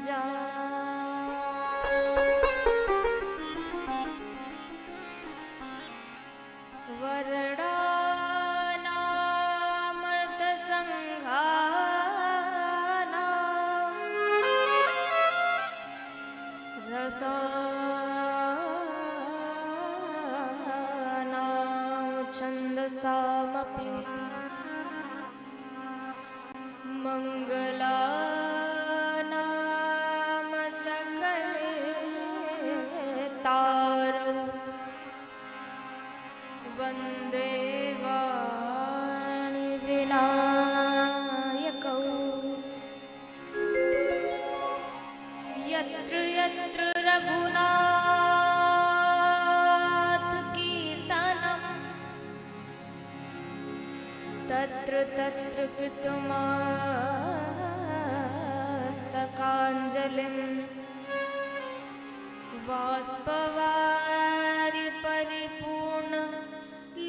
जा वरदानामर्थ संघानां रसानां छन्दसामपि मंगलानां च कर्तारौ वन्दे वाणि विनायकौ यत्र यत्र रघुनाथ कीर्तनं तत्र तत्र कृतमस्तकाञ्जलिं बाष्पवारि परिपूर्ण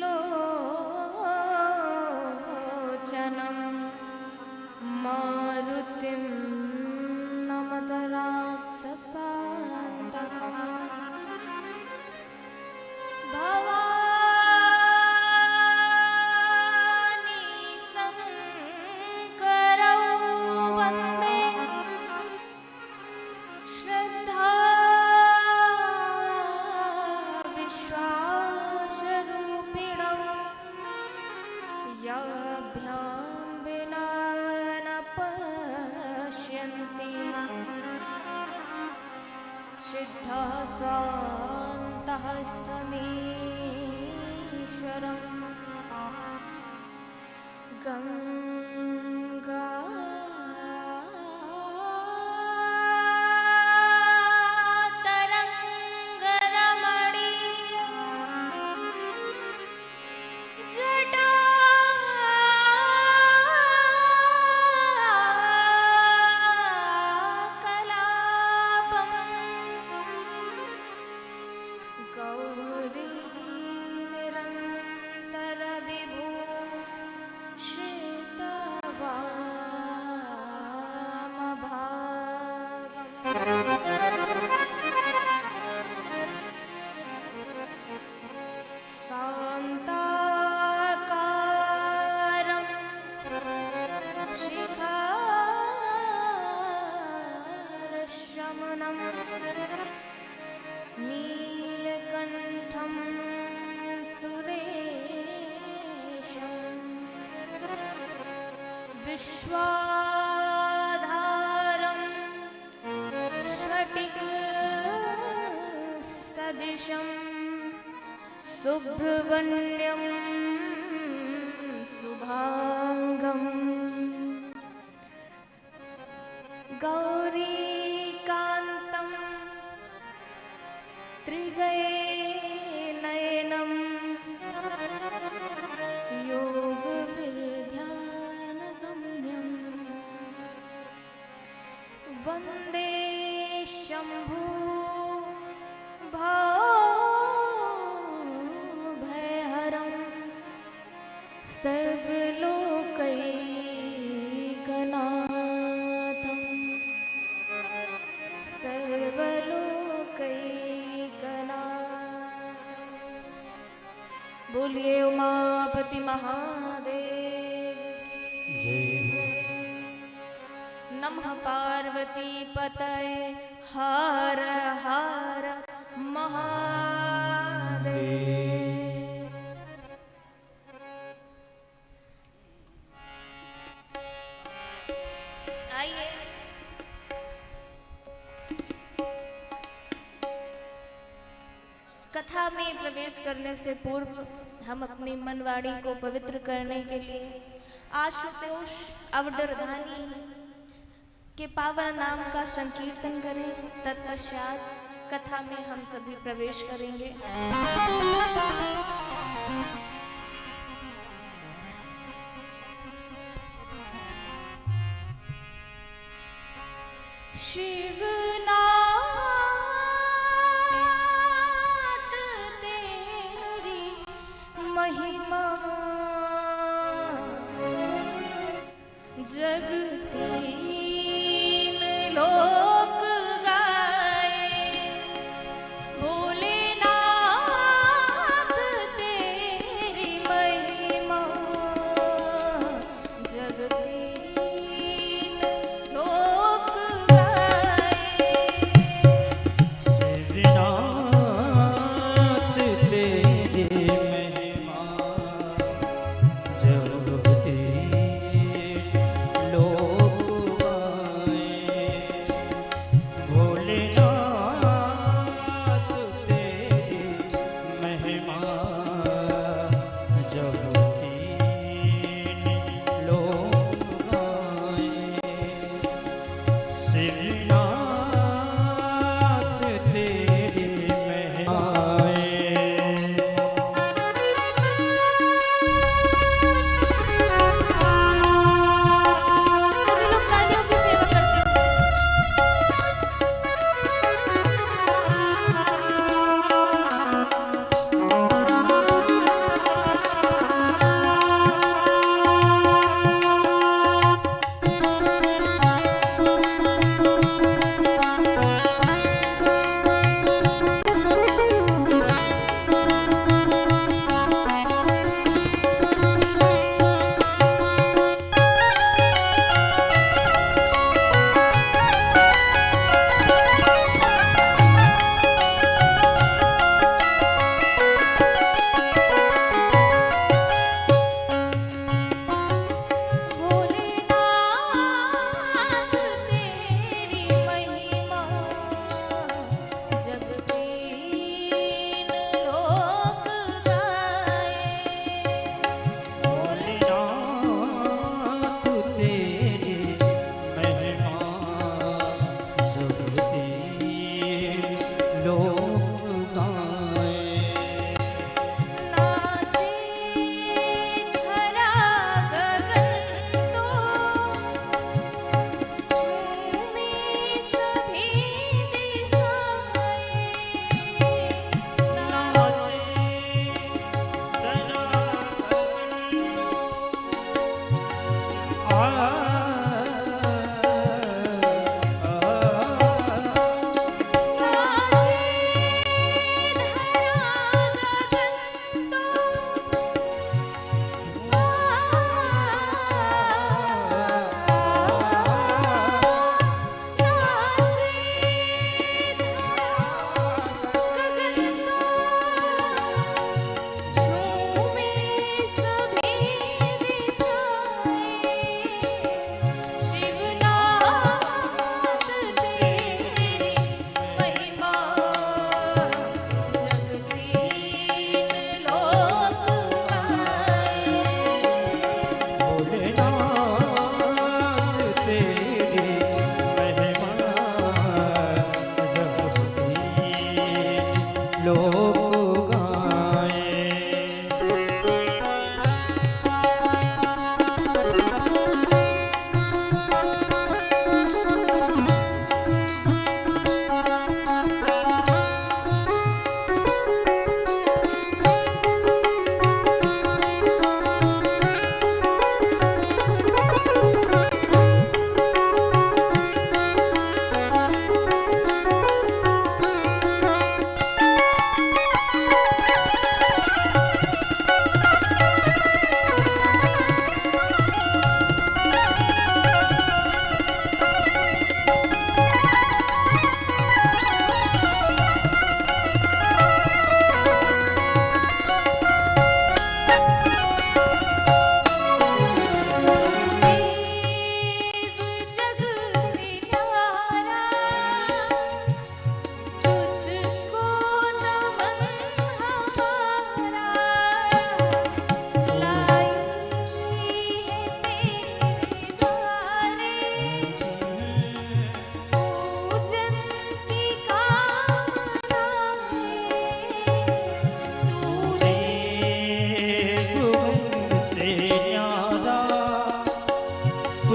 लोचनं मारुतिं नमत राक्षसान्तकम् भवानी शङ्करौ वन्दे श्रद्धा विश्वासरूपिणौ याभ्यां विना न पश्यन्ति सिद्धः शान्तः स्थमीश्वरम् गङ्गा तरङ्गरमणीय जटा कलापं गौरी निरन्तर विभू शान्ताकारं शिखारशमनं नीलकण्ठं सुरेशं विश्वाधारं स्फटिकसदृशं सुब्रह्मण्यं शुभांगम् गौरीकान्तं त्रिनयनं योगविद्यानगम्यं वन्दे शम्भु भयहरं सर्वलोकैकनाथं सर्वलोकैकनाथं। बोलिए उमापति महादेव की जय। नमः पार्वती पतये हर हर महादेव। आइए कथा में प्रवेश करने से पूर्व हम अपनी मनवाणी को पवित्र करने के लिए आशुतोष अवडरधानी के पावन नाम का संकीर्तन करें। तत्पश्चात कथा में हम सभी प्रवेश करेंगे। शिवनाथ तेरी महिमा जग तीन लोक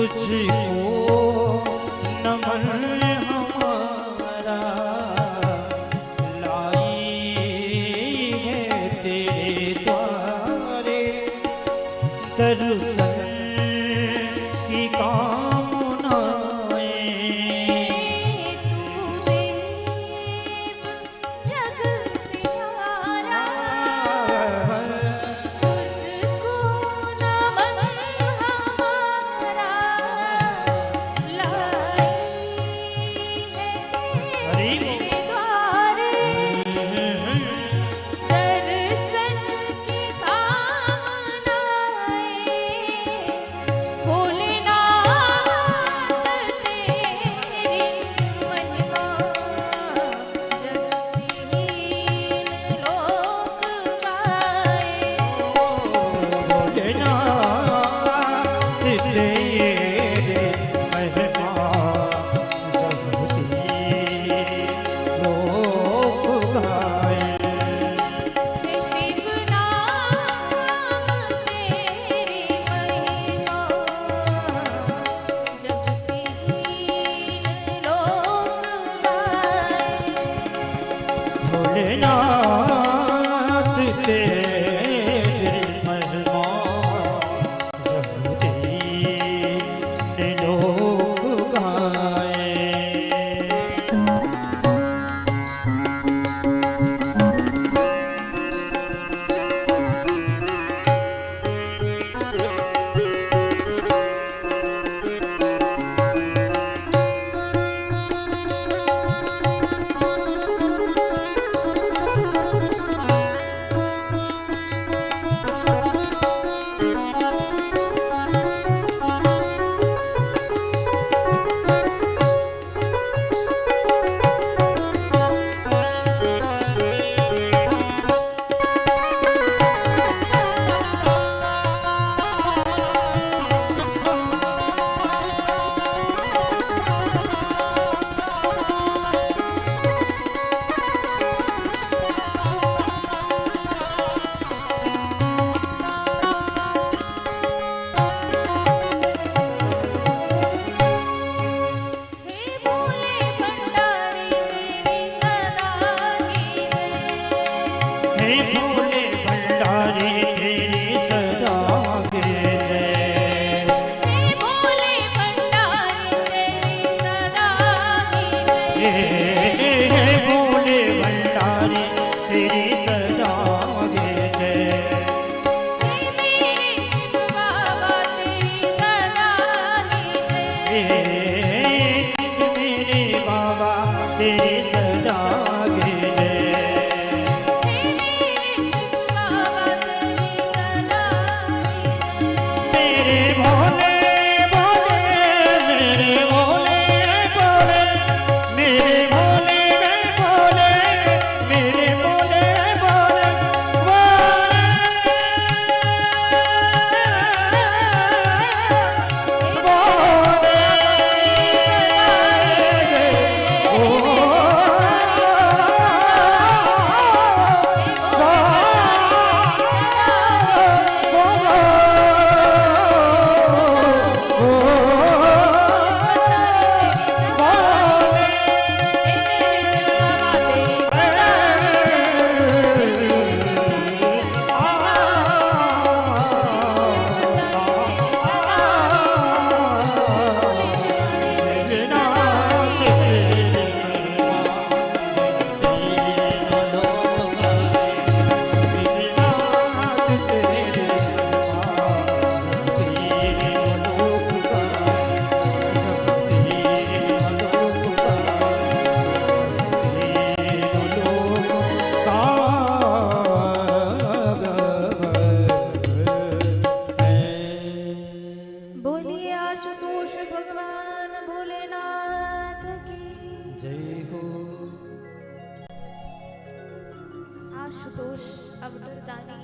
तुझको नमन हमारा लाई है तेरे द्वारे दर्शन की कामनाएं तू देव जग प्यारा तुझको नमन हमारा लाई है तेरे द्वारे दर्शन की कामनाएं भोलेनाथ तेरी महिमा जगतीन लोक गाए भोलेनाथ तेरे महिमा जगती लोक गाए शिवनाम तेरी महिमा जगतीन लोक गाए भोलेनाथ तेरे महिमा जगती लोक गाए हे भोले भंडारी तेरी सदा ही जय हे भोले भंडारी तेरी सदा के जय हे भोले भंडारी तेरी सदा ही जय हे भोले भंडारी तेरी सदा के जय हे मेरे शिव बाबा तेरी सदा ही जय मेरे बाबा तेरी सदा के जय हे मेरे शिव बाबा तेरी सदा ही जय मेरे भोले भोले मेरे भोले भोले मेरे भोले भोले मेरे भोले भोले बोलिए आशुतोष भगवान भोलेनाथ की जय हो आशुतोष अवडरदानी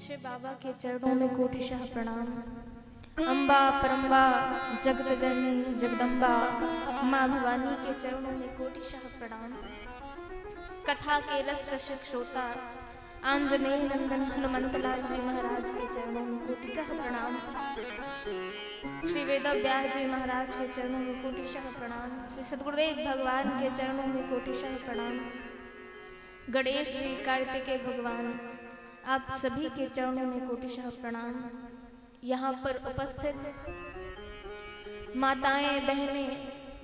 शिव बाबा के चरणों में कोटिशः प्रणाम। अम्बा परम्बा जगत जननी जगदम्बा माँ भवानी के चरणों में कोटिशः प्रणाम। कथा के रस रसिक श्रोता आंजनेय नंदन हनुमंत लाल जी महाराज के चरणों में कोटिशः प्रणाम। श्री वेद व्यास जी महाराज के चरणों में कोटिशः प्रणाम। श्री सद्गुरुदेव भगवान के चरणों में कोटिशः प्रणाम। गणेश जी, कार्तिकेय भगवान, आप सभी के चरणों में कोटिशः प्रणाम। यहाँ पर उपस्थित माताएं, बहनें,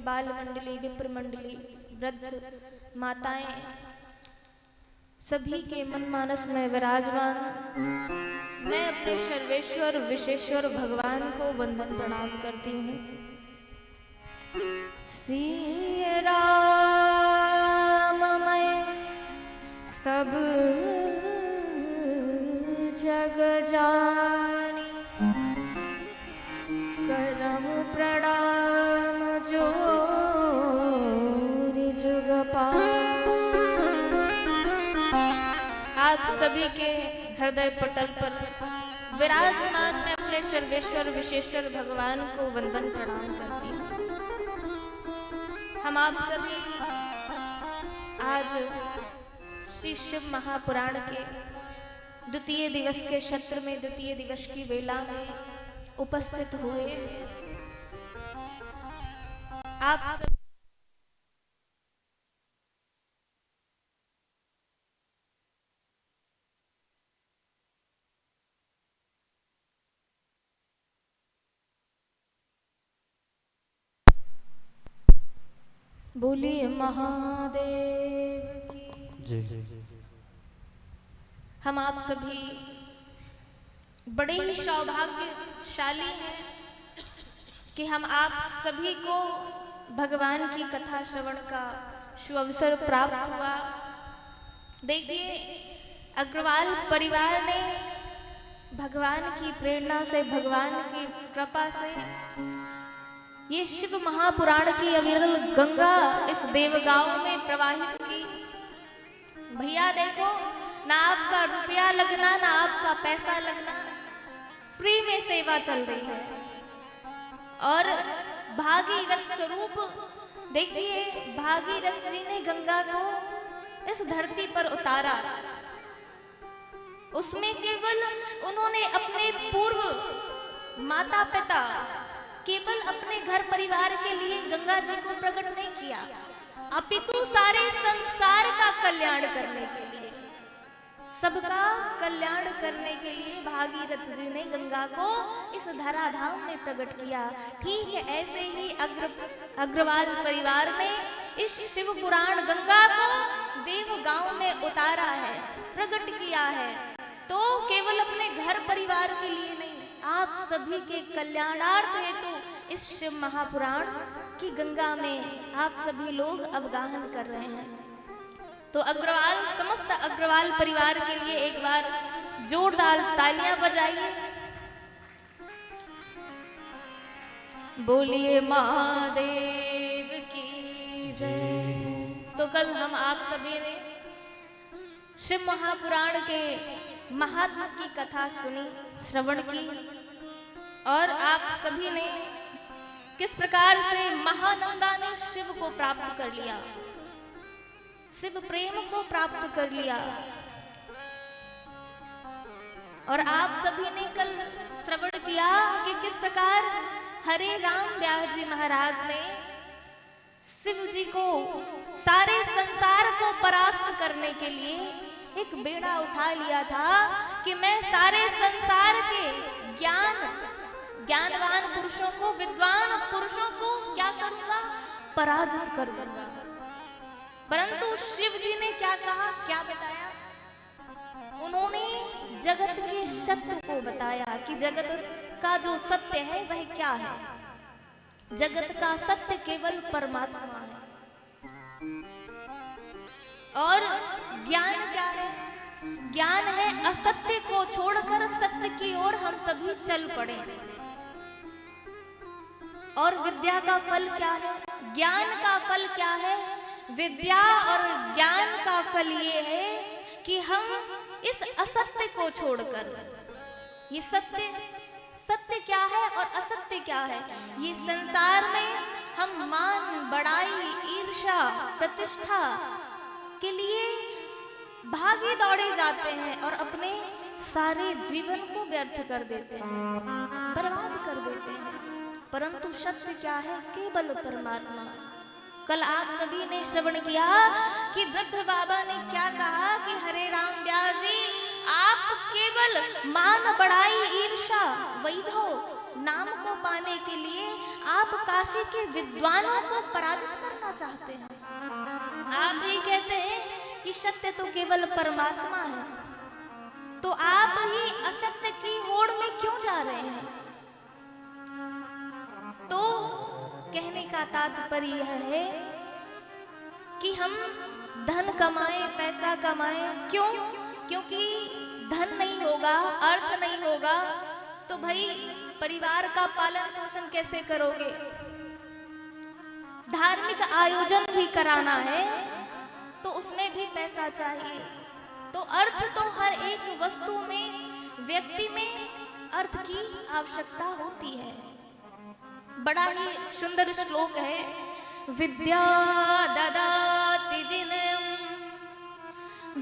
बाल मंडली, विप्र मंडली, वृद्ध माताएं, सभी के मन मानस में विराजमान मैं अपने सर्वेश्वर विशेश्वर भगवान को वंदन प्रणाम करती हूँ। सिया राम मैं सब जग जानी, करम प्रणाम जोर जुग पानी। आप सभी के हृदय पटल पर विराजमान मैं अपने सर्वेश्वर विशेश्वर भगवान को वंदन प्रणाम करती हूँ। हम आप सभी आज श्री शिव महापुराण के द्वितीय दिवस के सत्र में द्वितीय दिवस की वेला में उपस्थित हुए। आप सब बोलिए महादेव की जय। हम आप सभी बड़े ही सौभाग्यशाली हैं कि हम आप सभी को भगवान की कथा श्रवण का सुअवसर प्राप्त हुआ। देखिए, अग्रवाल परिवार ने भगवान की प्रेरणा से, भगवान की कृपा से ये शिव महापुराण की अविरल गंगा इस देवगांव में प्रवाहित की। भैया देखो, ना आपका रुपया लगना, ना आपका पैसा लगना, फ्री में सेवा चल रही है। और भागीरथ स्वरूप देखिए, भागीरथ जी ने गंगा को इस धरती पर उतारा। उसमें केवल उन्होंने अपने पूर्व माता पिता, केवल अपने घर परिवार के लिए गंगा जी को प्रकट नहीं किया, अपितु सारे संसार का कल्याण करने के लिए, सबका कल्याण करने के लिए भागीरथ जी ने गंगा को इस धराधाम में प्रकट किया। ठीक है, ऐसे ही अग्रवाल परिवार ने इस शिव पुराण गंगा को देवगांव में उतारा है, प्रकट किया है। तो केवल अपने घर परिवार के लिए नहीं, आप सभी के कल्याणार्थ हेतु इस शिव महापुराण की गंगा में आप सभी लोग अवगाहन कर रहे हैं। तो अग्रवाल, समस्त अग्रवाल परिवार के लिए एक बार जोरदार तालियां बजाइए। बोलिए महादेव की जय। तो कल हम आप सभी ने शिव महापुराण के महात्मा की कथा सुनी, श्रवण की, और आप सभी ने किस प्रकार से महानंदा ने शिव को प्राप्त कर लिया, शिव प्रेम को प्राप्त कर लिया। और आप सभी ने कल श्रवण किया कि किस प्रकार हरे राम व्यास जी महाराज ने शिव जी को सारे संसार को परास्त करने के लिए एक बेड़ा उठा लिया था कि मैं सारे संसार के ज्ञानवान पुरुषों को, विद्वान पुरुषों को क्या करूंगा, पराजित कर दूंगा। परंतु शिव जी ने क्या कहा, क्या बताया? उन्होंने जगत के सत्य को बताया कि जगत का जो सत्य है वह क्या है। जगत का सत्य केवल परमात्मा है। और ज्ञान क्या है? ज्ञान है असत्य को छोड़कर सत्य की ओर हम सभी चल पड़े। और विद्या का फल क्या है? ज्ञान का फल क्या है? विद्या और ज्ञान का फल ये है कि हम इस असत्य को छोड़कर, ये सत्य क्या है और असत्य क्या है, ये संसार में हम मान, बड़ाई, ईर्ष्या, प्रतिष्ठा के लिए भागे दौड़े जाते हैं और अपने सारे जीवन को व्यर्थ कर देते हैं, बर्बाद कर देते हैं। परंतु सत्य क्या है? केवल परमात्मा। कल आप सभी ने श्रवण किया कि वृद्ध बाबा ने क्या कहा कि हरे राम व्यास जी, आप केवल मान बढ़ाई, ईर्षा, वैभव, नाम को पाने के लिए आप काशी के विद्वानों को पराजित करना चाहते हैं। आप भी कहते हैं कि सत्य तो केवल परमात्मा है, तो आप ही असत्य की होड़ में क्यों जा रहे हैं? तो कहने का तात्पर्य यह है कि हम धन कमाएं, पैसा कमाएं, क्यों? क्योंकि धन नहीं होगा, अर्थ नहीं होगा तो भाई परिवार का पालन पोषण कैसे करोगे? धार्मिक आयोजन भी कराना है तो उसमें भी पैसा चाहिए। तो अर्थ तो हर एक वस्तु में, व्यक्ति में अर्थ की आवश्यकता होती है। बड़ा ही सुंदर श्लोक है, विद्या ददाति विनयम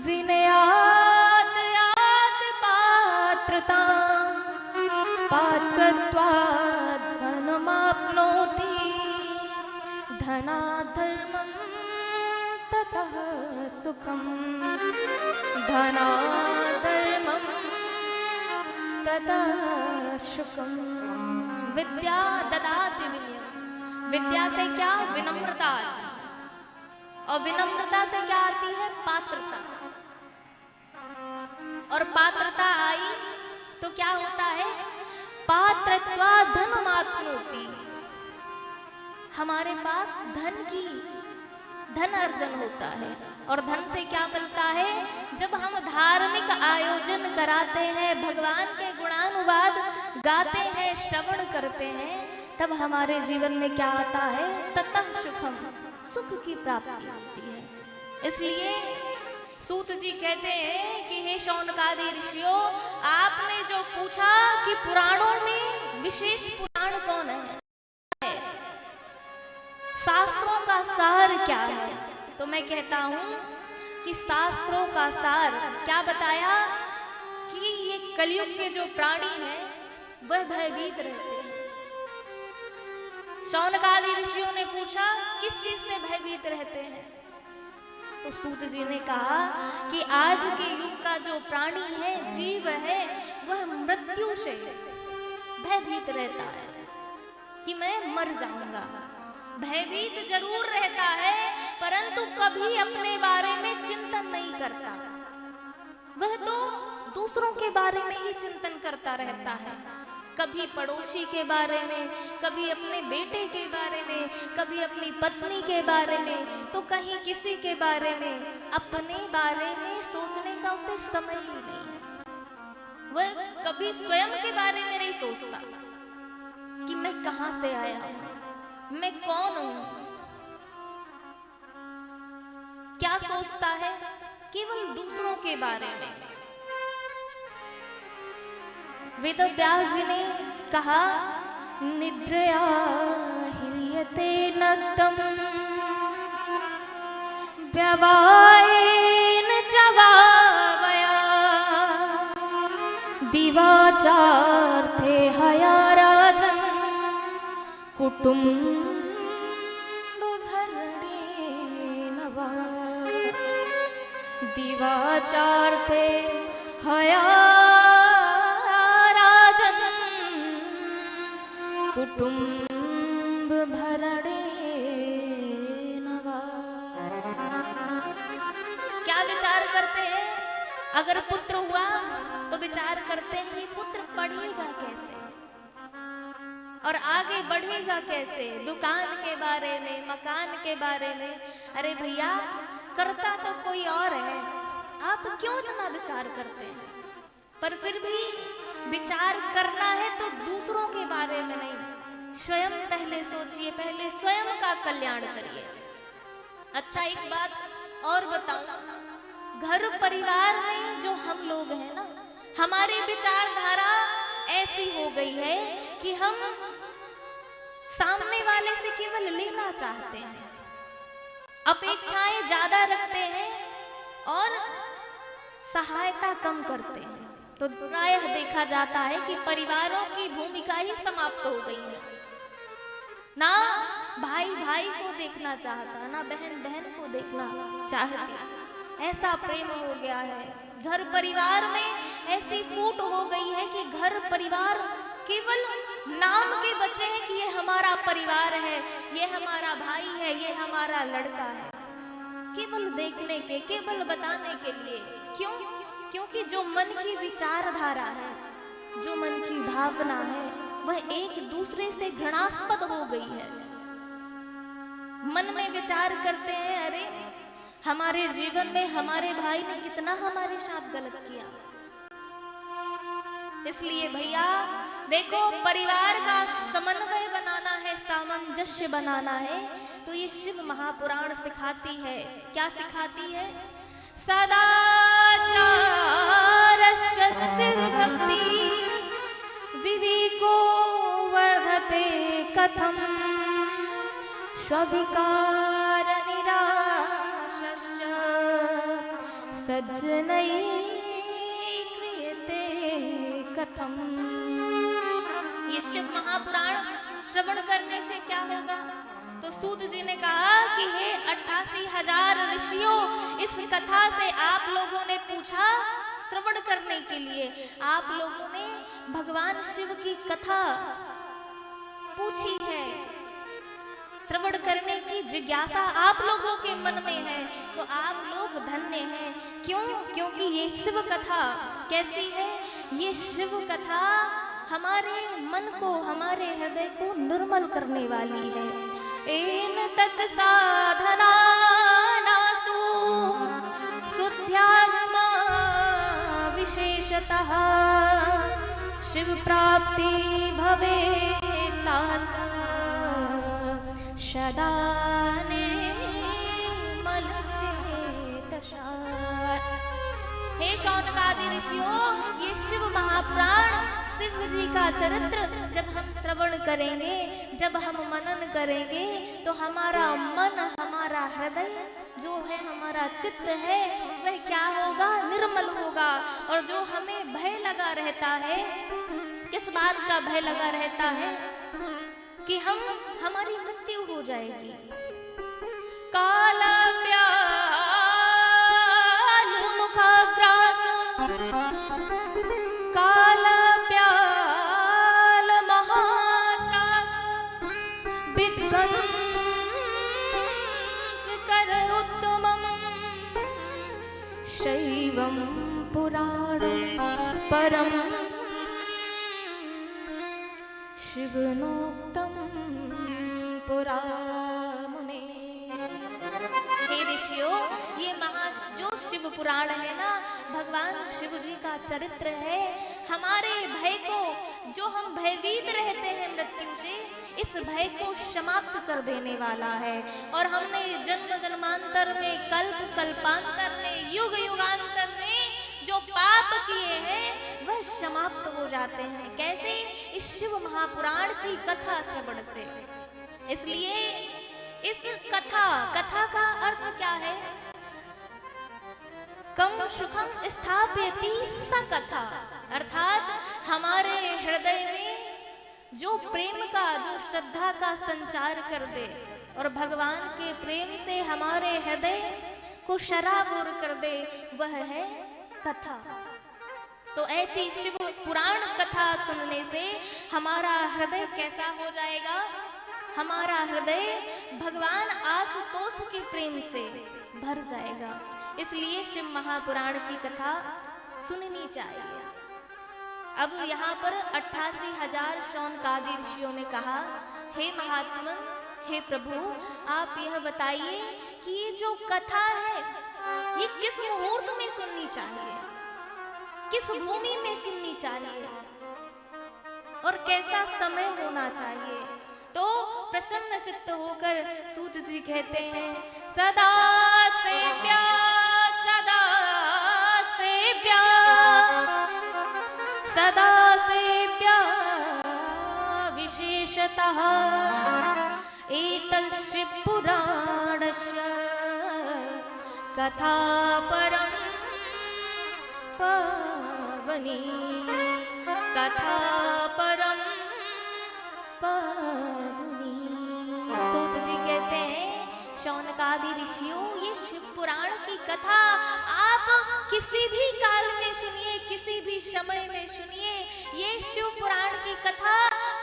विनयात यात पात्रतां पात्रत्वात् धनमाप्नोति धनात् धर्मं ततः सुखं धनात् धर्मं ततः सुखं। विद्या ददाति विनयम, विद्या से क्या? विनम्रता आती है, और विनम्रता से क्या आती है? पात्रता। और पात्रता आई तो क्या होता है? पात्रत्वा धनमाप्नोति, हमारे पास धन अर्जन होता है। और धन से क्या मिलता है? जब हम धार्मिक आयोजन कराते हैं, भगवान के गुणानुवाद गाते हैं, श्रवण करते हैं, तब हमारे जीवन में क्या आता है? ततः सुखम, सुख की प्राप्ति होती है। इसलिए सूत जी कहते हैं कि हे शौनकादि ऋषियों, आपने जो पूछा कि पुराणों में विशेष पुराण कौन है, शास्त्रों का सार क्या है, तो मैं कहता हूं कि शास्त्रों का सार क्या बताया कि ये कलयुग के जो प्राणी हैं वह भयभीत रहते हैं। शौनकादि ऋषियों ने पूछा किस चीज से भयभीत रहते हैं, तो सूत जी ने कहा कि आज के युग का जो प्राणी है, जीव है, वह मृत्यु से भयभीत रहता है कि मैं मर जाऊंगा। भयभीत जरूर रहता है परंतु कभी अपने बारे में चिंतन नहीं करता, वह तो दूसरों के बारे में ही चिंतन करता रहता है। कभी पड़ोसी के बारे में, कभी अपने बेटे के बारे में, कभी अपनी पत्नी के बारे में, तो कहीं किसी के बारे में। अपने बारे में सोचने का उसे समय ही नहीं है। वह कभी स्वयं के बारे में नहीं सोचता कि मैं कहां से आया हूं, मैं कौन हूं। क्या सोचता है? केवल दूसरों के बारे में। वेद व्यास जी ने कहा, निद्रया ह्रियते नक्तम् व्यवायेन जवावया दिवाचार्थे हया राजन् कुटुम्ब भरणेन वा दिवाचार्थे हया कुटुम्ब भरणेन वा। क्या विचार करते हैं? अगर पुत्र हुआ तो विचार करते हैं ये पुत्र पढ़ेगा कैसे और आगे बढ़ेगा कैसे, दुकान के बारे में, मकान के बारे में। अरे भैया, करता तो कोई और है, आप क्यों इतना विचार करते हैं? पर फिर भी विचार करना है तो दूसरों के बारे में नहीं, स्वयं पहले सोचिए, पहले स्वयं का कल्याण करिए। अच्छा, एक बात और बताऊं, घर परिवार में जो हम लोग हैं ना, हमारी विचारधारा ऐसी हो गई है कि हम सामने वाले से केवल लेना चाहते हैं, अपेक्षाएं ज्यादा रखते हैं और सहायता कम करते हैं। तो प्रायः देखा जाता है कि परिवारों की भूमिका ही समाप्त हो गई है। ना भाई भाई को देखना चाहता, ना बहन बहन को देखना चाहती। ऐसा प्रेम हो गया है। घर परिवार में ऐसी फूट हो गई है कि घर परिवार केवल नाम के बचे हैं कि ये हमारा परिवार है, ये हमारा भाई है, ये हमारा लड़का है, केवल देखने के, केवल बताने के लिए। क्यों? क्योंकि जो मन की विचारधारा है, जो मन की भावना है, वह एक दूसरे से घृणास्पद हो गई है। मन में विचार करते हैं, अरे हमारे जीवन में हमारे भाई ने कितना हमारे साथ गलत किया। इसलिए भैया देखो, परिवार का समन्वय बनाना है, सामंजस्य बनाना है, तो ये शिव महापुराण सिखाती है। क्या सिखाती है? सदाचारस्य भक्ति विवेको वर्धते कथम स्विकार निराशश्च सज्जनैः क्रियते कथम। ये शिव महापुराण श्रवण करने से क्या होगा? तो सूत जी ने कहा कि हे 88,000 ऋषियों, इस कथा से आप लोगों ने पूछा श्रवण करने के लिए, आप लोगों ने भगवान शिव की कथा पूछी है, श्रवण करने की जिज्ञासा आप लोगों के मन में है, तो आप लोग धन्य हैं। क्यों? क्योंकि ये शिव कथा कैसी है? ये शिव कथा हमारे मन को, हमारे हृदय को निर्मल करने वाली है। एन तत्साधनानासु शुद्ध्यात्मा विशेषतः शिव प्राप्ति भवेत् तात सदा निर्मल चेतसा। हे शौनकादि ऋषियों, ये शिव महापुराण, शिव जी का चरित्र जब हम श्रवण करेंगे, जब हम मनन करेंगे, तो हमारा मन, हमारा हृदय जो है, हमारा चित्त है, वह क्या होगा? निर्मल होगा। और जो हमें भय लगा रहता है, किस बात का भय लगा रहता है? कि हमारी मृत्यु हो जाएगी। काल प्याल मुखाग्रास, काल प्याल महात्रास, विध्वंस कर उत्तमम शैवम पुराणम परम शिवनोक्तम पुरा मुने। हे ऋषियों, ये जो शिव पुराण है ना, भगवान शिव जी का चरित्र है। हमारे भय को, जो हम भयभीत रहते हैं मृत्यु से, इस भय को समाप्त कर देने वाला है। और हमने जन्म जन्मांतर में, कल्प कल्पांतर में, युग युगांतर में जो पाप किए हैं, वह समाप्त हो जाते हैं। कैसे? इस शिव महापुराण की कथा श्रवण से। इसलिए इस कथा का अर्थ क्या है? कम सुखम स्थापयति स कथा, अर्थात हमारे हृदय में जो प्रेम का, जो श्रद्धा का संचार कर दे, और भगवान के प्रेम से हमारे हृदय को शराबोर कर दे, वह है कथा। तो ऐसी शिव पुराण कथा सुनने से हमारा हृदय कैसा हो जाएगा? हमारा हृदय भगवान आशुतोष के प्रेम से भर जाएगा। इसलिए शिव महापुराण की कथा सुननी चाहिए। अब यहाँ पर 88,000 शौनकादि ऋषियों ने कहा, हे महात्मन, हे प्रभु, आप यह बताइए कि ये जो कथा है, ये किस मुहूर्त में सुननी चाहिए, किस भूमि में सुननी चाहिए, और कैसा समय होना चाहिए? तो प्रसन्न चित्त होकर सूत जी कहते हैं, सदा सेव्या, सदा सेव्या, सदा सेव्या विशेषतः एतस्य पुराणस्य कथा परम पावनी। मनी कथा परम पावनी। सूत जी कहते हैं शौनकादि ऋषियों, ये शिव पुराण की कथा आप किसी भी काल में सुनिए, किसी भी समय में सुनिए। ये शिव पुराण की कथा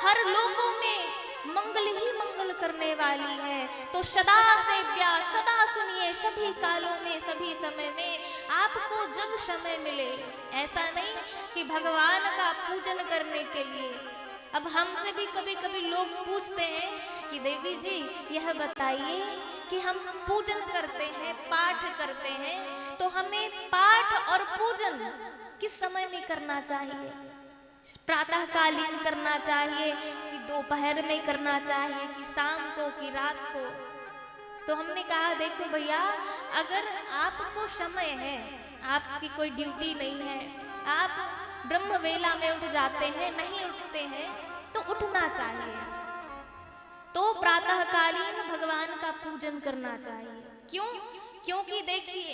हर लोगों में मंगल ही मंगल करने वाली है। तो सदा सेव्या, सदा सुनिए, सभी कालों में, सभी समय में, आपको जब समय मिले। ऐसा नहीं कि भगवान का पूजन करने के लिए। अब हमसे भी कभी कभी लोग पूछते हैं कि देवी जी यह बताइए कि हम पूजन करते हैं, पाठ करते हैं, तो हमें पाठ और पूजन किस समय में करना चाहिए? प्रातःकालीन करना चाहिए कि दोपहर में करना चाहिए कि शाम को कि रात को? तो हमने कहा देखो भैया, अगर आपको समय है, आपकी कोई ड्यूटी नहीं है, आप ब्रह्म वेला में उठ जाते हैं, नहीं उठते हैं तो उठना चाहिए। तो प्रातःकालीन भगवान का पूजन करना चाहिए। क्यों? क्योंकि देखिए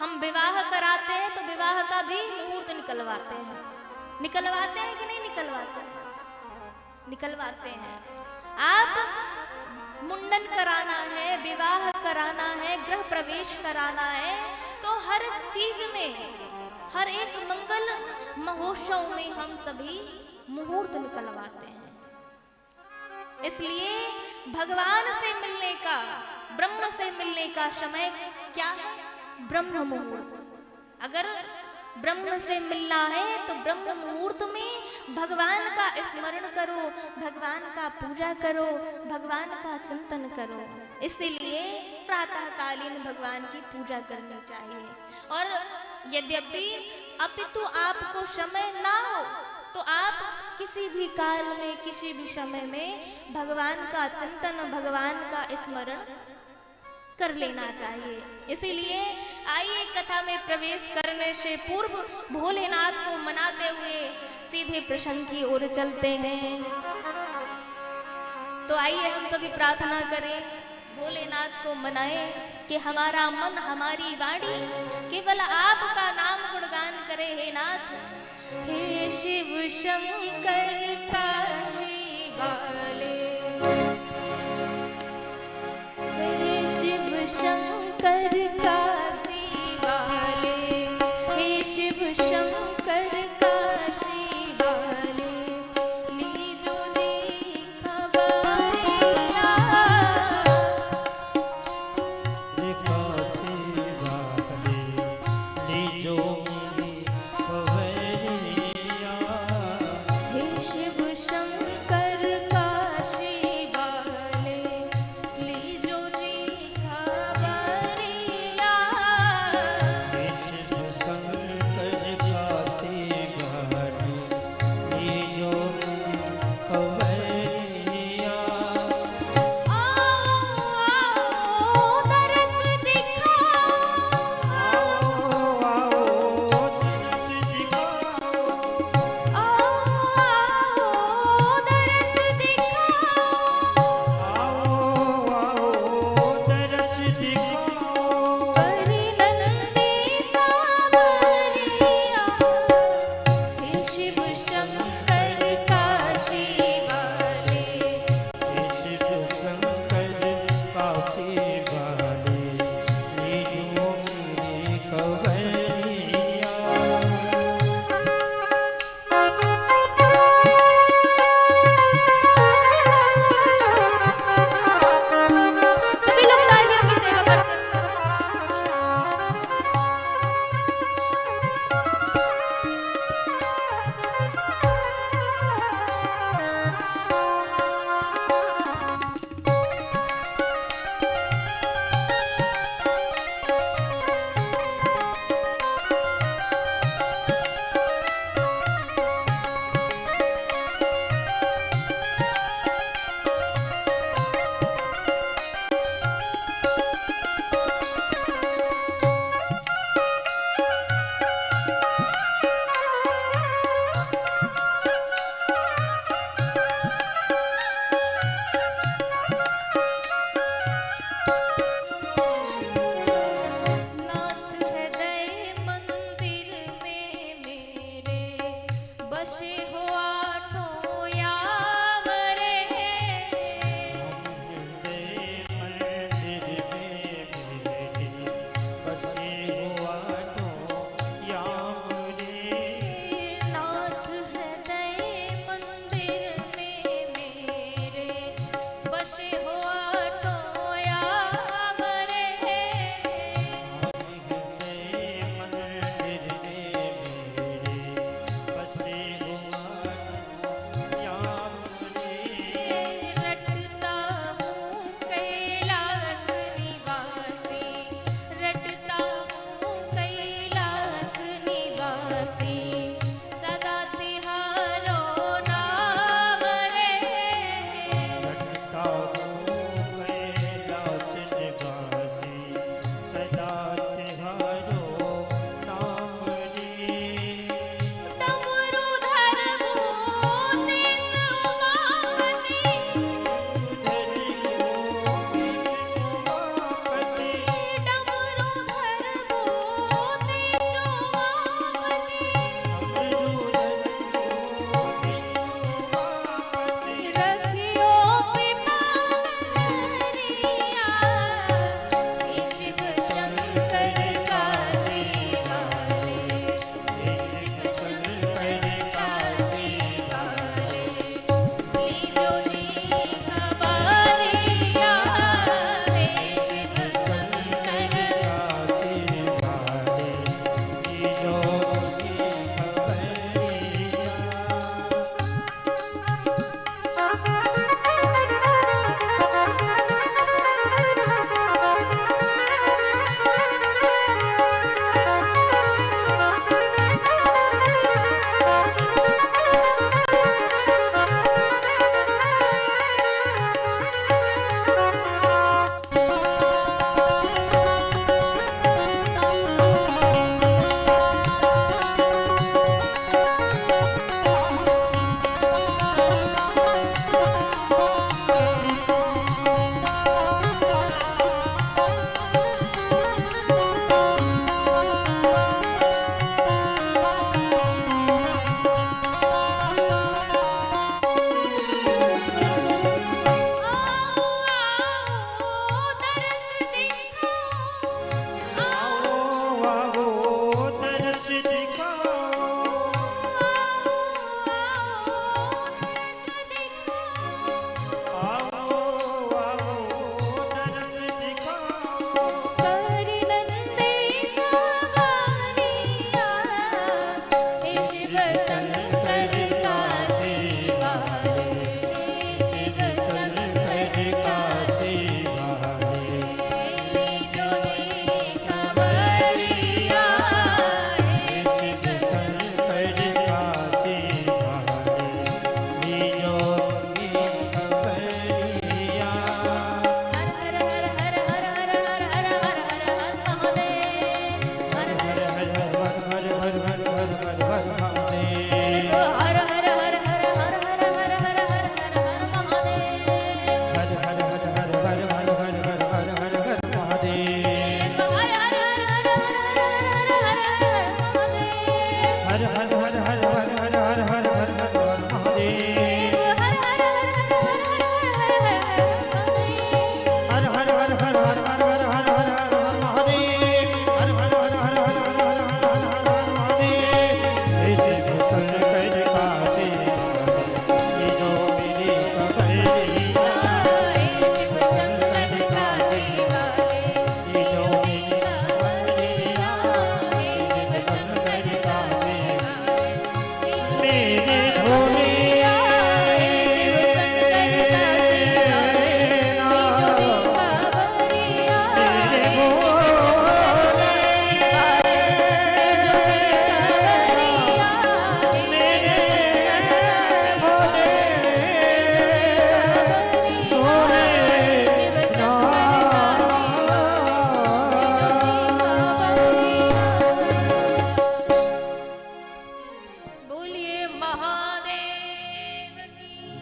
हम विवाह कराते हैं तो विवाह का भी मुहूर्त निकलवाते हैं। निकलवाते हैं कि नहीं निकलवाते हैं? निकलवाते हैं। आप मुंडन कराना है, विवाह कराना है, गृह प्रवेश कराना है, तो हर चीज में, हर एक मंगल महोत्सव में हम सभी मुहूर्त निकलवाते हैं। इसलिए भगवान से मिलने का, ब्रह्म से मिलने का समय क्या है? ब्रह्म मुहूर्त। अगर ब्रह्म से मिलना है तो ब्रह्म मुहूर्त में भगवान का स्मरण करो, भगवान का पूजा करो, भगवान का चिंतन करो। इसीलिए प्रातःकालीन भगवान की पूजा करनी चाहिए। और यद्यपि अपितु आपको समय ना हो तो आप किसी भी काल में, किसी भी समय में भगवान का चिंतन, भगवान का स्मरण कर लेना चाहिए। इसीलिए आइए कथा में प्रवेश करने से पूर्व भोलेनाथ को मनाते हुए सीधे प्रसंग की ओर चलते हैं। तो आइए हम सभी प्रार्थना करें, भोलेनाथ को मनाएं कि हमारा मन, हमारी वाणी केवल आपका नाम गुणगान करे। हे नाथ, हे शिव शंकर काशी वाले, हे शिव शंकर काशी वाले, हे शिव शंकर काशी वाले, लीजो जी खबरिया, काशी वाले लीजो जी खबरिया, हे शिव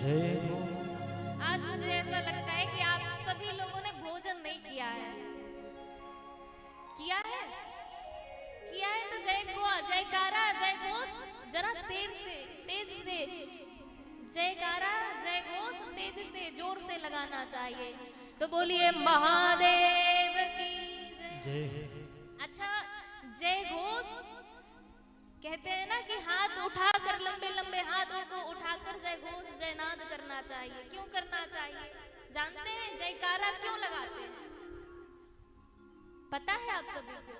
जय हो। आज मुझे ऐसा लगता है कि आप सभी लोगों ने भोजन नहीं किया है। किया है? किया है तो जयकारा जय घोष जरा तेज से जयकारा जय घोष तेज से जोर से लगाना चाहिए। तो बोलिए महादेव की जय। अच्छा, जय घोष कहते हैं ना कि हाथ उठाकर लंबे लंबे हाथों को उठाकर जय घोष जयनाद करना चाहिए। क्यों करना चाहिए जानते हैं? जयकारा क्यों लगाते हैं? पता है आप सभी को?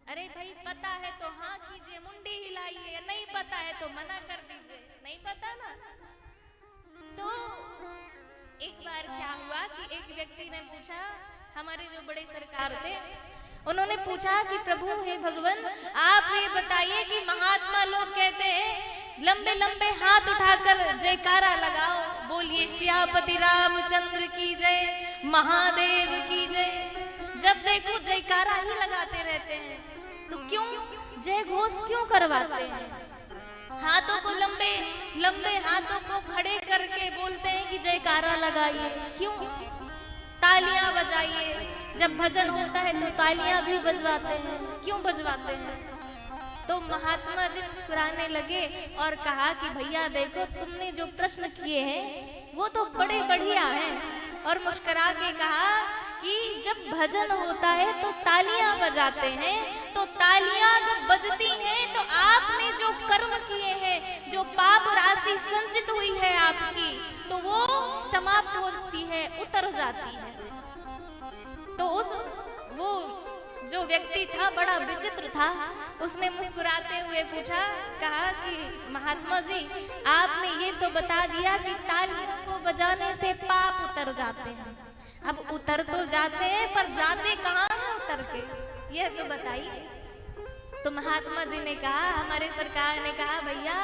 अरे भाई पता है तो हाँ कीजिए, मुंडी हिलाइए। नहीं पता है तो मना कर दीजिए। नहीं पता ना? तो एक बार क्या हुआ कि एक व्यक्ति ने पूछा, हमारे जो बड़े सरकार थे उन्होंने पूछा कि प्रभु हे भगवान, आप ये बताइए कि महात्मा लोग कहते हैं लंबे लंबे हाथ उठाकर जयकारा लगाओ, बोलिए श्यापति रामचंद्र की जय, महादेव की जय। जब देखो जयकारा ही लगाते रहते हैं, तो क्यों जय घोष क्यों करवाते हैं? हाथों को लंबे लंबे हाथों को खड़े करके बोलते हैं कि जयकारा लगाइए। क्यों? तालियां बजाइए। जब भजन होता है तो तालियां भी बजवाते हैं। क्यों बजवाते हैं? तो महात्मा जी मुस्कुराने लगे और कहा कि भैया देखो, तुमने जो प्रश्न किए हैं वो तो बड़े बढ़िया हैं। और मुस्कुरा के कहा कि जब भजन होता है तो तालियां बजाते हैं, तो तालियां जब बजती हैं तो आपने जो कर्म किए हैं, जो पाप राशि संचित हुई है आपकी, तो वो समाप्त होती है, उतर जाती है। तो वो जो व्यक्ति था बड़ा विचित्र था। उसने मुस्कुराते हुए पूछा, कहा कि महात्मा जी आपने ये तो बता दिया कि तालियों को बजाने से पाप उतर जाते हैं। अब उतर तो जाते हैं, पर जाते कहाँ हैं उतर के, यह तो बताइए। तो महात्मा जी ने कहा, हमारे सरकार ने कहा, भैया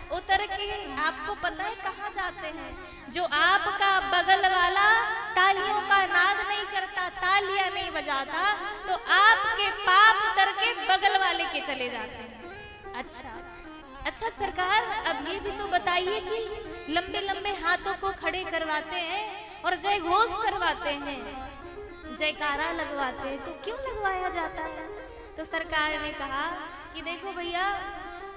उतर के आपको पता है कहाँ जाते हैं? जो आपका बगल वाला तालियों का नाद नहीं करता, तालियां नहीं बजाता, तो आपके पाप उतर के बगल वाले के चले जाते हैं। अच्छा सरकार, अब ये भी तो बताइए कि लंबे लंबे हाथों को खड़े करवाते हैं और जय घोष करवाते हैं, जयकारा लगवाते हैं, तो क्यों लगवाया जाता है? तो सरकार ने कहा कि देखो भैया,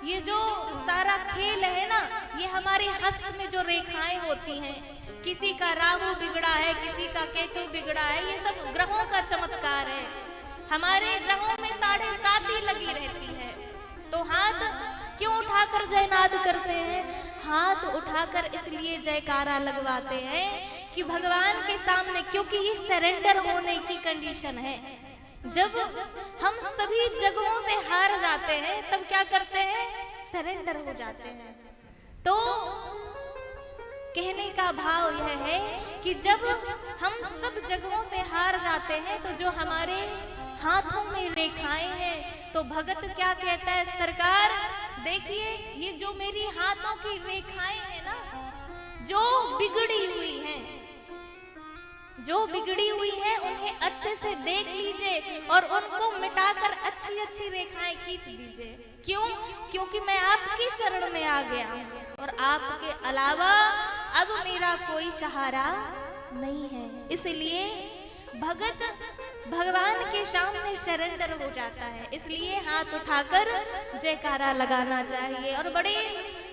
ये जो सारा खेल है ना, ये हमारे हस्त में जो रेखाएं होती हैं, किसी का राहु बिगड़ा है, किसी का केतु बिगड़ा है, ये सब ग्रहों का चमत्कार है। हमारे ग्रहों में 7.5 लगी रहती है। तो हाथ क्यों उठाकर जयनाद करते हैं? हाथ उठाकर इसलिए जयकारा लगवाते हैं कि भगवान के सामने, क्योंकि ये सरेंडर होने की कंडीशन है। जब हम सभी जगहों से हार जाते हैं तब क्या करते हैं? सरेंडर हो जाते हैं। तो कहने का भाव यह है कि जब हम सब जगहों से हार जाते हैं तो जो हमारे हाथों में रेखाएं हैं, तो भगत क्या कहता है, सरकार देखिए ये जो मेरी हाथों की रेखाएं हैं ना, जो बिगड़ी हुई हैं, उन्हें अच्छे से देख लीजिए और उनको मिटाकर अच्छी अच्छी रेखाएं खींच दीजिए। क्यों? क्योंकि मैं आपकी शरण में आ गया और आपके अलावा अब मेरा कोई सहारा नहीं है। इसलिए भगत भगवान के सामने सरेंडर हो जाता है। इसलिए हाथ उठाकर जयकारा लगाना चाहिए और बड़े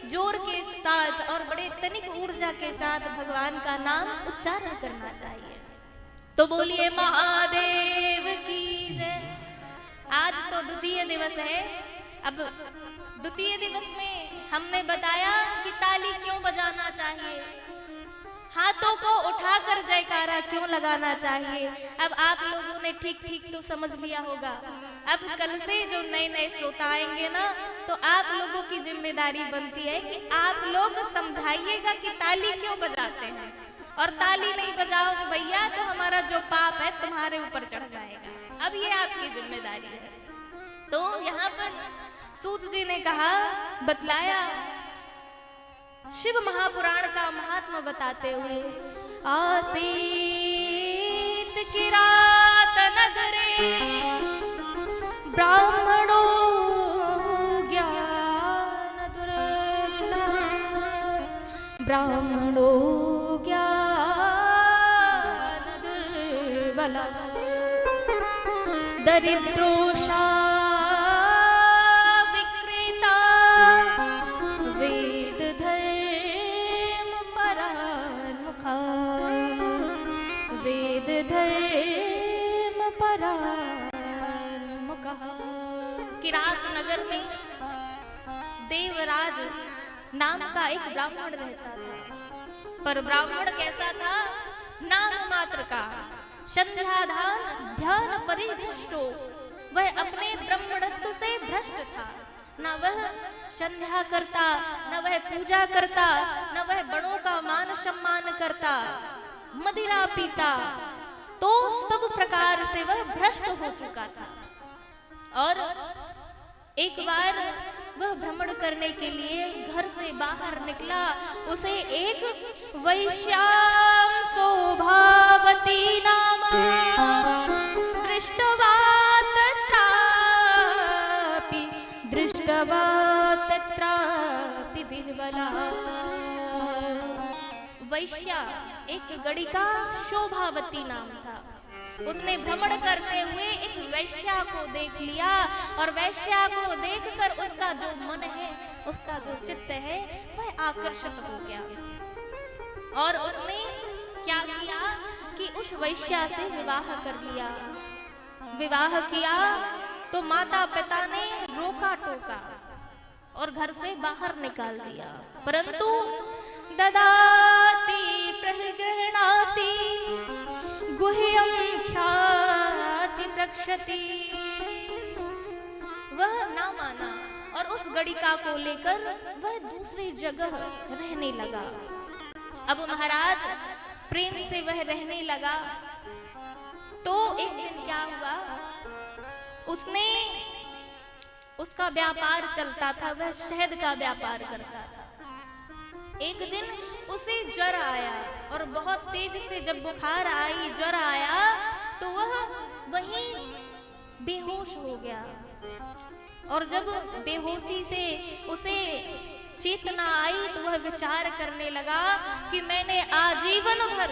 जोर के साथ और बड़े तनिक ऊर्जा के साथ भगवान का नाम उच्चारण करना चाहिए। तो बोलिए महादेव की जय। आज तो द्वितीय दिवस है। अब द्वितीय दिवस में हमने बताया कि ताली क्यों बजाना चाहिए, हाथों को उठाकर जयकारा क्यों लगाना चाहिए। अब आप लोगों ने ठीक ठीक तो समझ लिया होगा। अब कल से जो नए नए श्रोता आएंगे ना, तो आप लोगों की जिम्मेदारी बनती है कि आप लोग समझाइएगा कि ताली क्यों बजाते हैं। और ताली नहीं बजाओगे भैया तो हमारा जो पाप है तुम्हारे ऊपर चढ़ जाएगा। अब ये आपकी जिम्मेदारी है। तो यहाँ पर सूत जी ने कहा, बतलाया शिव महापुराण का महात्मा बताते हुए, आसीत की रात नगरे ब्राह्मणों ज्ञान दुर्लभ, ब्रह्मणो ज्ञान दुर्बला दरिद्रोषा विक्रेता वेद धर्म परान्मुखा वेद धर्म परान्मुखा। किरात नगर में देवराज नाम का एक ब्राह्मण रहता था, पर ब्राह्मण कैसा था? नाम मात्र का, संध्याधान ध्यान परिभ्रष्टो। वह अपने ब्रह्मणत्व से भ्रष्ट था। न वह संध्या करता, न वह पूजा करता, न वह बड़ों का मान सम्मान करता, मदिरा पीता, तो सब प्रकार से वह भ्रष्ट हो चुका था। और एक बार वह भ्रमण करने के लिए घर से बाहर निकला। उसे एक वैश्याम शोभावती नाम दृष्टवा तत्रापि विह्वला। वैश्या एक गणिका शोभावती नाम था। उसने भ्रमण करते हुए एक वैश्या को देख लिया और वैश्या को देखकर उसका जो मन है, उसका जो चित्त है, वह आकर्षित हो गया। और उसने क्या किया कि उस वैश्या से विवाह कर लिया। विवाह किया तो माता पिता ने रोका टोका और घर से बाहर निकाल दिया। परंतु ददाति प्रगृह्णाति गुह्यं ख्याति प्रक्षति, वह ना माना और उस गणिका को लेकर वह दूसरी जगह रहने लगा। अब महाराज प्रेम से वह रहने लगा। तो एक दिन क्या हुआ, उसका व्यापार चलता था, वह शहद का व्यापार करता था। एक दिन उसे ज्वर आया और बहुत तेज से जब बुखार आई, ज्वर आया, तो वह वहीं बेहोश हो गया। और जब बेहोशी से उसे चेतना आई तो वह विचार करने लगा कि मैंने आजीवन भर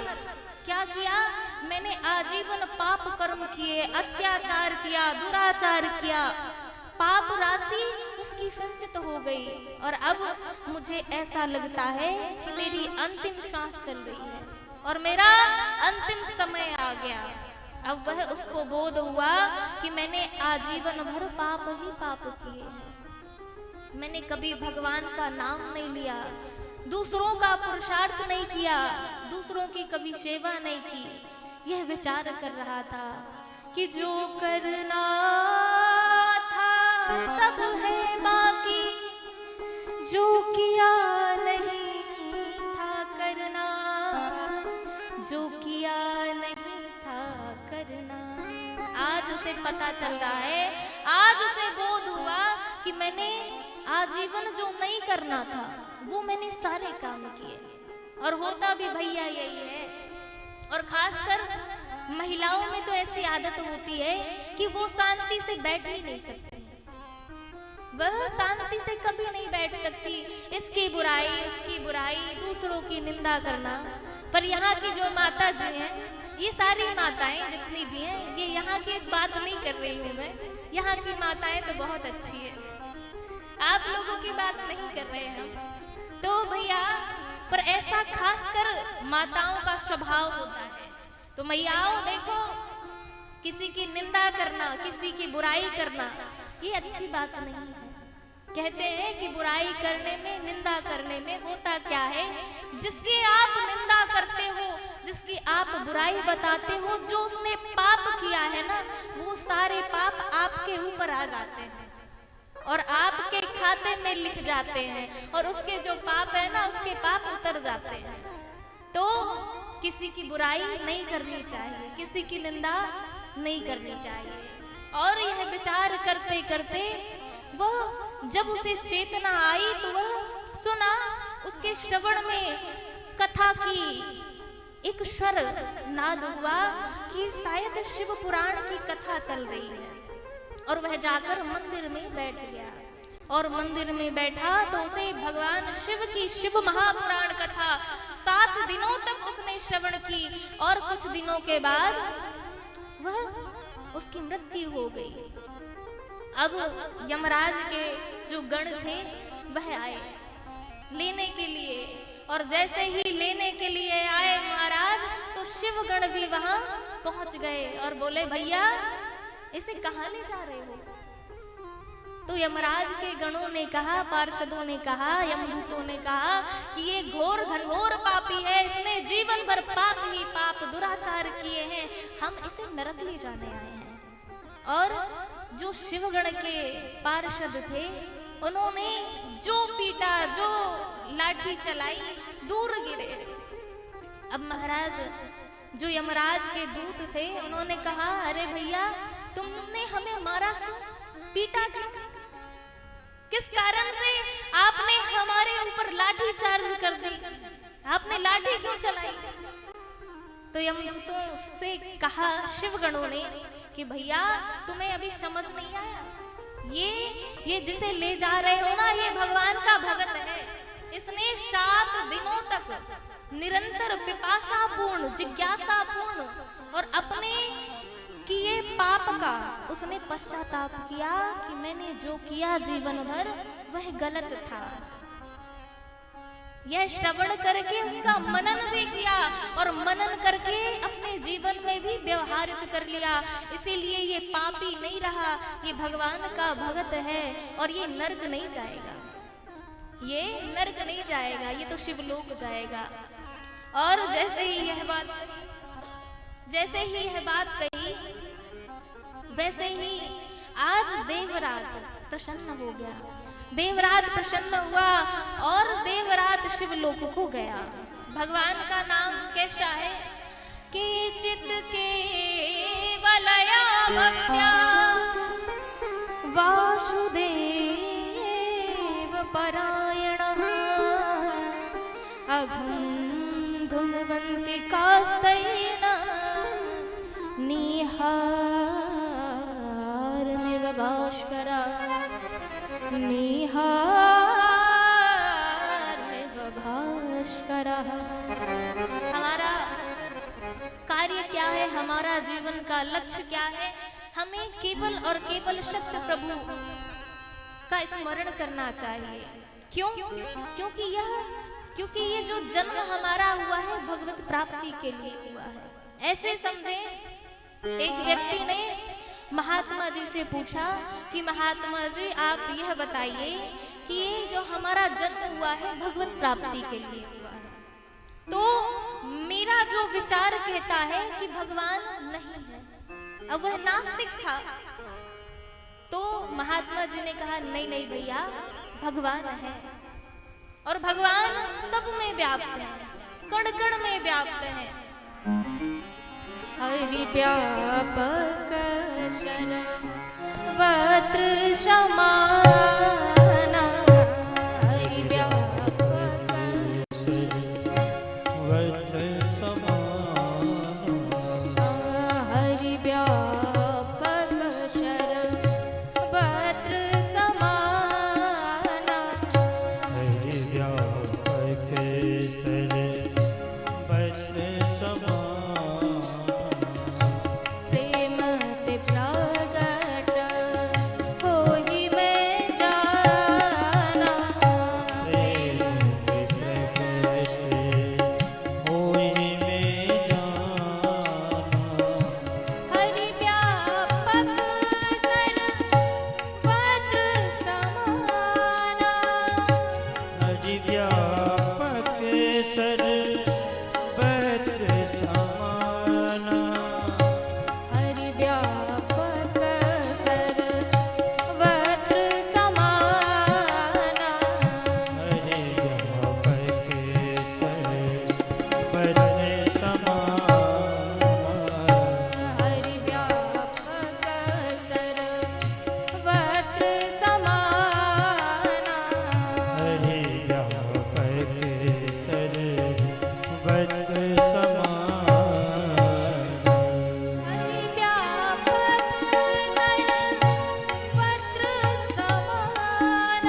क्या किया, मैंने आजीवन पाप कर्म किए, अत्याचार किया, दुराचार किया, पाप राशि उसकी संचित हो गई और अब मुझे ऐसा लगता है कि मेरी अंतिम श्वास चल रही है और मेरा अंतिम समय आ गया। अब वह उसको बोध हुआ कि मैंने आजीवन भर पाप ही पाप किए, मैंने कभी भगवान का नाम नहीं लिया, दूसरों का पुरुषार्थ नहीं किया, दूसरों की कभी सेवा नहीं की। यह विचार कर रहा था कि जो करना था सब है बाकी, जो किया नहीं था करना, जो किया नहीं था करना। आज उसे पता चल रहा है, आज उसे बोध हुआ कि मैंने आजीवन जो नहीं करना था वो मैंने सारे काम किए। और होता भी भैया यही है। और खासकर महिलाओं में तो ऐसी आदत होती है कि वो शांति से बैठ ही नहीं सकती, वह शांति से कभी नहीं बैठ सकती। इसकी बुराई, उसकी बुराई, दूसरों की निंदा करना। पर यहाँ की जो माता जी हैं, ये सारी माताएं जितनी भी हैं, ये यहाँ की बात नहीं कर रही हूँ मैं, यहाँ की माताएं तो बहुत अच्छी है, आप लोगों की बात नहीं कर रहे हैं हम तो भैया। पर ऐसा खासकर माताओं का स्वभाव होता है। तो मैयाओं देखो, किसी की निंदा करना, किसी की बुराई करना, ये अच्छी बात नहीं है। कहते हैं कि बुराई करने में, निंदा करने में होता क्या है, जिसकी आप निंदा करते हो, जिसकी आप बुराई बताते हो, जो उसने पाप किया है ना, वो सारे पाप आपके ऊपर आ जाते हैं और आपके खाते में लिख जाते हैं और उसके जो पाप है ना, उसके पाप उतर जाते हैं। तो किसी की बुराई नहीं करनी चाहिए, किसी की निंदा नहीं करनी चाहिए। और यह विचार करते करते वह जब उसे चेतना आई तो वह सुना, उसके श्रवण में कथा की एक स्वर नाद हुआ कि शायद शिव पुराण की कथा चल रही है। और वह जाकर मंदिर में बैठ गया। और मंदिर में बैठा तो उसे भगवान शिव की शिव महापुराण कथा 7 दिनों तक उसने श्रवण की और कुछ दिनों के बाद वह उसकी मृत्यु हो गई। अब यमराज के जो गण थे वह आए लेने के लिए, और जैसे ही लेने के लिए आए महाराज तो शिव गण भी वहां पहुंच गए और बोले भैया इसे कहां ले जा रहे हो? तो यमराज के गणों ने कहा, पार्षदों ने कहा, यमदूतों ने कहा कि ये घोर घनघोर पापी है, इसने जीवन भर पाप ही पाप दुराचार किए हैं, हम इसे नरक ले जाने आए हैं। और जो शिवगण के पार्षद थे उन्होंने जो पीटा, जो लाठी चलाई, दूर गिरे। अब महाराज जो यमराज के दूत थे उन्होंने कहा, अरे भैया तुमने हमें मारा क्यों, पीटा क्यों, किस कारण से आपने हमारे ऊपर लाठी चार्ज कर दी, आपने लाठी क्यों चलाई? तो यमदूतों से कहा शिवगणों ने कि भैया तुम्हें अभी समझ नहीं आया, ये जिसे ले जा रहे हो ना, ये भगवान का भगत है। इसने 7 दिनों तक निरंतर पिपासापूर्ण, जिज्ञासापूर्ण और अपने किए पाप का उसने पश्चाताप किया कि मैंने जो किया जीवन भर वह गलत था। यह श्रवण करके उसका मनन भी किया और मनन करके अपने जीवन में भी व्यवहारित कर लिया। इसीलिए ये पापी नहीं रहा, ये भगवान का भगत है और ये नरक नहीं जाएगा, ये नरक नहीं जाएगा, ये तो शिवलोक जाएगा। और जैसे ही यह बात कही वैसे ही आज देवरात प्रसन्न हो गया, देवरात प्रसन्न हुआ और देवरात शिवलोक को गया। भगवान का नाम कैसा है कि चित के वलया भक्त्या वासुदेव परायण अघं धुन्वन्ति कास्तैण निहारमिव भास्करा निहारमिव भास्करा। हमारा कार्य क्या है, हमारा जीवन का लक्ष्य क्या है? हमें केवल और केवल शक्ति प्रभु का स्मरण करना चाहिए। क्यों? क्योंकि ये जो जन्म हमारा हुआ है भगवत प्राप्ति के लिए हुआ है। ऐसे समझे, एक व्यक्ति ने महात्मा जी से पूछा कि महात्मा जी आप यह बताइए कि ये जो हमारा जन्म हुआ है भगवत प्राप्ति के लिए हुआ है, तो मेरा जो विचार कहता है कि भगवान नहीं है। अब वह नास्तिक था। तो महात्मा जी ने कहा नहीं नहीं भैया, भगवान है और भगवान सब में व्याप्त है, कण कण में व्याप्त है। हरि व्यापक सर्वत्र समाना, हरि व्यापक सर्वत्र समाना, हरि व्यापक सर्वत्र समाना, हरि व्यापक सर्वत्र समाना। प्रेम ते प्रगट होहि मैं जाना, प्रेम ते प्रगट होहि मैं जाना, हरि व्यापक सर्वत्र समाना, हरि व्यापक सर्वत्र समाना, हरि व्यापक सर्वत्र समाना, हरि व्यापक सर्वत्र समाना, हरि व्यापक सर्वत्र समाना, हरि व्यापक सर्वत्र समाना,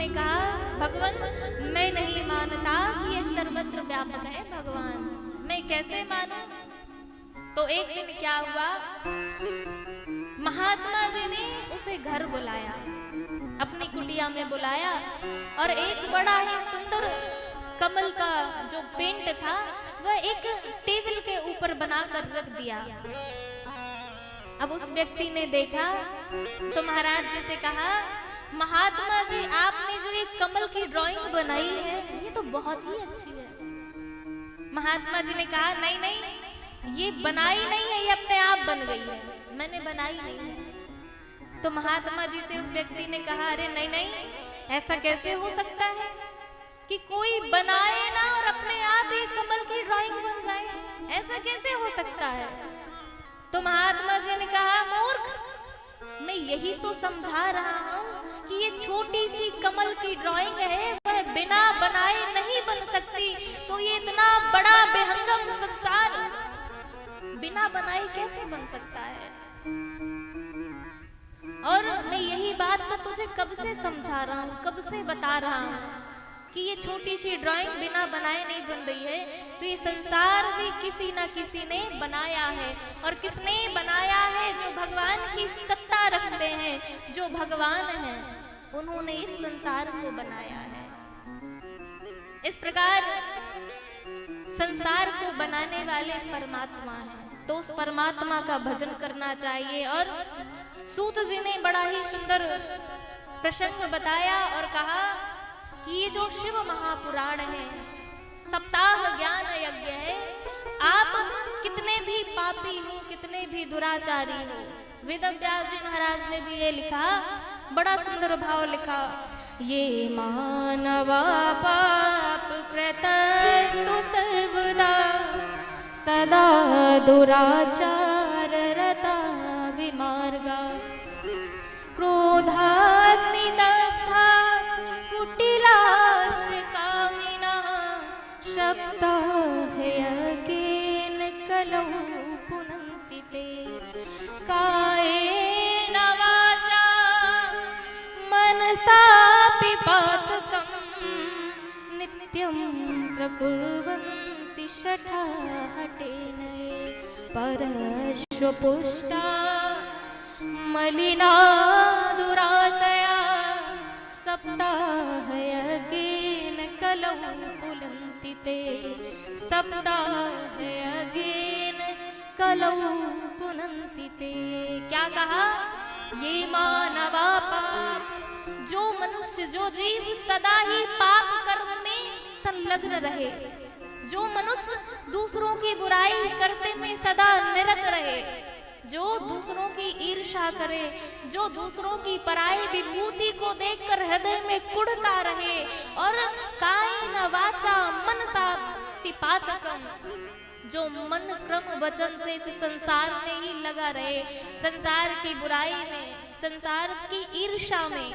ने कहा भगवान मैं नहीं मानता कि ये सर्वत्र व्यापक है भगवान, मैं कैसे मानूं। तो एक दिन क्या हुआ, महात्मा जी ने उसे घर बुलाया, अपनी कुटिया में बुलाया और एक बड़ा ही सुंदर कमल का जो पेंट था वह एक टेबल के ऊपर बनाकर रख दिया। अब उस व्यक्ति ने देखा तो महाराज जी से कहा महात्मा जी आपने जो एक कमल की ड्राइंग बनाई है ये तो बहुत ही अच्छी है। महात्मा जी ने कहा नहीं नहीं ये बनाई नहीं है, ये अपने आप बन गई है, मैंने बनाई नहीं है। तो महात्मा जी से उस व्यक्ति ने कहा अरे नहीं नहीं ऐसा कैसे हो सकता है कि कोई बनाए ना और अपने आप ही कमल की ड्राइंग बन जाए, ऐसा कैसे हो सकता है। तो महात्मा जी ने कहा मूर्ख मैं यही तो समझा रहा हूँ कि ये छोटी सी कमल की ड्राइंग है वह बिना बनाए नहीं बन सकती, तो ये इतना बड़ा बेहंगम संसार बिना बनाए कैसे बन सकता है। और मैं यही बात तो तुझे कब से समझा रहा हूँ, कब से बता रहा हूँ कि ये छोटी सी ड्राइंग बिना बनाए नहीं बन रही है, तो ये संसार भी किसी ना किसी ने बनाया है। और किसने बनाया है, जो भगवान की सत्ता रखते हैं, जो भगवान हैं, उन्होंने इस संसार को बनाया है। इस प्रकार संसार को बनाने वाले परमात्मा हैं, तो उस परमात्मा का भजन करना चाहिए। और सूत जी ने बड़ा ही सुंदर प्रसंग बताया और कहा कि ये जो शिव महापुराण है सप्ताह ज्ञान यज्ञ है, आप कितने भी पापी हो कितने भी दुराचारी हो, वेदव्यास जी महाराज ने भी ये लिखा, बड़ा सुंदर भाव लिखा, ये मानवा पाप कृतस्तु सर्वदा सदा दुराचार रता विमार्गा क्रोधाग्नि दग्धा कुटिलाश कामिनः सप्ताह यज्ञेन कलौ पुनन्ति ते कायेन वाचा मनसापि पातकं नित्यं प्रकुर्वन्ति शठाहटेन परश्वपुष्टा मलिना दुरातया सप्ताह यज्ञेन कलौ पुनन्ति ते सप्ताह यज्ञेन कलौ पुनन्ति ते। क्या कहा, ये मानवा पाप, जो मनुष्य जो जीव सदा ही पाप कर्म में संलग्न रहे, जो मनुष्य दूसरों की बुराई करते में सदा निरत रहे, जो दूसरों की ईर्ष्या करे, जो दूसरों की पराई विभूति को देखकर हृदय में कुढ़ता रहे और कायेन वाचा मनसा पिपातकम, जो मन क्रम वचन से इस संसार में ही लगा रहे, संसार की बुराई में, संसार की ईर्ष्या में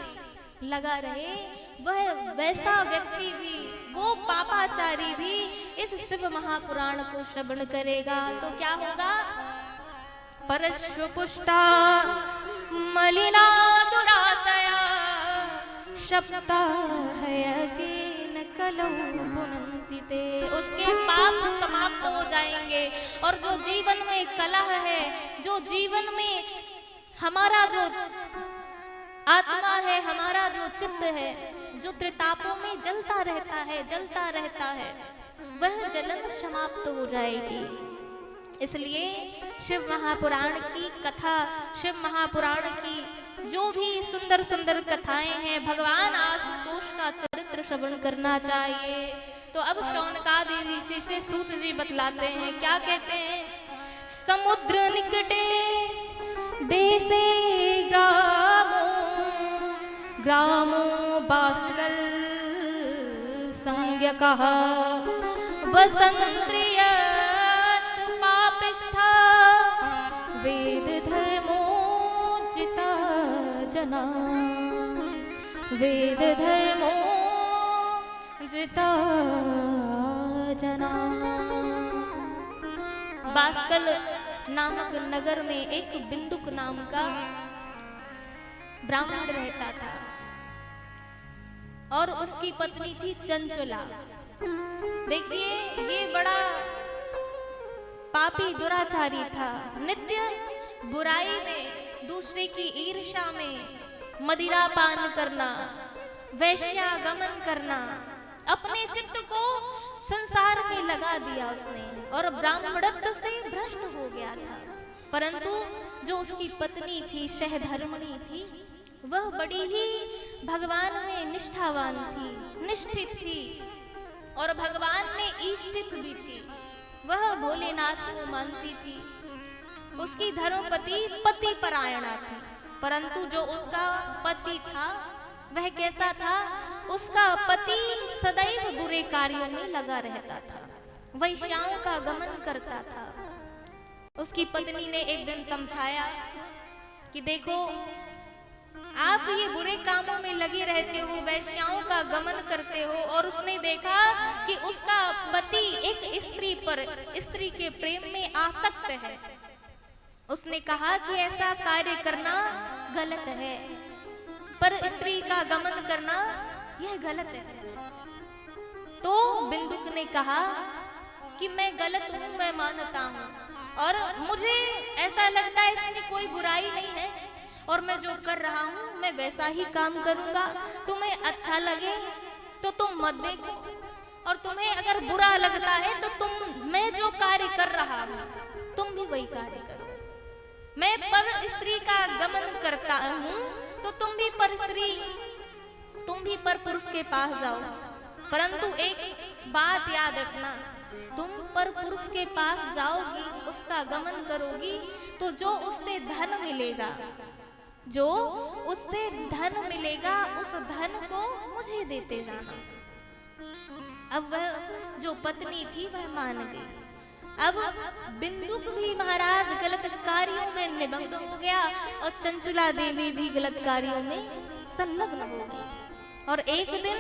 लगा रहे, वह वैसा व्यक्ति भी, वो पापाचारी भी इस शिव महापुराण को श्रवण करेगा तो क्या होगा, परश्वपुष्टा मलिना दुरातया सप्ताह यज्ञेन कलौ पुनन्ति ते, उसके पाप समाप्त हो जाएंगे। और जो जीवन में कलह है, जो जीवन में हमारा जो आत्मा है, हमारा जो चित्त है, जो त्रितापों में जलता रहता है, वह जलन समाप्त हो जाएगी। इसलिए शिव महापुराण की कथा, शिव महापुराण की जो भी सुंदर सुंदर कथाएं हैं, भगवान आशुतोष का चरित्र श्रवण करना चाहिए। तो अब शौनकादि ऋषि से सूत जी बतलाते हैं, क्या कहते हैं, समुद्र निकटे देशे ग्रामो ग्रामो बास्कल संज्ञकः वसंत्रियत पापिष्ठा वेद धर्मोचिता जना वेद धर्मोचिता जना। बास्कल नामक नगर में एक बिंदुक नाम का ब्राह्मण रहता था। और उसकी पत्नी थी चंचला। देखिए ये बड़ा पापी दुराचारी था, नित्य बुराई में, दूसरे की ईर्ष्या में मदिरा पान करना, वैश्यागमन करना, अपने चित्त को संसार में लगा दिया उसने और ब्राह्मणत्व से भ्रष्ट हो गया था। परंतु जो उसकी पत्नी थी, सहधर्मिणी थी, वह बड़ी ही भगवान में निष्ठावान थी, निष्ठित थी और भगवान में ईष्टित भी थी। वह भोलेनाथ को मानती थी। उसकी धर्मपति पति परायणा थी, परंतु जो उसका पति था वह कैसा था? उसका पति सदैव बुरे कार्यों में लगा रहता था, वैश्याओं का गमन करता था। उसकी पत्नी ने एक दिन समझाया कि देखो आप ये बुरे कामों में लगे रहते हो, वैश्याओं का गमन करते हो। और उसने देखा कि उसका पति एक स्त्री के प्रेम में आसक्त है। उसने कहा कि ऐसा कार्य करना गलत है, पर स्त्री का गमन करना यह गलत है। तो बिंदुक ने कहा कि मैं गलत हूँ, मैं मानता हूँ और मुझे ऐसा लगता है इसमें कोई बुराई नहीं है और मैं जो कर रहा हूँ मैं वैसा ही काम करूंगा। तुम्हें अच्छा लगे तो तुम मत देखो और तुम्हें अगर बुरा लगता है तो मैं जो कार्य कर रहा हूँ तुम भी वही कार्य करो। मैं पर स्त्री का गमन करता हूँ तो तुम भी पर पुरुष के पास जाओ। परंतु एक बात याद रखना, तुम पर पुरुष के पास जाओगी, उसका गमन करोगी तो जो उससे धन मिलेगा उस धन को मुझे देते जाना। अब वह जो पत्नी थी वह मान गई। अब बिंदुक भी महाराज गलत कार्यों में निमग्न हो गया और चंचला देवी भी गलत कार्यों में संलग्न हो गई। और एक दिन,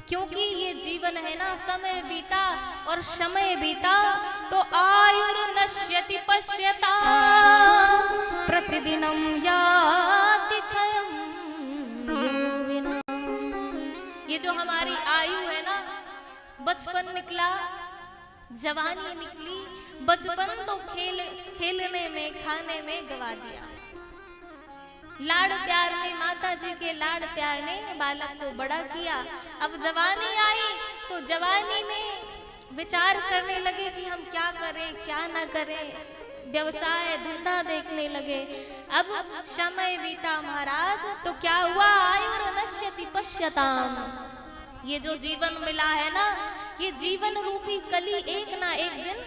क्योंकि ये जीवन है ना, समय बीता और समय बीता तो आयुर्नश्यति पश्यता प्रतिदिनम याति क्षयम् योगिनाम्। ये जो हमारी आयु है ना, बचपन निकला, जवानी निकली, बचपन तो खेलने में, खाने में गवा दिया। लाड़ प्यार ने, माता जी के लाड़ प्यार ने बालक को बड़ा किया। अब जवानी आई तो जवानी में विचार करने लगे कि हम क्या करें क्या ना करें, व्यवसाय धंधा देखने लगे। अब समय बीता महाराज तो क्या हुआ? आयुर्नश्यति पश्यताम। ये जो जीवन मिला है ना, ये जीवन रूपी कली एक ना एक दिन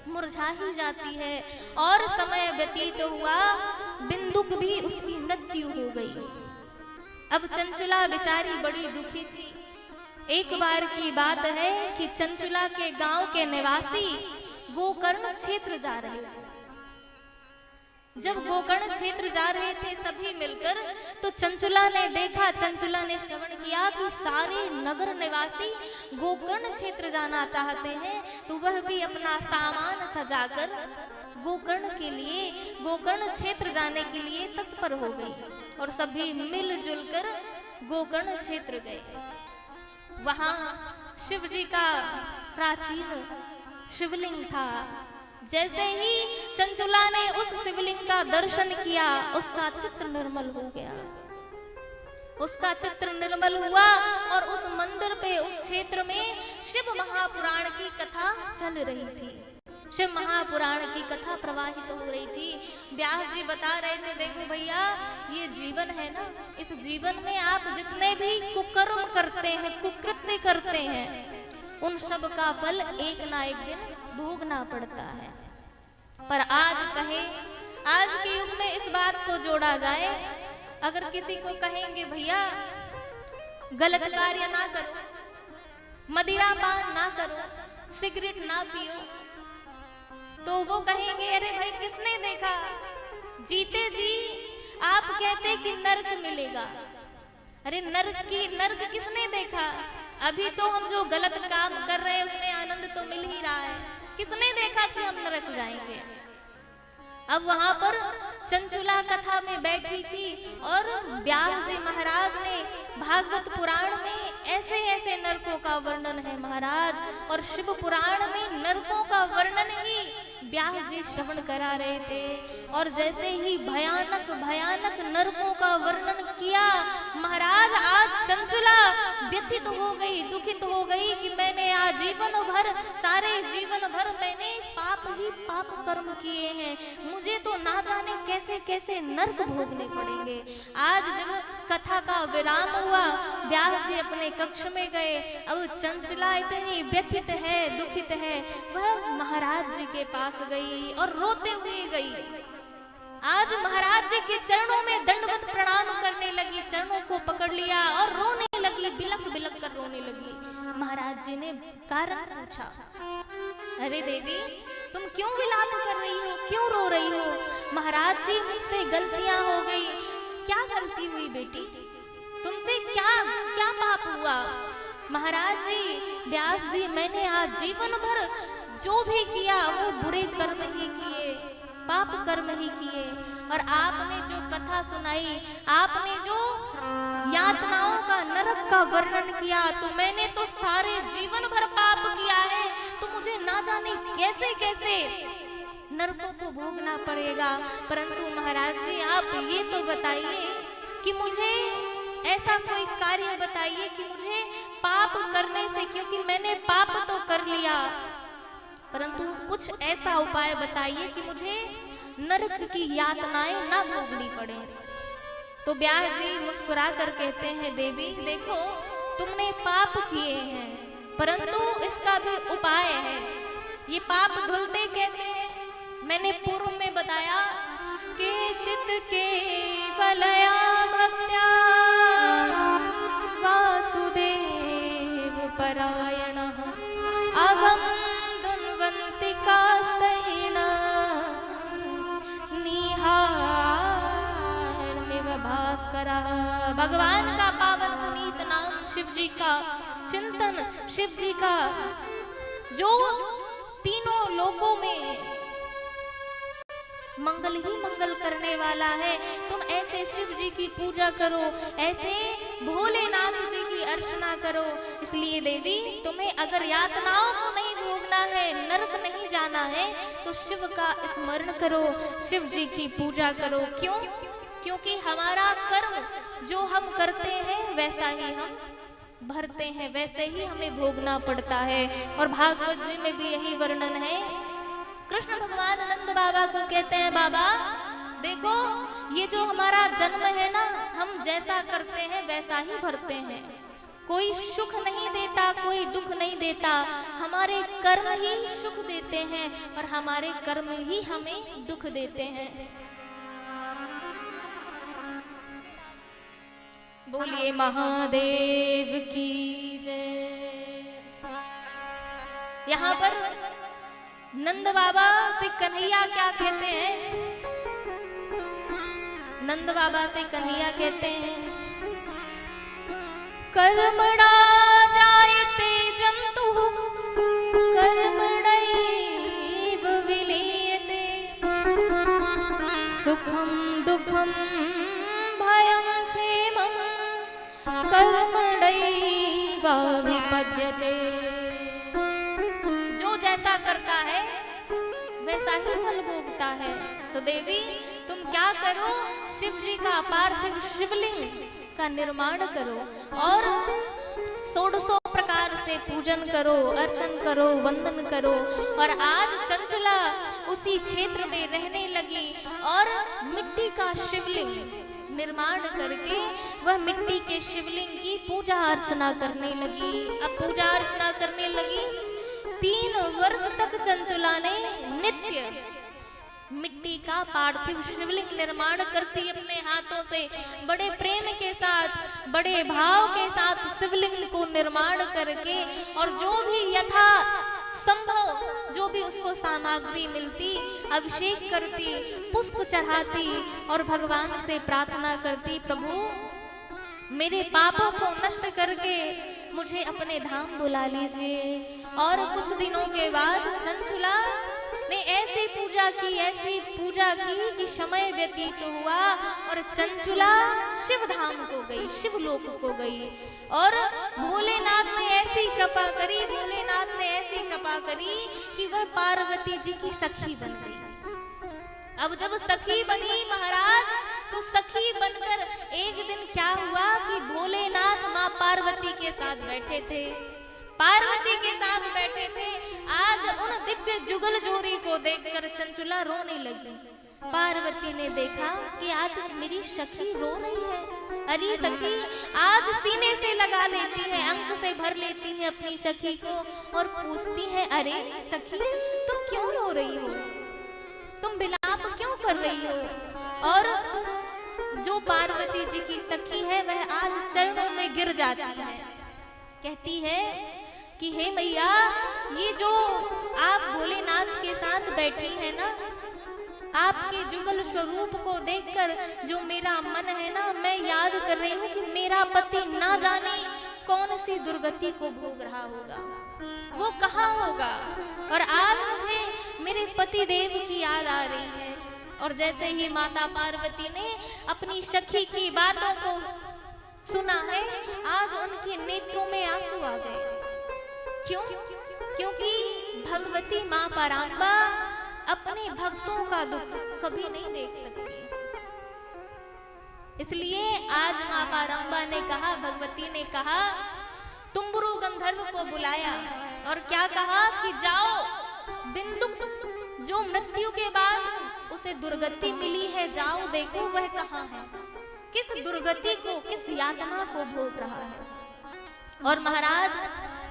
मुरझा ही जाती है। और समय व्यतीत हुआ, बिंदुक भी उसकी मृत्यु हो गई। अब चंचला बेचारी बड़ी दुखी थी। एक बार की बात है कि चंचला के गांव के निवासी गोकर्ण क्षेत्र जा रहे थे। जब गोकर्ण क्षेत्र जा रहे थे सभी मिलकर, तो चंचला ने देखा, चंचला ने श्रवण किया कि सारे नगर निवासी गोकर्ण क्षेत्र जाना चाहते हैं। तो वह भी अपना सामान सजाकर गोकर्ण क्षेत्र जाने के लिए तत्पर हो गई और सभी मिलजुल कर गोकर्ण क्षेत्र गए। वहां शिव जी का प्राचीन शिवलिंग था। जैसे ही चंचला ने उस शिवलिंग का दर्शन किया, उसका चित्र निर्मल हो गया। उसका चित्र निर्मल हुआ और उस मंदिर पे, उस क्षेत्र में शिव महापुराण की कथा चल रही थी। शिव महापुराण की कथा प्रवाहित हो रही थी। व्यास जी बता रहे थे, देखो भैया ये जीवन है ना, इस जीवन में आप जितने भी कुकर्म करते हैं, कुकृत्य करते हैं, उन सब का फल एक ना एक दिन भोगना पड़ता है। पर आज के युग में इस बात को जोड़ा जाए, अगर किसी को कहेंगे भैया गलत कार्य ना करो, मदिरा पान ना करो, सिगरेट ना पियो, तो वो कहेंगे अरे भाई किसने देखा, जीते जी आप कहते कि नर्क मिलेगा। अरे नर्क किसने देखा? अभी तो हम जो गलत काम कर रहे हैं उसमें आनंद तो मिल ही रहा है। किसने देखा कि हम नरक जाएंगे? अब वहां पर चंचला कथा में बैठी थी और व्यास जी महाराज ने भागवत पुराण में ऐसे ऐसे नरकों का वर्णन है महाराज, और शिव पुराण में नरकों का वर्णन ही व्यास जी श्रवण करा रहे थे। और जैसे ही भयानक भयानक नरकों का वर्णन किया महाराज, आज चंचला व्यथित हो गई, दुखित हो गई कि मैंने आजीवन भर, सारे जीवन भर मैंने पाप ही पाप कर्म किए हैं, मुझे तो ना जाने कैसे कैसे नरक भोगने पड़ेंगे। आज जब कथा का विराम हुआ, व्यास जी अपने कक्ष में गए। अब चंचला इतनी व्यथित है, दुखित है, वह महाराज जी के पास गई और रोते हुए गई। आज महाराज जी के चरणों में दंडवत प्रणाम करने लगी, चरणों को पकड़ लिया और रोने लगी, बिलख बिलख कर रोने लगी। महाराज जी ने कारण पूछा, अरे देवी तुम क्यों विलाप कर रही हो, क्यों रो रही हो? महाराज जी मुझसे गलतियां हो गई। क्या गलती हुई बेटी, तुमसे क्या क्या पाप हुआ? महाराज जी, व्यास जी, मैंने आज जीवन भर जो भी किया वो बुरे कर्म ही किए, पाप कर्म ही किए। और आपने जो कथा सुनाई, आपने जो यातनाओं का, नरक का वर्णन किया, तो मैंने तो सारे जीवन भर पाप किया है, तो मुझे ना जाने कैसे कैसे नरकों को भोगना पड़ेगा। परंतु महाराज जी आप ये तो बताइए कि मुझे ऐसा कोई कार्य बताइए कि मुझे पाप करने से, क्योंकि मैंने पाप तो कर लिया, परंतु कुछ ऐसा उपाय बताइए कि मुझे नरक की यातनाएं ना भोगनी पड़े। तो व्यास जी मुस्कुरा कर कहते हैं, देवी देखो तुमने पाप किए हैं, परंतु इसका भी उपाय है। ये पाप धुलते कैसे हैं? मैंने पूर्व में बताया कि चित्त के वलया भक्त्या वासुदेव परायणः अगम दुन्वन्तिकास्तहिना निहारमेव भास्करः। भगवान का पावन पुनीत नाम, शिव जी का चिंतन, शिव जी का जो तीनों लोकों में मंगल ही मंगल करने वाला है, तुम ऐसे शिव जी की पूजा करो, ऐसे भोलेनाथ जी की अर्चना करो। इसलिए देवी तुम्हें अगर यातनाओं को नहीं भोगना है, नरक नहीं जाना है, तो शिव का स्मरण करो, शिव जी की पूजा करो। क्यों? क्योंकि हमारा कर्म जो हम करते हैं वैसा ही हम भरते हैं, वैसे ही हमें भोगना पड़ता है। और भागवत जी में भी यही वर्णन है। कृष्ण भगवान नंद बाबा को कहते हैं, बाबा देखो ये जो हमारा जन्म है ना, हम जैसा करते हैं वैसा ही भरते हैं, कोई सुख नहीं देता, कोई दुख नहीं देता, हमारे कर्म ही सुख देते हैं और हमारे कर्म ही हमें दुख देते हैं। बोलिए महादेव की जय। यहाँ पर नंद बाबा से कन्हैया क्या कहते हैं? नंद बाबा से कन्हैया कहते हैं, कर्मणा जायते जंतुः कर्मणैव विलीयते सुखम दुखम भयं क्षेमं कर्मणैवाभिपद्यते। जो जैसा करता है वैसा ही फल भोगता है। तो देवी तुम क्या करो, शिव जी का पार्थिव शिवलिंग का निर्माण करो और 16 प्रकार से पूजन करो, अर्चन करो, वंदन करो। और आज चंचला उसी क्षेत्र में रहने लगी और मिट्टी का शिवलिंग निर्माण करके वह मिट्टी के शिवलिंग की पूजा अर्चना करने लगी। अब पूजा अर्चना करने लगी, 3 वर्ष तक चंचला ने नित्य मिट्टी का पार्थिव शिवलिंग निर्माण करती अपने हाथों से, बड़े प्रेम के साथ, बड़े भाव के साथ शिवलिंग को निर्माण करके, और जो भी यथा संभव जो भी उसको सामग्री मिलती अभिषेक करती, पुष्प चढ़ाती और भगवान से प्रार्थना करती, प्रभु मेरे पापों को नष्ट करके मुझे अपने धाम बुला लीजिए। और कुछ दिनों के बाद चंचला ने ऐसी पूजा की कि समय व्यतीत हुआ और चंचुला शिव धाम को गई, शिवलोक को गई। और भोलेनाथ ने ऐसी कृपा करी कि वह पार्वती जी की सखी बन गई। अब जब सखी बनी महाराज, तो सखी बनकर एक दिन क्या हुआ कि भोलेनाथ माँ पार्वती के साथ बैठे थे, आज उन दिव्य जुगल जोड़ी को देखकर चंचुला रोने लगी। पार्वती ने देखा कि आज मेरी सखी रो रही है। अरे सखी, आज सीने से लगा लेती है, अंक से भर लेती है अपनी सखी को और पूछती है, अरे सखी तुम क्यों रो रही हो, तुम विलाप क्यों कर रही हो। और जो पार्वती जी की सखी है वह आज चरणों में गिर जाती है, कहती है कि हे मैया, ये जो आप भोलेनाथ के साथ बैठी है ना, आपके जुगल स्वरूप को देखकर जो मेरा मन है ना, मैं याद कर रही हूँ कि मेरा पति ना जाने कौन सी दुर्गति को भोग रहा होगा, वो कहाँ होगा। और आज मुझे मेरे पति देव की याद आ रही है। और जैसे ही माता पार्वती ने अपनी सखी की बातों को सुना है, आज उनके नेत्रों में आंसू आ गए। क्यों? क्योंकि भगवती माँ परांबा अपने भक्तों का दुख कभी नहीं देख सकती। इसलिए आज माँ परांबा ने कहा, भगवती ने कहा, तुम्बुरु गंधर्व को बुलाया और क्या कहा कि जाओ, बिंदुक जो मृत्यु के बाद उसे दुर्गति मिली है, जाओ देखो वह कहाँ है, किस दुर्गति को, किस यातना को भोग रहा है। और महाराज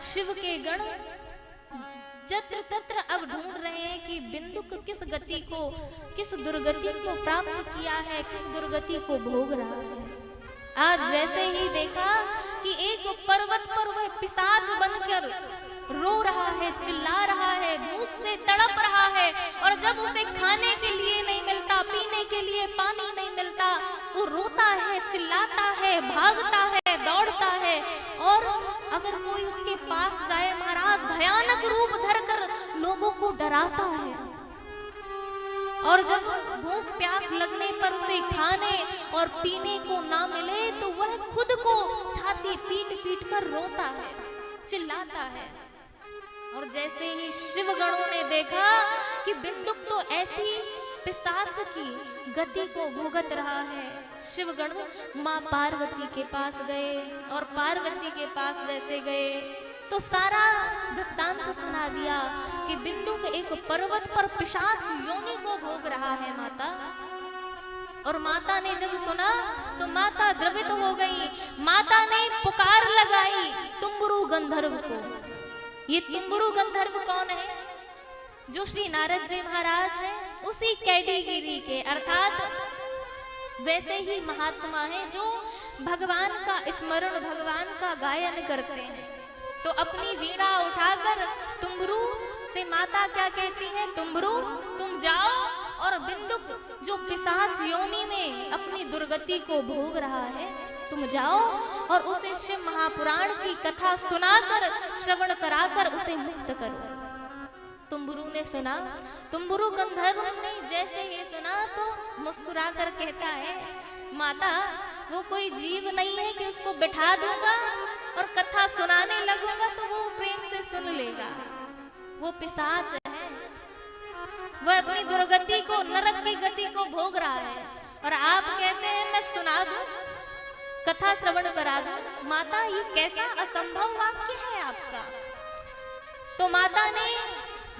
शिव के गण जत्र तत्र अब ढूंढ रहे हैं कि बिंदुक किस गति को, किस दुर्गति को प्राप्त किया है, किस दुर्गति को भोग रहा है। आज जैसे ही देखा कि एक पर्वत पर वह पिशाच बनकर रो रहा है, चिल्ला रहा है, भूख से तड़प रहा है, और जब उसे खाने के लिए नहीं मिलता, पीने के लिए पानी नहीं मिलता, वो रोता है, चिल्लाता है, भागता है, दौड़ता है। और अगर कोई उसके पास जाए महाराज, भयानक रूप धरकर लोगों को डराता है। और जब भूख प्यास लगने पर उसे खाने और पीने को ना मिले तो वह खुद को छाती पीट पीट कर रोता है, चिल्लाता है। और जैसे ही शिवगणों ने देखा कि बिंदुक तो ऐसी पिशाच की गति को भुगत रहा है, शिवगण माँ पार्वती के पास गए। और पार्वती के पास जैसे गए तो सारा वृत्तांत सुना दिया कि बिंदुक एक पर्वत पर पिशाच योनि को भोग रहा है माता। और माता ने जब सुना तो माता द्रवित हो गई। माता ने पुकार लगाई तुम्बुरु गंधर्व को। ये तुम्बुरु गंधर्व कौन है? जो श्री नारद जी महाराज हैं, उसी कैटेगरी के, अर्थात वैसे ही महात्मा हैं जो भगवान का स्मरण, भगवान का गायन करते हैं। तो अपनी वीणा उठाकर तुम्बुरु से माता क्या कहती है, तुम्बुरु तुम जाओ और बिंदुक जो पिशाच योनि में अपनी दुर्गति को भोग रहा है, तुम जाओ और उसे शिव महापुराण की कथा सुनाकर, श्रवण कराकर उसे मुक्त करो। तुम्बुरु ने सुना, तुम्बुरु गंधर्व ने जैसे ही सुना तो मुस्कुराकर कहता है, माता वो कोई जीव नहीं है कि उसको बिठा दूंगा और कथा सुनाने लगूंगा तो वो प्रेम से सुन लेगा। वो पिशाच है, वह अपनी दुर्गति को, नरक की गति को भोग रहा है। और आप कहते हैं मैं सुना दूं, कथा श्रवण करा दूं। माता ये कैसा असंभव वाक्य है आपका। तो माता ने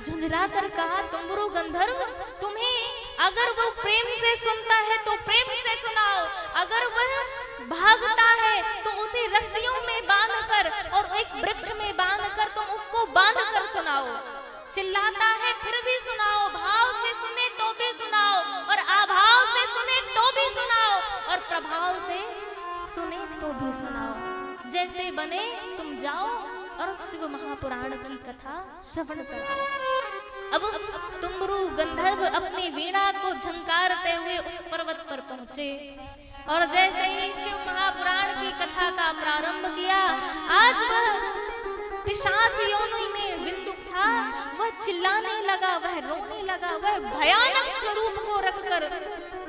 झुंझला कर कहा, तुम्बुरु गंधर्व तुम्हें अगर वो प्रेम से सुनता है तो प्रेम से सुनाओ, अगर वह भागता है तो उसे रस्सियों में बांधकर और एक वृक्ष में बांधकर तुम उसको बांधकर सुनाओ। चिल्लाता है फिर भी सुनाओ, भाव से सुने तो भी सुनाओ, और अभाव से सुने तो भी सुनाओ, और प्रभाव से सुने तो भी सुनाओ। जैसे बने तुम जाओ और शिव महापुराण की कथा श्रवण कराओ। अब तुम्बुरु गंधर्व अपनी वीणा को झंकारते हुए उस पर्वत पर पहुंचे और जैसे ही शिव महापुराण की कथा का प्रारंभ किया, आज वह पिशाच योनि में बिंदुक था, वह वह चिल्लाने लगा, वह रोने लगा, वह भयानक स्वरूप को रखकर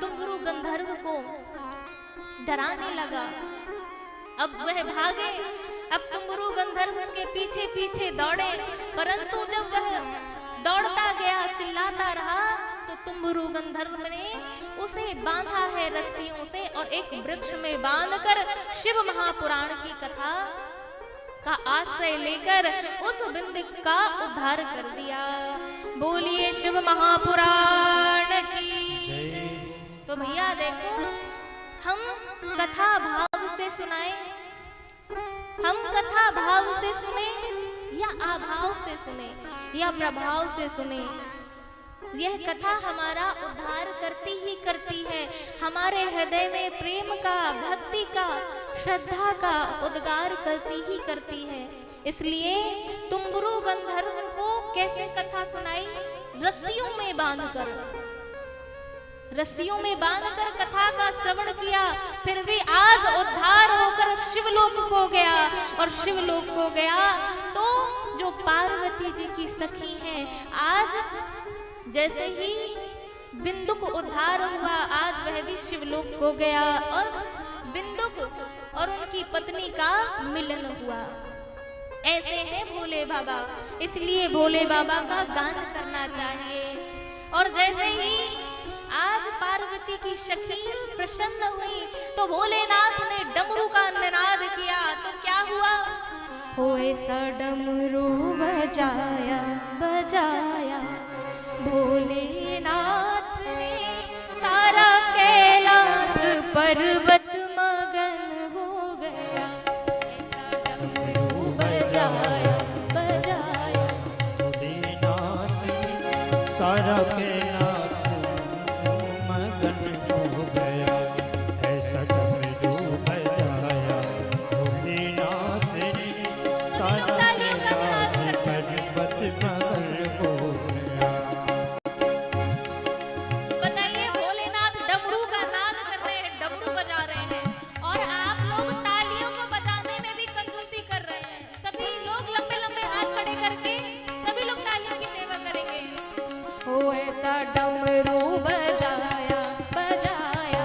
तुम्बुरु गंधर्व को डराने लगा। अब वह भागे, अब तुम्बुरु गंधर्व उसके पीछे पीछे दौड़े, परंतु जब वह दौड़ता गया, चिल्लाता रहा, तो तुम्बुरु गंधर्व ने उसे बांधा है रस्सियों से और एक वृक्ष में बांधकर शिव महापुराण की कथा का आश्रय लेकर उस बिंदु का उद्धार कर दिया। बोलिए शिव महापुराण की। तो भैया देखो, हम कथा भाव से सुनाए, हम कथा भाव से सुने या अभाव से सुने या प्रभाव से सुने, यह कथा हमारा उद्धार करती ही करती है। हमारे हृदय में प्रेम का, भक्ति का, श्रद्धा का उद्गार करती ही करती है। इसलिए तुम्बुरु गंधर्व को कैसे कथा सुनाई? रस्सियों में बांधकर, रस्सियों में बांधकर कथा का श्रवण किया। फिर भी आज उद्धार होकर शिवलोक को गया, और शिवलोक को गया तो जो पार्वती जी की सखी हैं, आज जैसे ही बिंदुक उद्धार हुआ, आज वह भी शिवलोक को गया और बिंदुक और उनकी पत्नी का मिलन हुआ। ऐसे है भोले बाबा, इसलिए भोले बाबा का गान करना चाहिए। और जैसे ही आज पार्वती की सखी प्रसन्न हुई तो भोलेनाथ ने डमरू का निनाद किया, तो क्या हुआ? हो ऐसा डमरू बजाया बजाया भोलेनाथ ने, सारा कैलाश पर्वत मगन हो गया। ऐसा डमरू बजाया बजाया भोलेनाथ ने, सारा कैलाश मगन हो गया। ऐसा डमरू बजाया भोलेनाथ ने, सारा कैलाश पर्वत मगन हो गया। बताइए, भोलेनाथ डमरू का नाद कर रहे हैं, डमरू बजा रहे हैं, और आप लोग तालियों को बजाने में भी कंजूसी कर रहे हैं। सभी लोग लंबे लंबे हाथ खड़े करके सभी लोग तालियों की सेवा करेंगे। हो ऐसा डमरू बजाया बजाया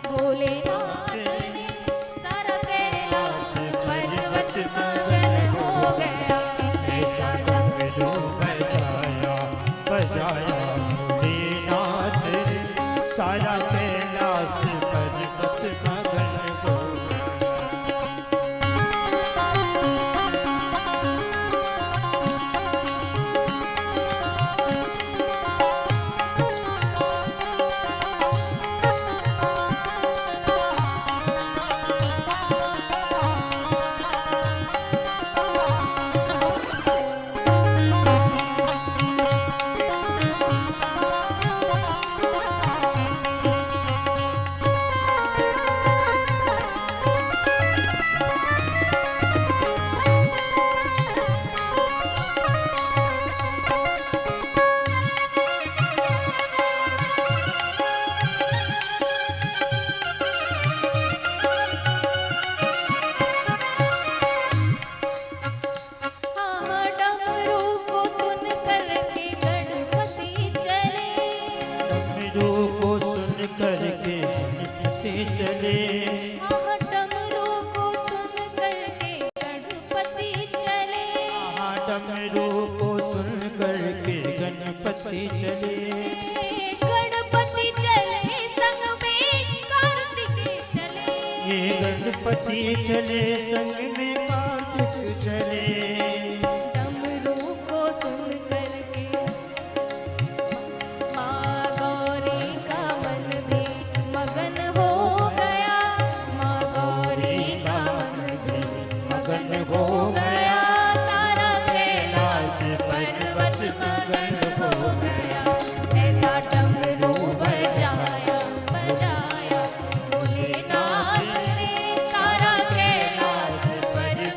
भोलेनाथ ने, सारा कैलाश पर्वत मगन हो गया। ऐसा डमरू बजाया बजाया भोलेनाथ ने, सारा कैलाश पर्वत मगन हो हाँ, डमरू को सुन करके गणपति चले, डमरू को सुन करके गणपति चले। हाँ, डमरू को सुन करके गणपति चले। हाँ, डमरू को सुन करके गणपति चले। गणपति चले संग में कार्तिकेय चले, ये गणपति चले संग में कार्तिक चले। डमरू को सुन करके माँ गौरी का मन भी मगन हो गया। माँ गौरी का मन भी मगन हो गया। तारा कैलाश पर्वत मगन हो गया। ऐसा डमरू बजाया बजाया भोलेनाथ ने, तारा कैलाश पर्वत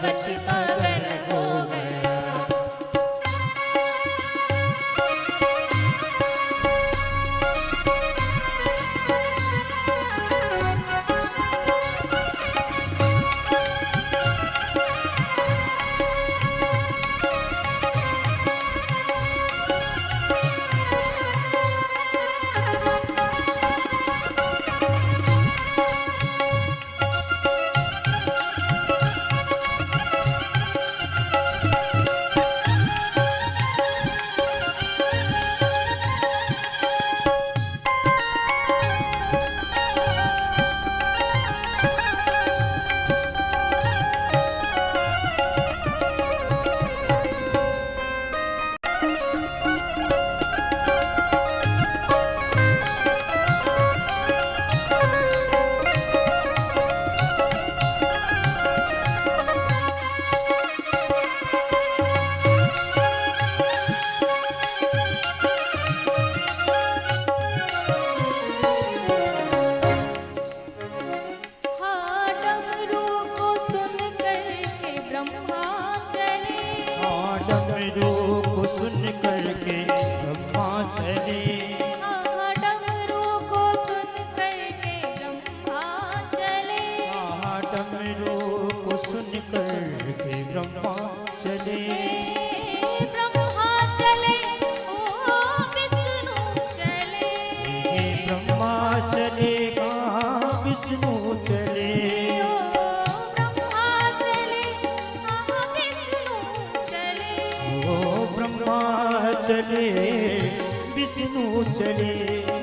डमरू को सुन करके ब्रह्मा चले। डमरू को सुन करके ब्रह्मा चले। डमरू को सुन करके ब्रह्मा चले। ब्रह्मा चले ओ विष्णु चले। ब्रह्मा चले विष्णु चले। चले विष्णु चले।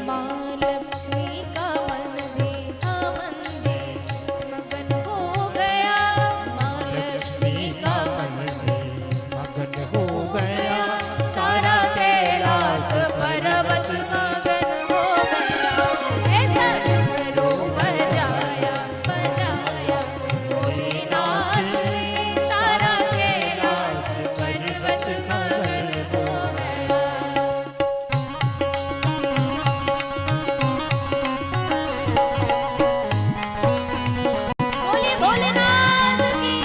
माँ लक्ष्मी का मन भी हवन में मगन हो गया। माँ लक्ष्मी का मन भी मगन हो गया। सारा कैलाश पर्वत मगन हो गया। ऐसा डमरू बजाया बजाया भोलेनाथ ने। सारा कैलाश पर्वत मगन हो गया। बोले भोलेनाथ की।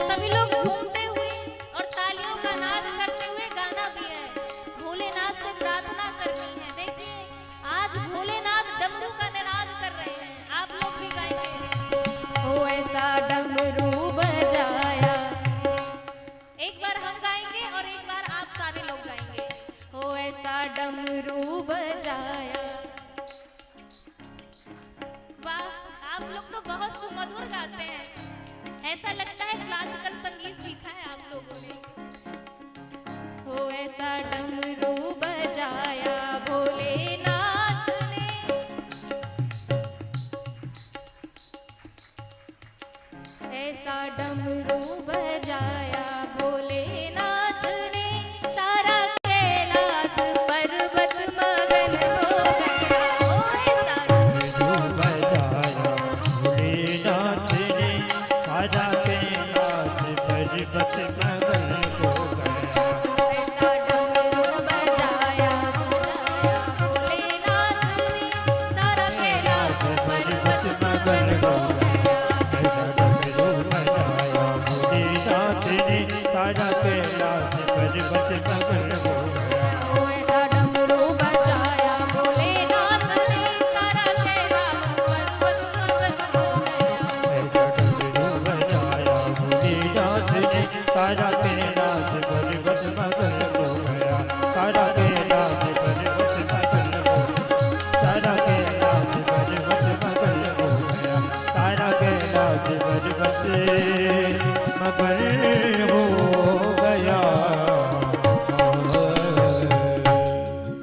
सभी लोग घूमते हुए और तालियों का नाद करते हुए गाना भी है। भोलेनाथ से प्रार्थना करनी है। देखिए आज भोलेनाथ डमरू का निनाद कर रहे हैं। आप लोग भी गाएंगे। ओ ऐसा डमरू बजाया। एक बार हम गाएंगे और एक बार आप सारे लोग गाएंगे। ओ ऐसा डमरू बजाया। वाह, आप लोग तो बहुत सुमधुर गाते हैं। ऐसा लगता है क्लासिकल संगीत सीखा है आप लोगों ने। हो ऐसा डमरू बजाया भोलेनाथ ने। ऐसा डमरू बजाया भोलेनाथ ने। सारा कैलाश पर्वत मगन हो गया। ओ ऐसा डमरू बजाया भोलेनाथ ने। सारा कैलाश पर्वत मगन हो गया। ऐसा डमरू बजाया बजाया भोलेनाथ ने। सारा कैलाश पर्वत मगन हो गया। ऐसा डमरू बजाया भोलेनाथ ने। सारा कैलाश पर्वत मगन हो गया। ओ ऐसा डमरू बजाया भोलेनाथ ने। सारा कैलाश पर्वत मगन हो गया। ऐसा डमरू बजाया भोलेनाथ ने। सारा कैलाश पर्वत मगन हो गया। सारा कैलाश पर्वत मगन हो गया। सारा कैलाश पर्वत मगन हो गया। सारा कैलाश पर्वत मगन हो गया।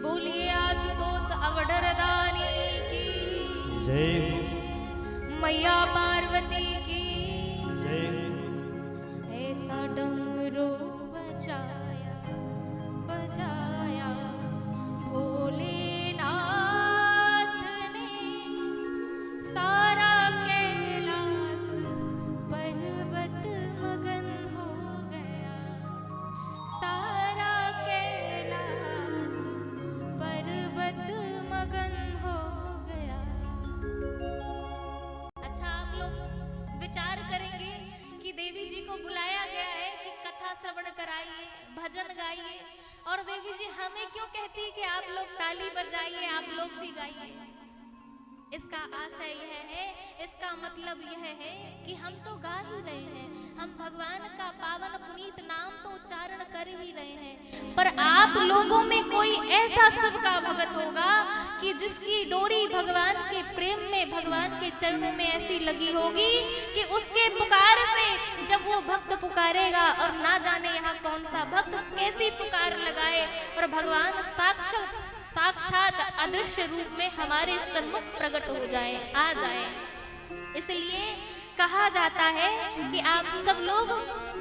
बोलिए आशुतोष अवडरदानी की। जय मैया पार्वती की। जय ऐसा डमरू बजाया बजाया भोलेनाथ ने। सारा कैलाश पर्वत मगन हो गया। सारा कैलाश पर्वत मगन हो गया। अच्छा, आप लोग विचार करेंगे कि देवी जी को बुलाया गया है कि कथा श्रवण कराइए, भजन गाइए, और देवी जी हमें क्यों कहती है कि आप लोग ताली बजाइए, आप लोग भी गाइए। इसका आशय यह है, इसका मतलब यह है कि हम तो गा ही रहे हैं, हम भगवान का पावन पुनीत नाम तो उच्चारण कर ही रहे हैं, पर आप लोगों में कोई ऐसा शिव का भगत होगा कि जिसकी डोरी भगवान के प्रेम में, भगवान के चरणों में ऐसी लगी होगी कि उसके पुकार से जब वो भक्त पुकारेगा और ना जाने यहाँ कौन सा भक्त कैसी पुकार लगाए और भगवान साक्षात अदृश्य रूप में हमारे सन्मुख प्रकट हो जाए, आ जाए। इसलिए कहा जाता है कि आप सब लोग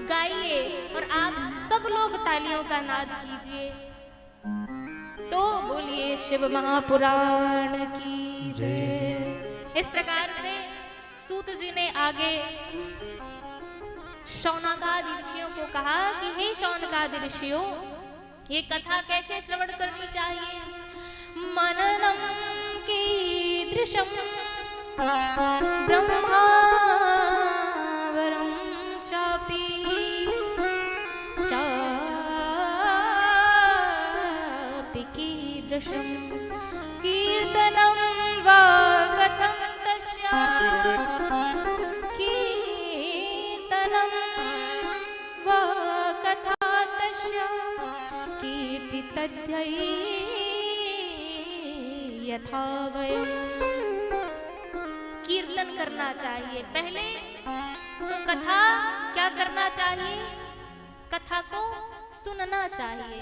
गाइए और आप सब लोग तालियों का नाद कीजिए। तो बोलिए शिव महापुराण की जय। इस प्रकार से सूत जी ने आगे शौनकादि ऋषियों को कहा कि हे शौनकादि ऋषियों, ये कथा कैसे श्रवण करनी चाहिए। मननम कीदृशम ब्रह्मावरम चापि कीदृशम कीर्तनं वा कथं तस्य कीर्तनं वा कथा तस्य कीर्तितद्यै यथा वयम्। कीर्तन करना चाहिए। पहले तो कथा क्या करना चाहिए, कथा को सुनना चाहिए।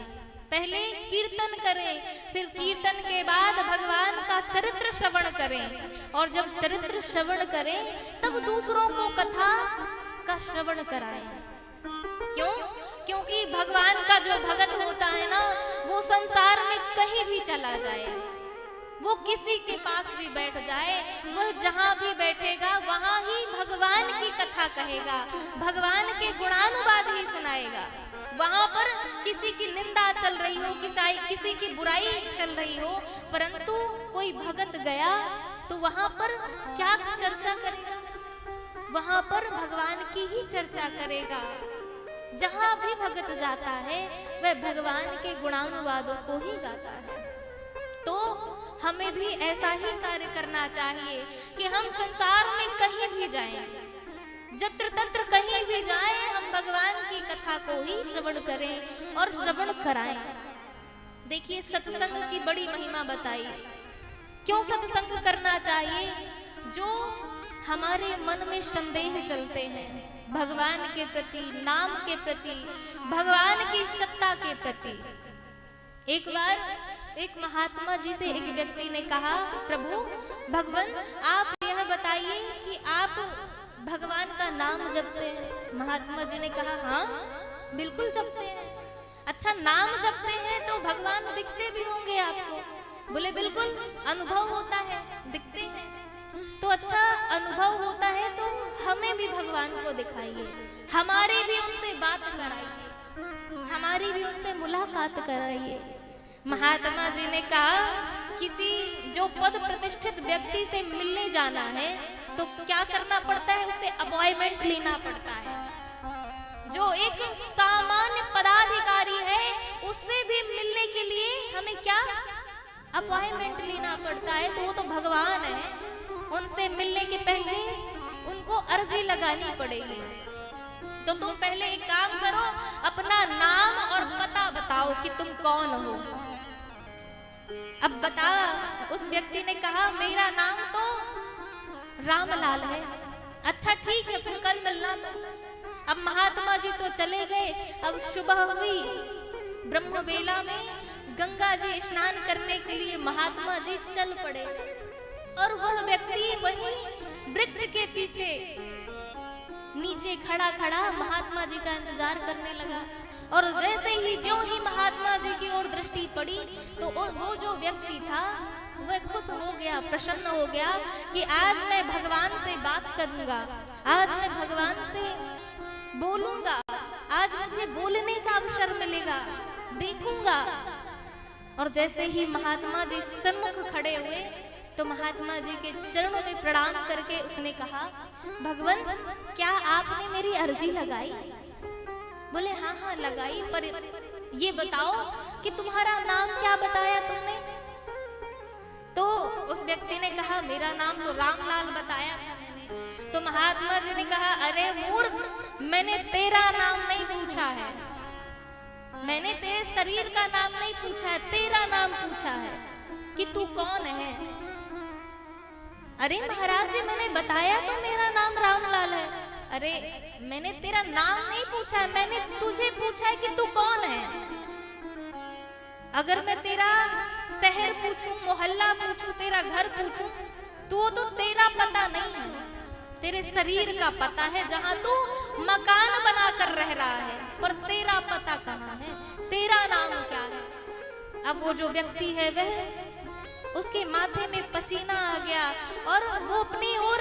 पहले कीर्तन करें, फिर कीर्तन के बाद भगवान का चरित्र श्रवण करें, और जब चरित्र श्रवण करें तब दूसरों को कथा का श्रवण कराएं। क्यों? क्योंकि भगवान का जो भगत होता है ना, वो संसार में कहीं भी चला जाए, वो किसी के पास भी बैठ जाए, वह जहाँ भी बैठेगा वहाँ ही भगवान की कथा कहेगा, भगवान के गुणानुवाद ही सुनाएगा। वहाँ पर किसी की निंदा चल रही हो, किसी की बुराई चल रही हो, परंतु कोई भगत गया तो वहाँ पर क्या चर्चा करेगा, वहाँ पर भगवान की ही चर्चा करेगा। जहाँ भी भगत जाता है वह भगवान के गुणानुवादों को ही गाता है। तो हमें भी ऐसा ही कार्य करना चाहिए कि हम संसार में कहीं भी जाएं, जत्र तत्र कहीं भी जाएं, हम भगवान की कथा को ही श्रवण करें और श्रवण कराएं। देखिए, सत्संग की बड़ी महिमा बताई। क्यों सत्संग करना चाहिए? जो हमारे मन में संदेह चलते हैं भगवान के प्रति, नाम के प्रति, भगवान की सत्ता के प्रति। एक बार एक महात्मा जी से एक व्यक्ति ने कहा, प्रभु भगवान आप यह बताइए कि आप भगवान का नाम जपते हैं? महात्मा जी ने कहा, हाँ बिल्कुल जपते हैं। अच्छा, नाम जपते हैं तो भगवान दिखते भी होंगे आपको? बोले बिल्कुल, अनुभव होता है, दिखते हैं। तो अच्छा, अनुभव होता है तो हमें भी भगवान को दिखाइए, हमारी भी उनसे बात कराइए, हमारी भी उनसे मुलाकात कराइए। महात्मा जी ने कहा, किसी जो पद प्रतिष्ठित व्यक्ति से मिलने जाना है तो क्या करना पड़ता है? उससे अपॉइंटमेंट लेना पड़ता है। जो एक सामान्य पदाधिकारी है उससे भी मिलने के लिए हमें क्या अपॉइंटमेंट लेना पड़ता है। तो वो तो भगवान है, उनसे मिलने के पहले उनको अर्जी लगानी पड़ेगी। तो तुम पहले एक काम करो, अपना नाम और पता बताओ कि तुम कौन हो। अब बता, उस व्यक्ति ने कहा, मेरा नाम तो रामलाल है। अच्छा ठीक है, फिर कल मिलना। तो अब महात्मा जी तो चले गए। अब सुबह हुई, ब्रह्म बेला में गंगा जी स्नान करने के लिए महात्मा जी चल पड़े, और वह व्यक्ति वहीं वृक्ष के पीछे नीचे खड़ा खड़ा महात्मा जी का इंतजार करने लगा। और जैसे ही ज्यों ही महात्मा जी की ओर दृष्टि पड़ी तो वो जो व्यक्ति था वह खुश हो गया, प्रसन्न हो गया कि आज मैं भगवान से बात करूंगा, आज मैं भगवान से बोलूंगा, आज मुझे बोलने का अवसर मिलेगा, देखूंगा। और जैसे ही महात्मा जी सन्मुख खड़े हुए तो महात्मा जी के चरणों में प्रणाम करके उसने कहा, भगवान क्या आपने मेरी अर्जी लगाई? बोले हाँ हाँ लगाई, पर ये बताओ कि तुम्हारा नाम क्या बताया तुमने? तो उस व्यक्ति ने कहा, मेरा नाम तो रामलाल बताया था मैंने। तो महात्मा जी ने कहा, अरे मूर्ख, मैंने तेरा नाम नहीं पूछा है, मैंने तेरे शरीर का नाम नहीं पूछा है, तेरा नाम पूछा है कि तू कौन है। अरे महाराज जी, मैंने बताया तो मेरा नाम रामलाल है। अरे मैंने तेरा नाम नहीं पूछा है, मैंने तुझे पूछा है कि तू कौन है। अगर मैं तेरा शहर पूछूं, मोहल्ला पूछूं, तेरा घर पूछूं, तो तेरा पता नहीं है, तेरे शरीर का पता है, जहां तू मकान बनाकर रह रहा है, पर तेरा पता कहाँ है, तेरा नाम क्या है। अब वो जो व्यक्ति है वह, उसके माथे में पसीना आ गया और वो अपनी ओर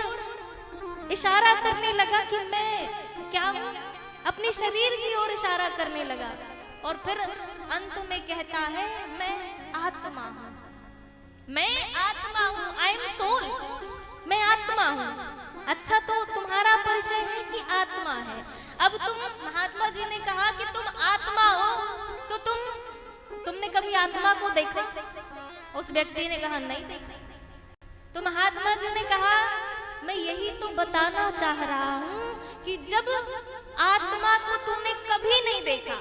इशारा करने लगा कि मैं क्या हूँ, अपने शरीर की ओर इशारा करने लगा और फिर अंत में कहता है मैं आत्मा हूँ, मैं आत्मा हूँ, आई एम सोल, मैं आत्मा हूँ। अच्छा, तो तुम्हारा परिचय है कि आत्मा है। अब महात्मा जी ने कहा कि तुम आत्मा हो, तो तुमने कभी आत्मा को देखा? उस व्यक्ति ने कहा नहीं देखा। तो महात्मा जी ने कहा मैं यही तो बताना चाह रहा हूँ कि जब आत्मा को तुमने कभी नहीं देखा,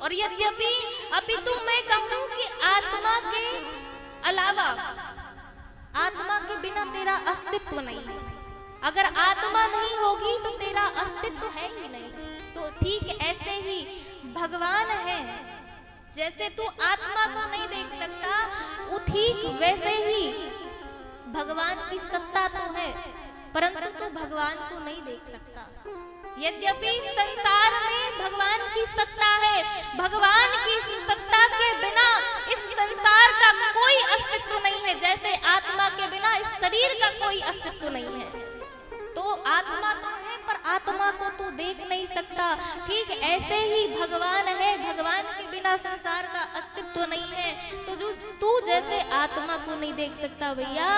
और यद्यपि अभी तो मैं कहूँ कि आत्मा के अलावा, आत्मा के बिना तेरा अस्तित्व नहीं है। अगर आत्मा नहीं होगी तो तेरा अस्तित्व है ही नहीं। तो ठीक ऐसे ही भगवान है, जैसे तू आत्मा को नहीं देख सकता, वो ठीक वैसे ही भगवान की सत्ता तो है, परंतु तू भगवान को नहीं देख सकता। यद्यपि संसार में भगवान की सत्ता है, भगवान की सत्ता के बिना इस संसार का कोई अस्तित्व नहीं है, जैसे आत्मा के बिना इस शरीर का कोई अस्तित्व नहीं है। तो आत्मा तो है पर आत्मा को तू देख नहीं सकता, ठीक ऐसे ही भगवान है, भगवान के बिना संसार का अस्तित्व नहीं है। तो जो तू जैसे आत्मा को नहीं देख सकता भैया,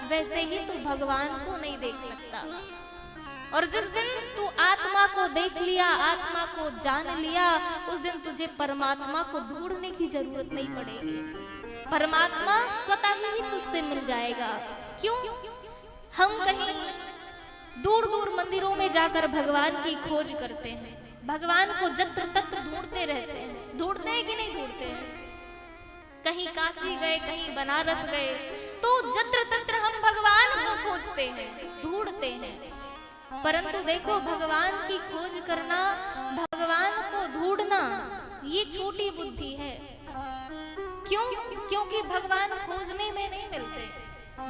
वैसे ही तू भगवान को नहीं देख सकता। और जिस दिन तू आत्मा को देख लिया, आत्मा को जान लिया, उस दिन तुझे परमात्मा को ढूंढने की जरूरत नहीं पड़ेगी। परमात्मा स्वतः ही तुझसे मिल जाएगा। क्यों? हम कहीं दूर दूर मंदिरों में जाकर भगवान की खोज करते हैं, भगवान को जत्र तत्र ढूंढते रहते हैं। ढूंढते हैं कि नहीं ढूंढते हैं? कहीं काशी गए, कहीं बनारस गए, तो जत्र तत्र हम भगवान को खोजते हैं, ढूंढते हैं। परंतु देखो, भगवान की खोज करना, भगवान को ढूंढना, ये छोटी बुद्धि है। क्यों? क्योंकि भगवान खोजने में नहीं मिलते,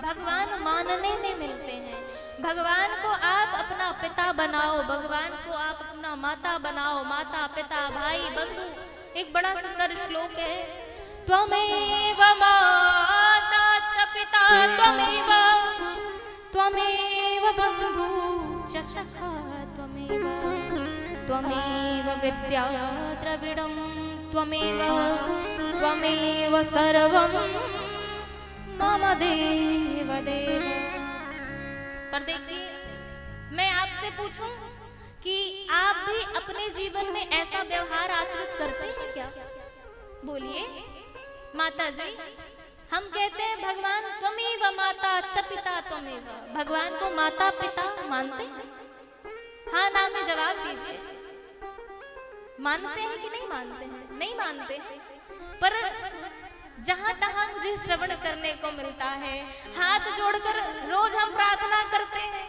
भगवान मानने में मिलते हैं। भगवान को आप अपना पिता बनाओ, भगवान को आप अपना माता बनाओ, माता पिता भाई बंधु। एक बड़ा सुंदर श्लोक है, त्वमेव माता च पिता त्वमेव, त्वमेव बंधु च सखा त्वमेव, त्वमेव विद्या द्रविड़ं त्वमेव, त्वमेव सर्वं मम देव देव। पर देखिए, मैं आपसे पूछूं कि आप भी अपने जीवन में ऐसा व्यवहार आचरित करते हैं क्या? बोलिए माता जी। हम कहते हैं भगवान त्वमेव माता च पिता त्वमेव, भगवान को माता पिता मानते हैं? हाँ ना में जवाब दीजिए। मानते हैं कि नहीं मानते हैं? नहीं मानते हैं। पर जहां तहां मुझे श्रवण करने को मिलता है, हाथ जोड़कर रोज हम प्रार्थना करते हैं,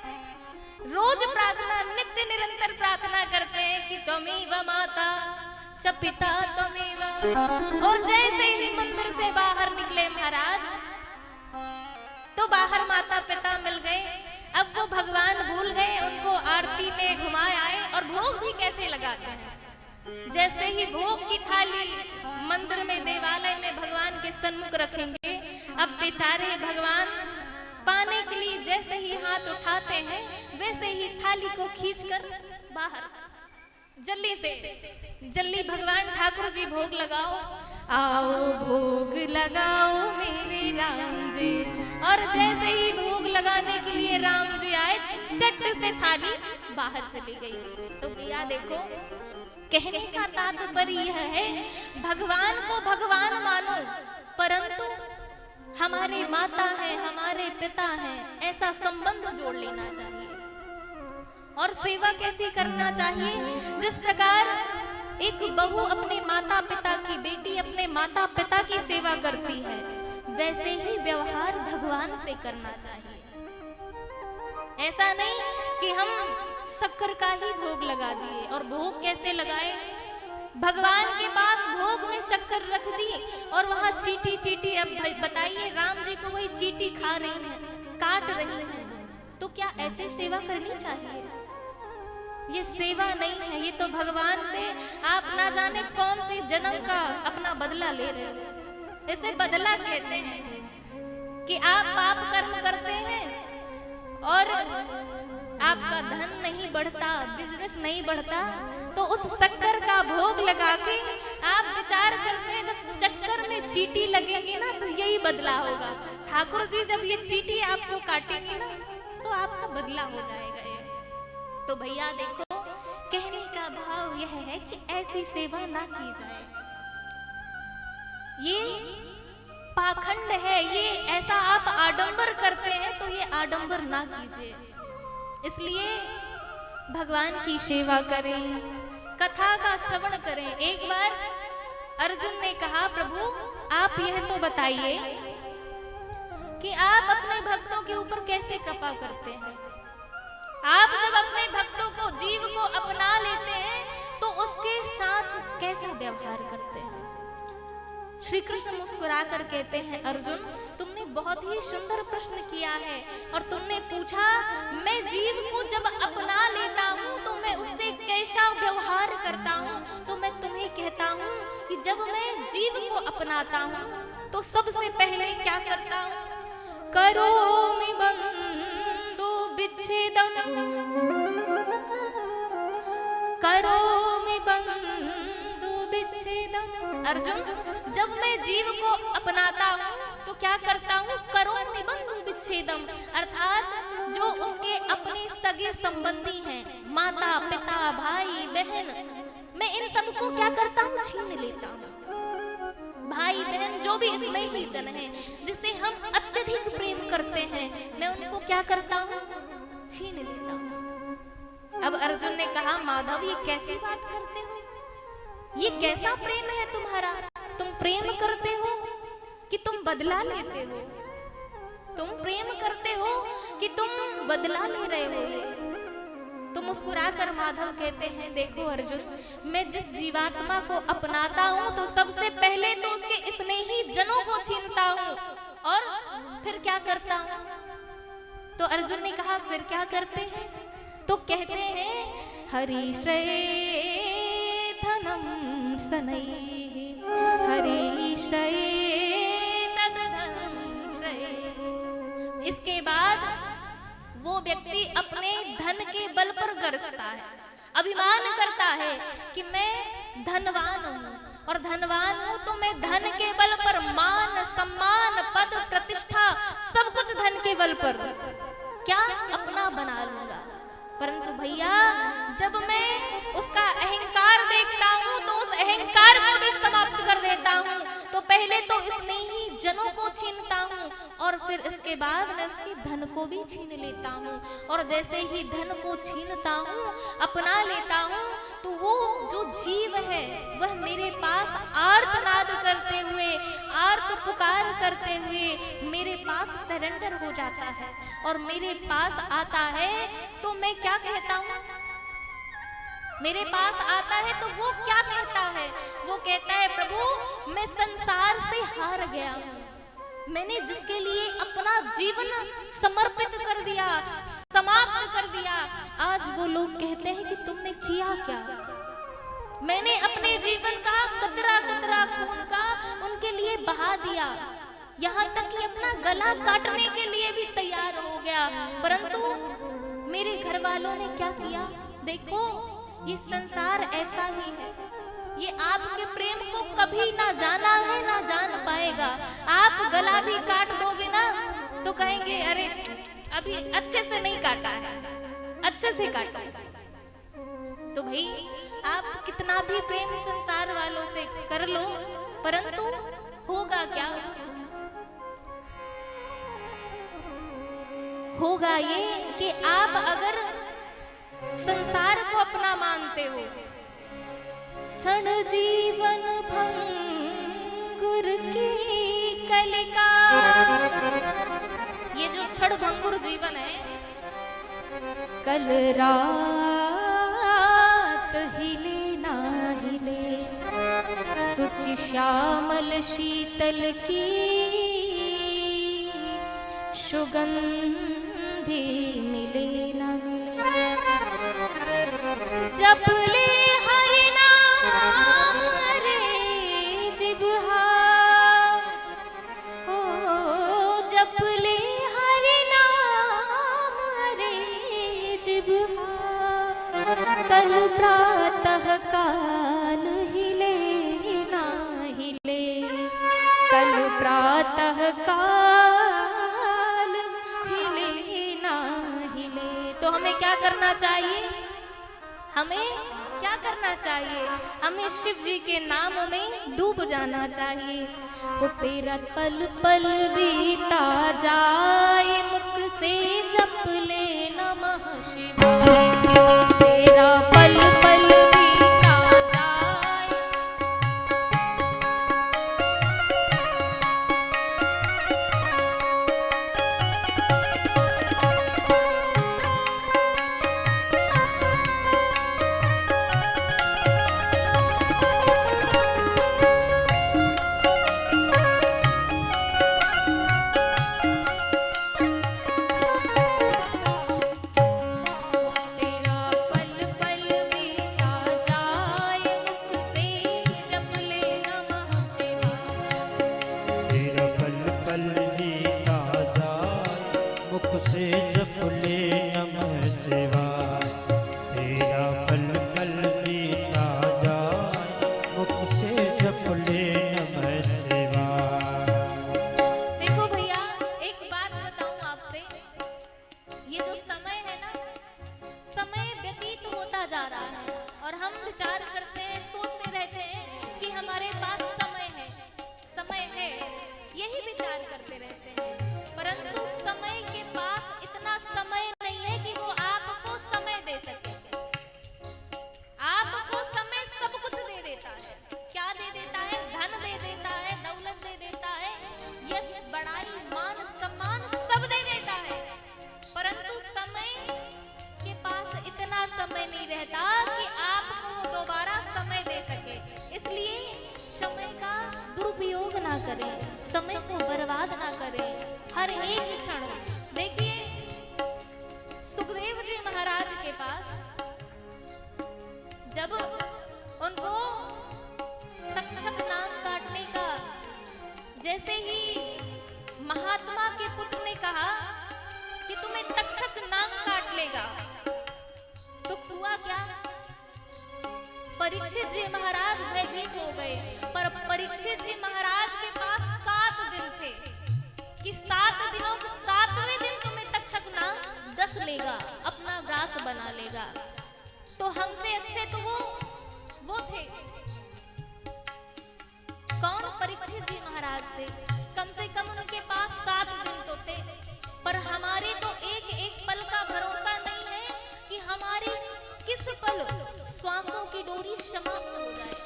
रोज प्रार्थना, नित्य निरंतर प्रार्थना करते हैं कि त्वमेव माता च पिता त्वमेव। और जैसे ही मंदिर से बाहर निकले महाराज, तो बाहर माता पिता मिल गए। अब वो भगवान भूल गए, उनको आरती में घुमाए आए। और भोग भी कैसे लगाते हैं? जैसे ही भोग की थाली मंदिर में, देवालय में भगवान के सन्मुख रखेंगे, अब बेचारे भगवान पाने के लिए जैसे ही हाथ उठाते हैं, वैसे ही थाली को खींचकर बाहर जल्दी से, जल्दी भगवान ठाकुर जी भोग लगाओ, आओ भोग लगाओ मेरे राम जी। और जैसे ही भोग लगाने के लिए राम जी आए, चट से थाली बाहर चली गई। तो भैया देखो, कहने का तात्पर्य यह है, भगवान को भगवान मानो, परंतु हमारे माता है, हमारे पिता है, ऐसा संबंध जोड़ लेना चाहिए। और सेवा कैसी करना चाहिए? जिस प्रकार एक बहू अपने माता पिता की, बेटी अपने माता पिता की सेवा करती है, वैसे ही व्यवहार भगवान से करना चाहिए। ऐसा नहीं कि हम शक्कर का ही भोग लगा दिए। और भोग कैसे लगाए? भगवान के पास भोग में शक्कर रख दी और वहां चीटी चीटी। अब बताइए, राम जी को वही चीटी खा रही है, काट रही है, तो क्या ऐसे सेवा करनी चाहिए? ये सेवा नहीं है, ये तो भगवान से आप ना जाने कौन से जन्म का अपना बदला ले रहे हो। इसे बदला कहते हैं कि आप पाप कर्म करते हैं और आपका धन नहीं बढ़ता, बिजनेस नहीं बढ़ता, तो उस शक्कर का भोग लगा के आप विचार करते हैं जब शक्कर में चीटी लगेगी ना तो यही बदला होगा। ठाकुर जी जब ये चीटी आपको काटेंगे ना तो आपका बदला हो जाएगा ये। तो भैया देखो, कहने का भाव यह है कि ऐसी सेवा ना की जाए। ये पाखंड है, ये ऐसा आप आडंबर करते हैं तो ये आडंबर ना कीजिए। इसलिए भगवान की सेवा करें, कथा का श्रवण करें। एक बार अर्जुन ने कहा, प्रभु आप यह तो बताइए कि आप अपने भक्तों के ऊपर कैसे कृपा करते हैं। आप जब अपने भक्तों को, जीव को अपना लेते हैं तो उसके साथ कैसा व्यवहार करते हैं। श्री कृष्ण मुस्कुराकर कहते हैं, अर्जुन तुमने बहुत ही सुंदर प्रश्न किया है और तुमने पूछा मैं जीव को जब अपना लेता हूँ तो मैं उससे कैसा व्यवहार करता हूँ। तो मैं तुम्हें कहता हूँ कि जब मैं जीव को अपनाता हूँ तो सबसे पहले क्या करता हूँ, करोमि बंधु विच्छेदम, करोमि बंधु विच्छेदम। अर्जुन जब मैं जीव को अपनाता हूँ तो क्या करता हूँ, करोमि बंधु विच्छेदम, अर्थात जो उसके अपने सगे संबंधी हैं, माता पिता भाई बहन, मैं इन सबको क्या करता हूँ, छीन लेता हूँ। भाई बहन जो भी स्नेही जन है, जिसे हम अत्यधिक प्रेम करते हैं, मैं उनको क्या करता हूँ, छीन लेता हूँ। अब अर्जुन ने कहा, माधव ये कैसी बात करते हो, ये कैसा प्रेम है तुम्हारा? तुम प्रेम करते हो कि तुम बदला लेते हो? तुम प्रेम करते हो कि तुम बदला ले रहे हो? ये तो मुस्कुराकर माधव कहते हैं, देखो अर्जुन, मैं जिस जीवात्मा को अपनाता हूँ तो सबसे पहले तो उसके स्नेही जनों को छीनता हूँ और फिर क्या करता हूँ। तो अर्जुन ने कहा, फिर क्या करते हैं? तो कहते हैं, हरिश्रये धनम सनैः, हरिश्रये तदधनं श्रये। इसके बाद वो व्यक्ति अपने धन के बल पर गरजता है, अभिमान करता है कि मैं धनवान हूँ और धनवान हूँ तो मैं धन के बल पर मान सम्मान पद प्रतिष्ठा सब कुछ धन के बल पर क्या अपना बना लूंगा। परंतु भैया जब मैं उसका अहंकार देखता हूँ तो उस अहंकार को भी समाप्त कर देता हूँ। तो पहले तो स्नेही जनों को छीनता हूँ और फिर इसके बाद मैं उसके धन को भी छीन लेता हूँ। और जैसे ही धन को छीनता हूँ, अपना लेता हूँ, तो वो जो जीव है वह मेरे पास आर्तनाद करते हुए, आर्त पुकार करते हुए मेरे पास सरेंडर हो जाता है और मेरे पास आता है। तो मैं क्या कहता हूँ, मेरे पास आता है तो वो क्या कहता है, वो कहता है, प्रभु मैं संसार से हार गया हूँ। मैंने जिसके लिए अपना जीवन समर्पित कर दिया, समाप्त कर दिया, आज वो लोग कहते हैं कि तुमने किया क्या। मैंने अपने जीवन का कतरा कतरा खून का उनके लिए बहा दिया, यहाँ तक कि अपना गला काटने के लिए भी तैयार हो गया, परंतु मेरे घर वालों ने क्या किया। देखो ये संसार ऐसा ही है, ये आपके प्रेम को कभी ना जाना है ना जान पाएगा। आप गला भी काट दोगे ना तो कहेंगे अरे अभी अच्छे से नहीं काटा है, अच्छे से काटा। तो भाई आप कितना भी प्रेम संसार वालों से कर लो, परंतु होगा क्या, होगा ये कि आप अगर संसार को अपना मानते हो, क्षण जीवन भंगुर की कलिका, ये जो क्षण भंगुर जीवन है कल रात हिले ना हिले, सुचि श्यामल शीतल की सुगंधी मिले ना मिले। जप ले हरि नाम रे जिब्हा, हो जप ले हरि नाम रे जिब्हा, कल प्रातः काल हिले ना हिले, कल प्रातः काल हिले ना हिले। तो हमें क्या करना चाहिए? हमें क्या करना चाहिए? हमें शिव जी के नाम में डूब जाना चाहिए। वो तेरा पल पल बीता जाए, मुख से जप ले नमः शिवाय, तेरा पल पल बीता जाए। तेरा पल पल बीता जाए, मुख से जप ले नमः शिवाय। तेरा पल पल बीता जाए, मुख से जप ले नमः शिवाय। तेरा पल पल बीता जाए, मुख से जप ले नमः शिवाय। देखो भैया, एक बात बताऊं आपसे, ये जो समय है ना, समय व्यतीत होता जा रहा है और हम विचार करते हैं, सोचते रहते हैं कि हमारे पास समय है, यही विचार करते रहते हैं। परंतु समय के पास इतना समय नहीं है कि वो आपको समय दे सके। आपको समय सब कुछ दे देता है। क्या दे देता है? धन दे देता है, दौलत दे देता है, यश, बड़ाई, मान, सम्मान सब दे देता है। परंतु समय के पास इतना समय नहीं रहता कि आपको दोबारा समय दे सके। इसलिए समय का दुरुपयोग ना करें, समय को बर्बाद ना करें। हर एक क्षण देखिए, सुखदेव जी महाराज के पास जब उनको तक्षक नाग काटने का, जैसे ही महात्मा के पुत्र ने कहा कि तुम्हें तक्षक नाग काट लेगा, तो हुआ क्या? परीक्षित जी महाराज भयभीत हो गए। पर परीक्षित जी महाराज के पास 7 दिन थे कि 7 दिनों के 7वें दिन तुम्हें तक्षक नाग डस लेगा, अपना ग्रास बना लेगा। तो हमसे अच्छे तो वो थे। कौन? परीक्षित जी महाराज थे। कम से कम उनके पास 7 दिन तो थे। पर हमारी तो एक एक पल का भरोसा नहीं है कि हमारी किस पल श्वासों की डोरी समाप्त हो जाए।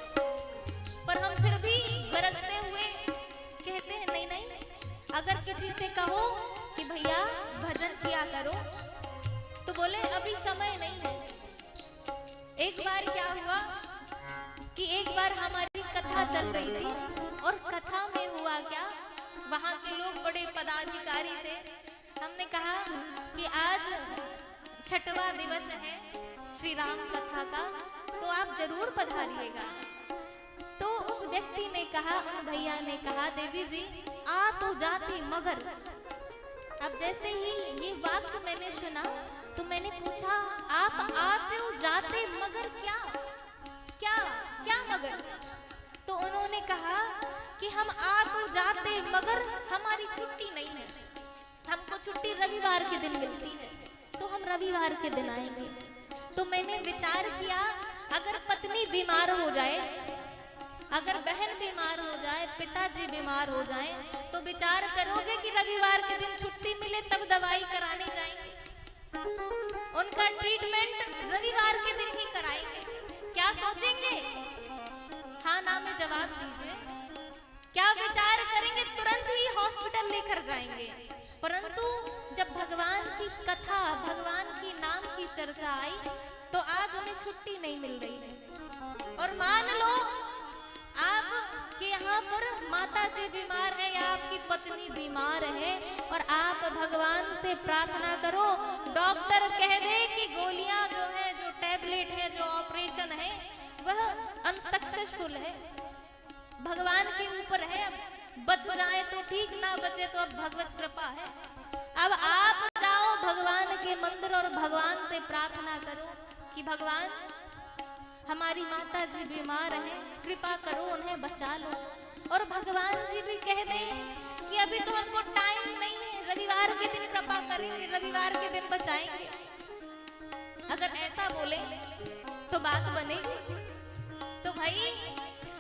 पर हम फिर भी गरजते हुए कहते हैं नहीं नहीं। अगर किसी से कहो कि भैया भजन किया करो, तो बोले अभी समय नहीं है। एक बार क्या हुआ कि एक बार हमारी कथा चल रही थी और कथा में हुआ क्या, वहां के लोग बड़े पदाधिकारी थे। हमने कहा कि आज 6वां दिवस है श्री राम कथा का, तो आप जरूर पधारिएगा। तो उस व्यक्ति ने कहा, उन भैया ने कहा, देवी जी आ तो जाती मगर। अब जैसे ही ये वाक्य मैंने सुना तो मैंने पूछा, आप आते हो जाते मगर क्या क्या क्या मगर? तो उन्होंने कहा कि हम आ तो जाते मगर हमारी छुट्टी नहीं है। हमको छुट्टी रविवार के दिन मिलती है, तो हम रविवार के दिन आएंगे। तो मैंने विचार किया, अगर पत्नी बीमार हो जाए, अगर बहन बीमार हो जाए, पिताजी बीमार हो जाए, तो विचार करोगे कि रविवार के दिन छुट्टी मिले तब दवाई कराने जाएंगे। उनका ट्रीटमेंट रविवार के दिन ही कराएंगे। क्या सोचेंगे? हाँ ना में जवाब दीजिए। क्या विचार करेंगे, तुरंत ही हॉस्पिटल लेकर जाएंगे। परंतु जब भगवान की कथा, भगवान की नाम की चर्चा आई तो आज उन्हें छुट्टी नहीं मिल रही है। और मान लो आप के यहाँ पर माता जी बीमार है या आपकी पत्नी बीमार है और आप भगवान से प्रार्थना करो, डॉक्टर कह दे कि गोलियां जो है, जो टैबलेट है, जो ऑपरेशन है वह अनसक्सेसफुल है, भगवान के ऊपर है, अब बच जाए तो ठीक, ना बचे तो अब भगवत कृपा है। अब आप जाओ भगवान के मंदिर और भगवान से प्रार्थना करो कि भगवान हमारी माता जी बीमार हैं, कृपा करो उन्हें बचा लो। और भगवान जी भी कह दें कि अभी तो हमको टाइम नहीं है, रविवार के दिन कृपा करेंगे, रविवार के दिन बचाएंगे। अगर ऐसा बोले तो बात बनेगी। तो भाई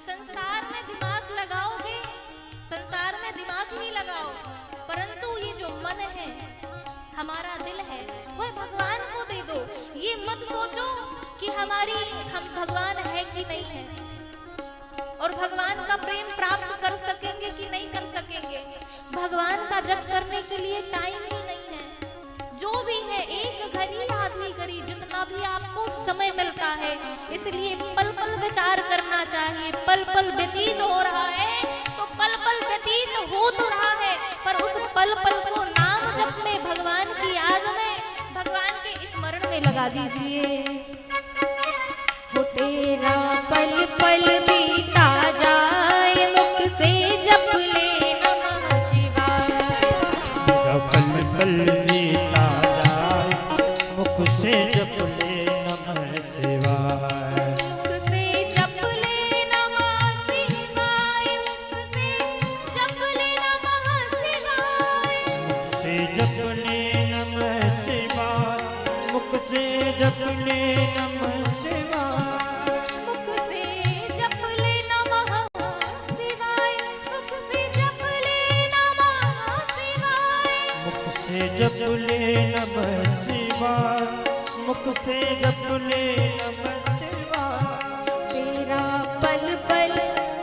संसार में दिमाग लगाओगे, संसार में दिमाग नहीं लगाओ, परंतु ये जो मन है, हमारा दिल है, वह भगवान को दे दो। ये मत सोचो कि हम भगवान है कि नहीं है और भगवान का प्रेम प्राप्त कर सकेंगे कि नहीं कर सकेंगे। भगवान का जप करने के लिए टाइम ही नहीं है। जो भी है, एक घड़ी आधी घड़ी, जितना भी आपको समय मिलता है, इसलिए पल पल विचार करना चाहिए। पल पल व्यतीत हो रहा है तो पल पल व्यतीत हो तो रहा है, पर उस पल पल को नाम जप में, भगवान की याद में, भगवान के स्मरण में लगा दीजिए। वो तेरा पल पल बीता जाए, मुख से जप ले नमः शिवाय। तेरा पल पल बीता जाए, मुख से जप ले नमः शिवाय। मुख से जप ले नमः शिवाय, मुख से जप ले नमः शिवाय। मुख से जप ले नमः शिवाय, मुख से जप ले नमः शिवाय। मुख से जप ले नमः शिवाय, मुख से जप ले नमः शिवाय। मुख से जप ले नमः शिवाय, मुख से जप ले नमः शिवाय। तेरा पल पल,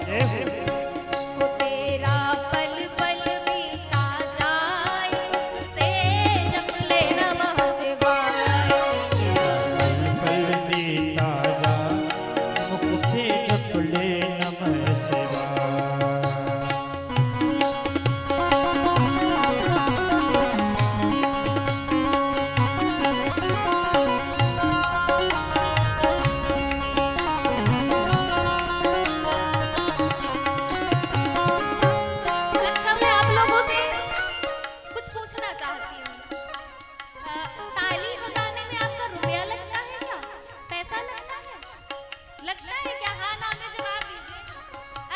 जय हो। वो तेरा पल पल बीता जाए, मुख से जप ले नमः शिवाय। पल बीता जाए, मुख से जप ले नमः शिवाय। अच्छा, मैं आप लोगों से कुछ पूछना चाहती हूँ। ताली बजाने में आपका रुपया लगता है क्या? पैसा लगता है? लगता है क्या? हाँ ना में जवाब दीजिए।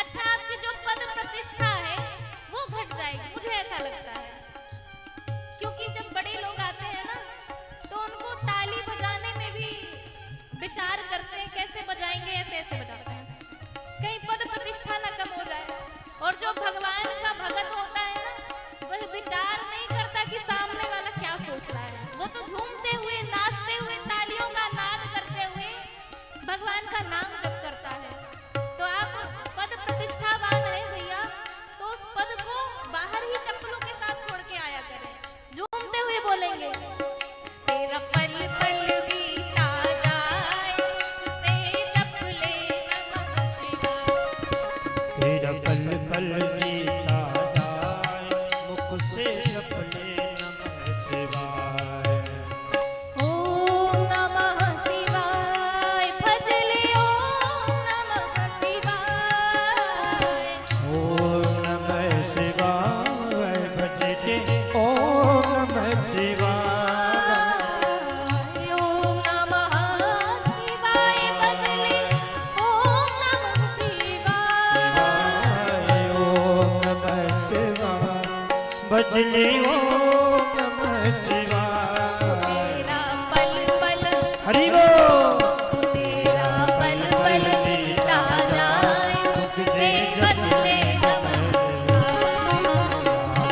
अच्छा, आपकी जो पद प्रतिष्ठा है वो घट जाएगी, मुझे ऐसा लगता है, क्योंकि जब बड़े लोग आते हैं ना तो उनको ताली बजाने में भी विचार करते हैं, कैसे बजाएंगे, ऐसे ऐसे बजाते हैं, कहीं पद प्रतिष्ठा ना कम हो जाए। और जो भगवान का भगत होता है ना, वह विचार नहीं करता कि सामने वाला क्या सोच रहा है, वो तो झूमते हुए, नाचते हुए, तालियों का नाद करते हुए भगवान का नाम जप करता है। तो आप पद प्रतिष्ठावान है भैया, तो उस पद को बाहर ही चप्पलों के साथ छोड़ के आया करें, झूमते हुए बोलेंगे, तेरा पल पल बीता जाए, से जप ले नमः शिवाय। तेरा पल पल बीता जाए, मुख से जप ले नमः शिवाय। ओम नमः शिवाय, भज ले ओम नमः शिवाय। ओम नमः शिवाय, भजते ओम नमः शिवाय। ओम नमः शिवाय, भज ले ओम नमः शिवाय। ओम नमः शिवाय, भजले ओम नमः शिवाय। तेरा पल पल, हरि बोल। तेरा पल पल बीता जाए, मुख से भज ले नमः शिवाय।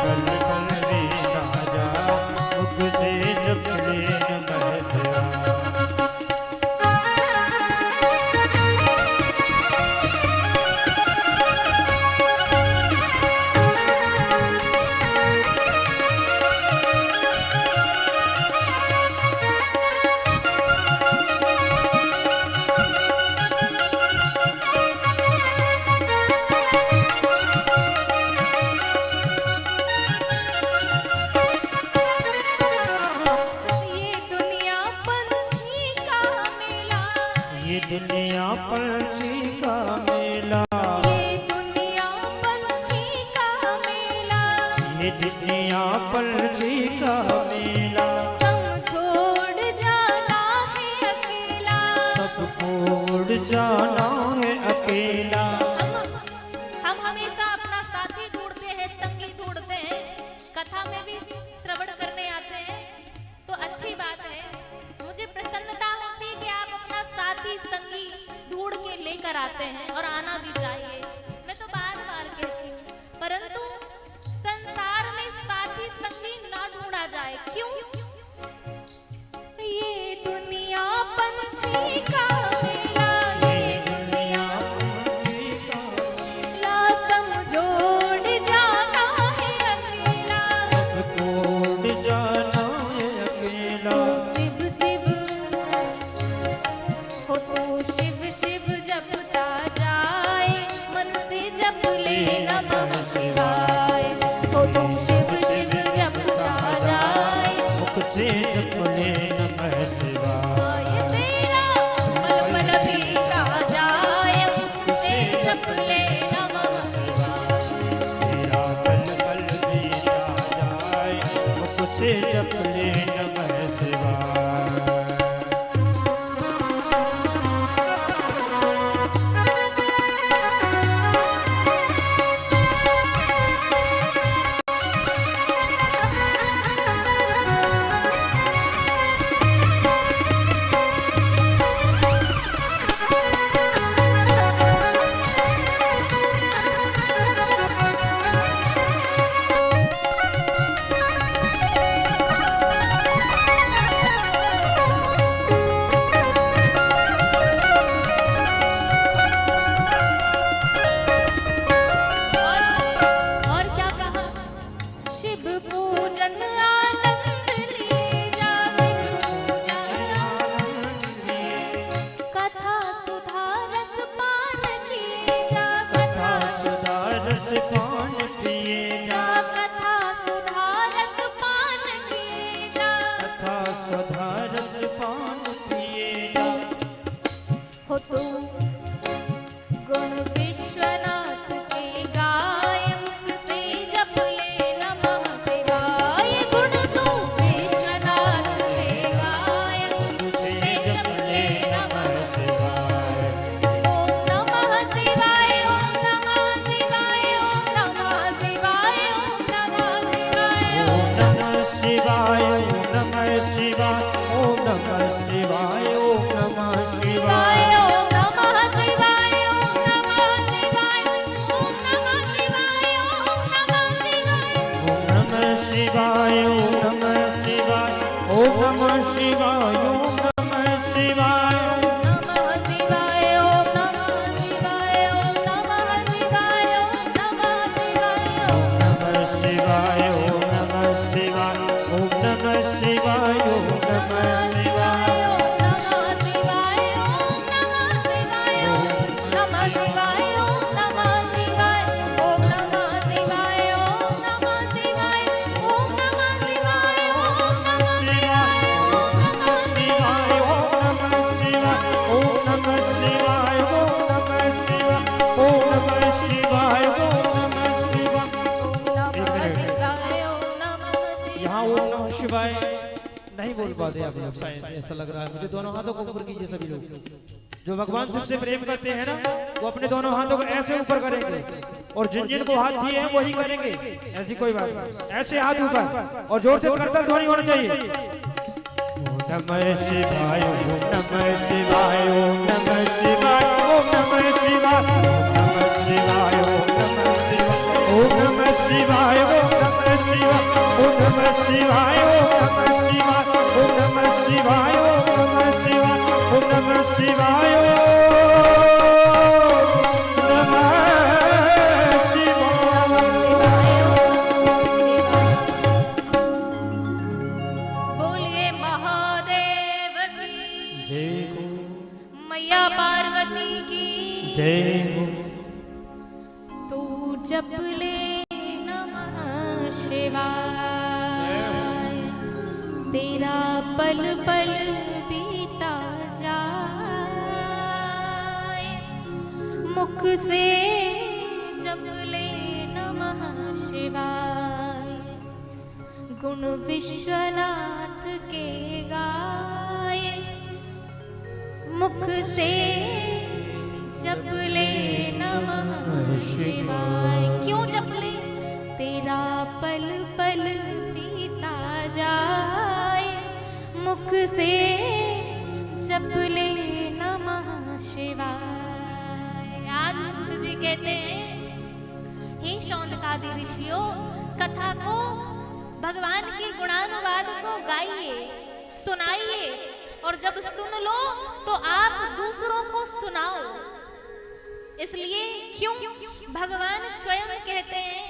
पल पल बीता जाए, मुख से जप ले नमः शिवाय। ये दुनिया पंछी का मेला, ये दुनिया पंछी का मेला, ये दुनिया पंछी का मेला। सब छोड़ जाना है अकेला, सबको उड़ जाना है अकेला। हम हमेशा अपना साथी ढूंढते हैं, संगी ढूंढते हैं, कथा में भी श्रवण करने आते हैं तो अच्छी बात है। मुझे प्रसन्नता होती है कि आप अपना साथी संगी ढूंढ के लेकर आते हैं और आना भी चाहिए। मैं तो बार बार कहती हूँ, परंतु संसार में साथी संगी ना ढूंढा जाए। क्यों? ये दुनिया पंछी का मेला, ये दुनिया पंछी का ला समझोड़ जाना है अकेला, सबको उड़ जाना है अकेला। शिव शिव हो तो शिव शिव जपता जाए, मन से जप ले नमः शिवाय। हो तो शिव शिव जपता जाए, मुख से जप ले नमः शिवाय। ये तेरा पल पल बीता जाए, मुख से जप ले नमः शिवाय। तेरा पल पल बीता जाए, मुख से जप ले नमः शिवाय। और क्या कहा? शिव पूजन आनंद लिए जा, शिव पूजन कथा सुधा रस पान किए जा, कथा सुधा रस पान पिए जा, कथा सुधा रस पान किए जा। कथा सुधा रस पान पिए जा। हो तो गुण विश्वनाथ के गाय, मुख से जप ले नमः शिवाय। गुण तू विश्वनाथ के गाय, मुख तुझे से जप ले नमः शिवाय। ओम नमः शिवाय, ओम नमः शिवाय, ओम नमः शिवाय, ओम नमः शिवाय। ओम नमः शिवाय, ओम नमः शिवाय, ओम नमः शिवाय, ओम नमः शिवाय। ओम नमः शिवाय, ओम नमः शिवाय, ओम नमः शिवाय, ओम नमः शिवाय। ओम नमः शिवाय, ओम नमः शिवाय, ओम नमः शिवाय, ओम नमः शिवाय। नमः शिवाय, ओम नमः शिवाय, ओम नमः शिवाय, ओम नमः शिवाय। ओम नमः शिवाय, ओम नमः शिवाय, ओम नमः शिवाय, ओम नमः शिवाय। यहाँ ओम नमः शिवाय नहीं बोल पाते आप लोग, शायद ऐसा लग रहा है मुझे। दोनों हाथों को ऊपर कीजिए सभी लोग। जो भगवान शिव से प्रेम करते हैं ना, वो अपने दोनों हाथों को ऐसे ऊपर करेंगे, और जिन जिन को हाथ दिए हैं वही करेंगे। ऐसी कोई बात नहीं, ऐसे हाथ ऊपर और जोर से करतल ध्वनि होनी चाहिए। ओम नमः शिवाय, ओम नमः शिवाय, ओम नमः शिवाय, ओम नमः शिवाय, ओम नमः शिवाय, ओम नमः शिवाय, ओम नमः शिवाय, ओम नमः शिवाय, ओम नमः शिवाय, ओम नमः शिवाय, ओम नमः शिवाय, ओम नमः शिवाय। बोलिए महादेव की जय हो, मैया पार्वती की जय हो। तू जप ले नमः शिवाय, तेरा पल पल बीता जाए। मुख से जप ले नमः शिवाय, गुण विश्वनाथ के गाए। मुख से जप ले नमः शिवाय, क्यों जप ले? तेरा पल पल बीता जाए। मुख से जप ले नमः शिवाय। आज सूत जी कहते हैं, हे शौनकादि ऋषियों, कथा को, भगवान के गुणानुवाद को गाइए, सुनाइए, और जब सुन लो तो आप दूसरों को सुनाओ। इसलिए क्यों? भगवान स्वयं कहते हैं,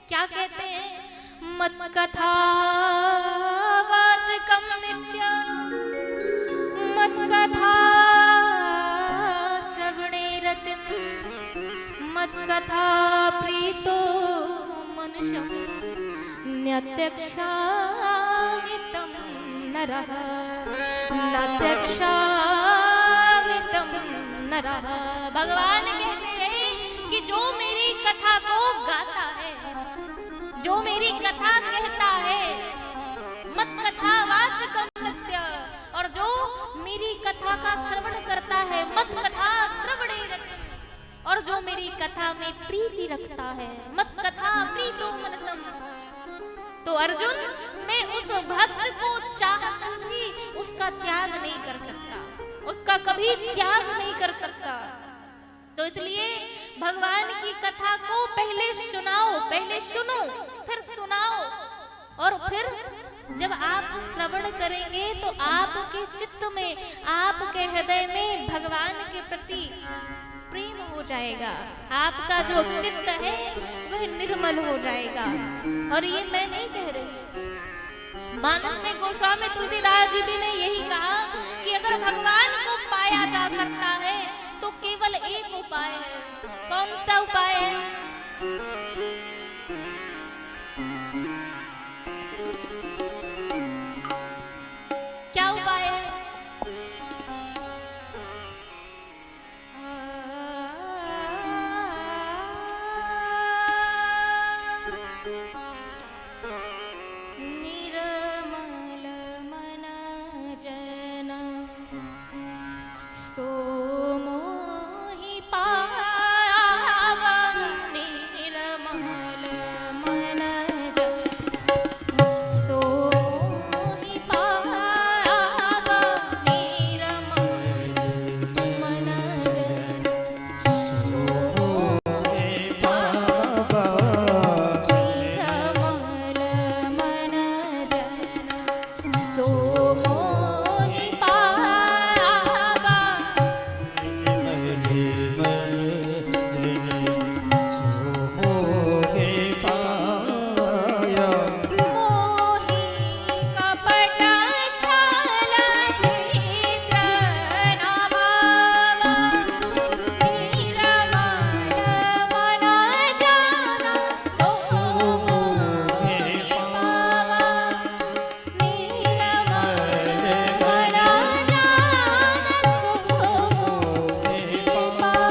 क्या कहते हैं? मत कथा वाचकम नित्यम, मत कथा श्रवणे रतिम, मत कथा प्रीतो मनुष्यम न्यत्यक्षामि तं नरः, न्यत्यक्षामि तं नरः। भगवान कहते हैं कि जो मेरी कथा को गाता है, जो मेरी कथा कहता है, मत कथा वाचकम नित्य, और जो मेरी कथा का श्रवण करता है, मत कथा श्रवणे रतिम, और जो मेरी कथा में प्रीति रखता है, मत कथा प्रीतो मनसम। तो अर्जुन, मैं उस भक्त को चाहता भी उसका त्याग नहीं कर सकता, उसका कभी त्याग नहीं कर सकता। तो इसलिए भगवान की कथा को पहले सुनाओ, पहले सुनो, फिर सुनाओ, और फिर जब आप श्रवण करेंगे तो आपके चित्त में, आपके हृदय में भगवान के प्रति प्रेम हो जाएगा। आपका जो चित्त है वह निर्मल हो जाएगा। और ये मैं नहीं कह रही, मानस में गोस्वामी तुलसीदास जी भी ने यही कहा कि अगर भगवान को पाया जा सकता है तो केवल एक उपाय है। कौन सा उपाय है? क्या उपाय है? निर्मल मन जन सो मोहि पावा, निर्मल मन जन सो मोहि पावा, निर्मल मन जन सो मोहि पावा, निर्मल मन जन सो मोहि पावा। मोहि कपट छल चित्र न भावा, निर्मल मन जन सो मोहि पावा, निर्मल मन जन सो मोहि पावा।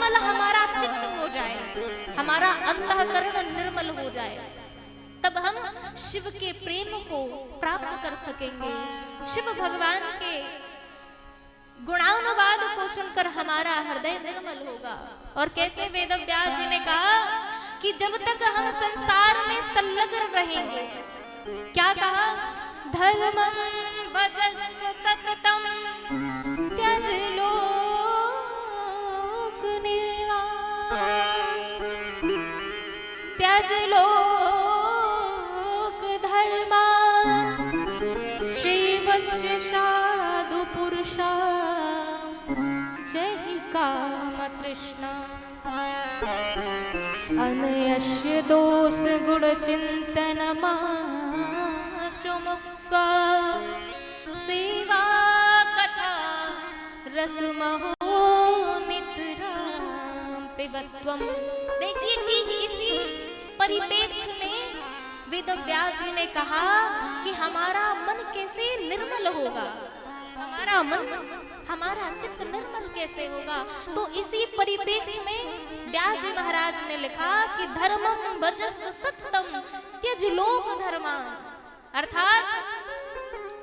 निर्मल हमारा चित्त हो जाए, हमारा अंतःकरण निर्मल हो जाए, तब हम शिव के प्रेम को प्राप्त कर सकेंगे। शिव भगवान के गुणानुवाद को सुनकर हमारा हृदय निर्मल होगा। और कैसे वेदव्यास जी ने कहा कि जब तक हम संसार में संलग्न रहेंगे, क्या कहा, धर्मं भजस्व सततम त्यज लोक निर्वाण, त्यज लोक धर्मान शिवस्य साधु पुरुषा जय काम तृष्णा, अनयस्य दोष गुण चिंतन माशुमुक्त्वा सेवा कथा रसमहो मित्रं पिबत्वम्। देखिए ठीक इसी परिप्रेक्ष्य में वेदव्यास जी ने कहा कि हमारा मन कैसे निर्मल होगा, हमारा मन, हमारा चित्त निर्मल कैसे होगा। तो इसी परिप्रेक्ष्य में व्यास जी महाराज ने लिखा कि धर्मं भजस्व सततम त्यज लोक धर्मान, अर्थात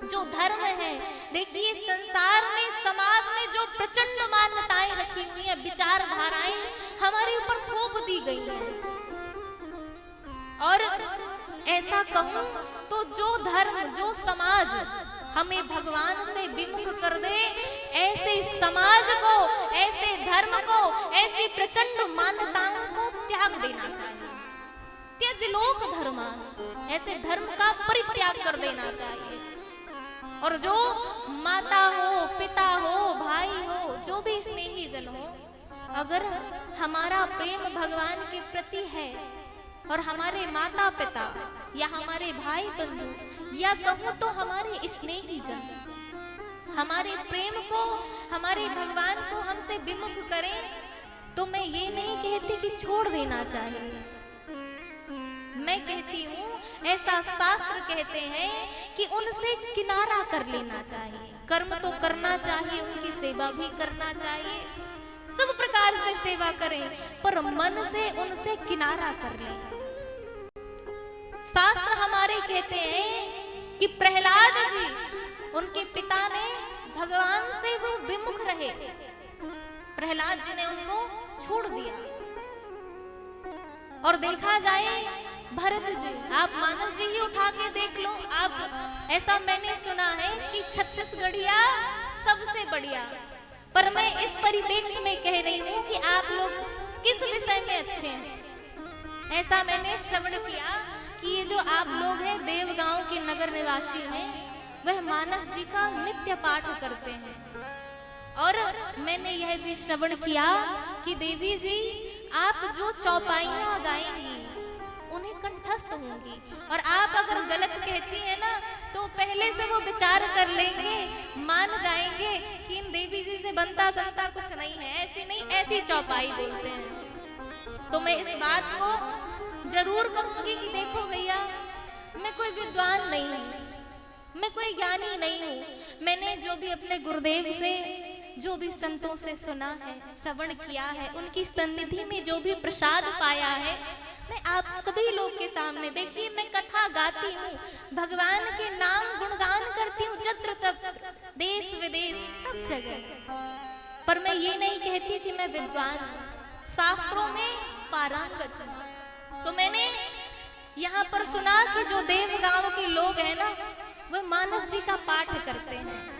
जो धर्म है, देखिए संसार में, समाज में जो प्रचंड मान्यताएं रखी हुई हैं, विचारधाराएं हमारे ऊपर थोप दी गई हैं, और ऐसा कहूं तो जो धर्म, जो समाज हमें भगवान से विमुख कर दे, ऐसे समाज को, ऐसे धर्म को, ऐसी प्रचंड मान्यताओं को त्याग देना चाहिए। त्यज लोक धर्मान, ऐसे धर्म का परित्याग कर देना चाहिए। और जो माता हो, पिता हो, भाई हो, जो भी स्नेही जन हो, अगर हमारा प्रेम भगवान के प्रति है और हमारे माता पिता या हमारे भाई बंधु या कहूँ तो हमारे स्नेही जन हमारे प्रेम को, हमारे भगवान को हमसे विमुख करें, तो मैं ये नहीं कहती कि छोड़ देना चाहिए। मैं कहती हूँ, ऐसा शास्त्र कहते हैं कि उनसे किनारा कर लेना चाहिए। कर्म तो करना चाहिए, उनकी सेवा भी करना चाहिए, सब प्रकार से सेवा करें, पर मन से उनसे किनारा कर लें। शास्त्र हमारे कहते हैं कि प्रहलाद जी, उनके पिता ने भगवान से वो विमुख रहे, प्रहलाद जी ने उनको छोड़ दिया। और देखा जाए भरत जी, आप मानस जी ही उठा के देख लो, आप, ऐसा मैंने सुना है कि छत्तीसगढ़िया सबसे बढ़िया, पर मैं इस परिप्रेक्ष्य में कह रही हूँ कि आप लोग किस विषय में अच्छे हैं। ऐसा मैंने श्रवण किया कि ये जो आप लोग हैं, देवगांव के नगर निवासी हैं, वह मानस जी का नित्य पाठ करते हैं। और मैंने यह भी श्रवण किया कि देवी जी, आप जो चौपाइयां गाएंगी उन्हें कंठस्थ होंगी, और आप अगर गलत कहती हैं ना, तो पहले से वो विचार कर लेंगे, मान जाएंगे कि इन देवी जी से बनता जनता कुछ नहीं है, ऐसी नहीं, ऐसी चौपाई बोलते हैं। तो मैं इस बात को जरूर कहूंगी कि देखो भैया, मैं कोई विद्वान नहीं हूँ, मैं कोई ज्ञानी नहीं हूँ, मैंने जो भी अपने गुरुदेव से, जो भी संतों से सुना है, श्रवण किया है, उनकी सन्निधि में जो भी प्रसाद पाया है, मैं आप सभी लोग के सामने, देखिए मैं कथा गाती हूँ, भगवान के नाम गुणगान करती हूँ, जत्र तत्र, देश विदेश सब जगह, पर मैं ये नहीं कहती कि मैं विद्वान हूँ, शास्त्रों में पारंगत हूँ। तो मैंने यहाँ पर सुना कि जो देवगांव के लोग हैं ना, वह मानस जी का पाठ करते हैं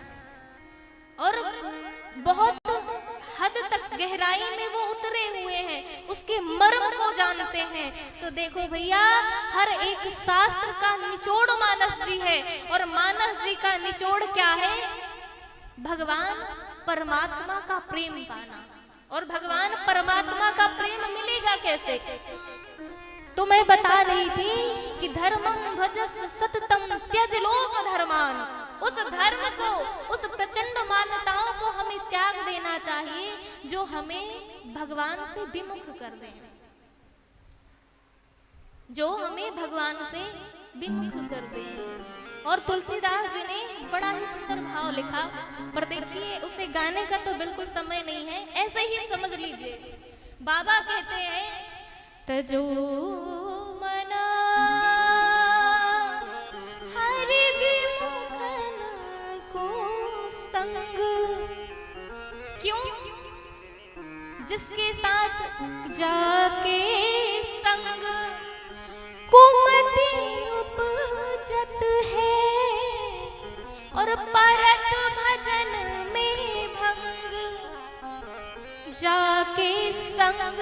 और बहुत हद तक गहराई में वो उतरे हुए हैं, उसके मर्म को जानते हैं। तो देखो भैया, हर एक शास्त्र का निचोड़ मानस जी है, और मानस जी का निचोड़ क्या है? भगवान परमात्मा का प्रेम पाना। और भगवान परमात्मा का प्रेम मिलेगा कैसे? तो मैं बता रही थी कि धर्मं भजस्व सततम त्यज लोक धर्मान, उस धर्म को, उस प्रचंड मान्यताओं को हमें त्याग देना चाहिए जो हमें भगवान से विमुख कर दें, जो हमें भगवान से विमुख कर दें। और तुलसीदास जी ने बड़ा ही सुंदर भाव लिखा, पर देखिए उसे गाने का तो बिल्कुल समय नहीं है, ऐसे ही समझ लीजिए बाबा कहते हैं तजो मना हरि विमुखन को संग। क्यों? जिसके साथ जाके संग कुमति उपजत है और परत भजन में भंग। जाके संग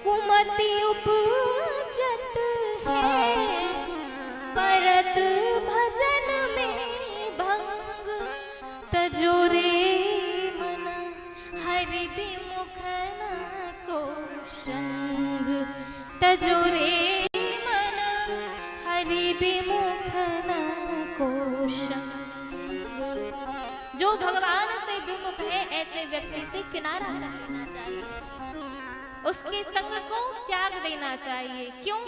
कुमति उपजत है परत भजन में भंग। तजोरे मन हरि विमुख न को संग। तजोरे मन हरि विमुख न को संग। जो भगवान से विमुख है ऐसे व्यक्ति से किनारा कर लेना चाहिए, उसके संग को त्याग देना चाहिए। क्यों?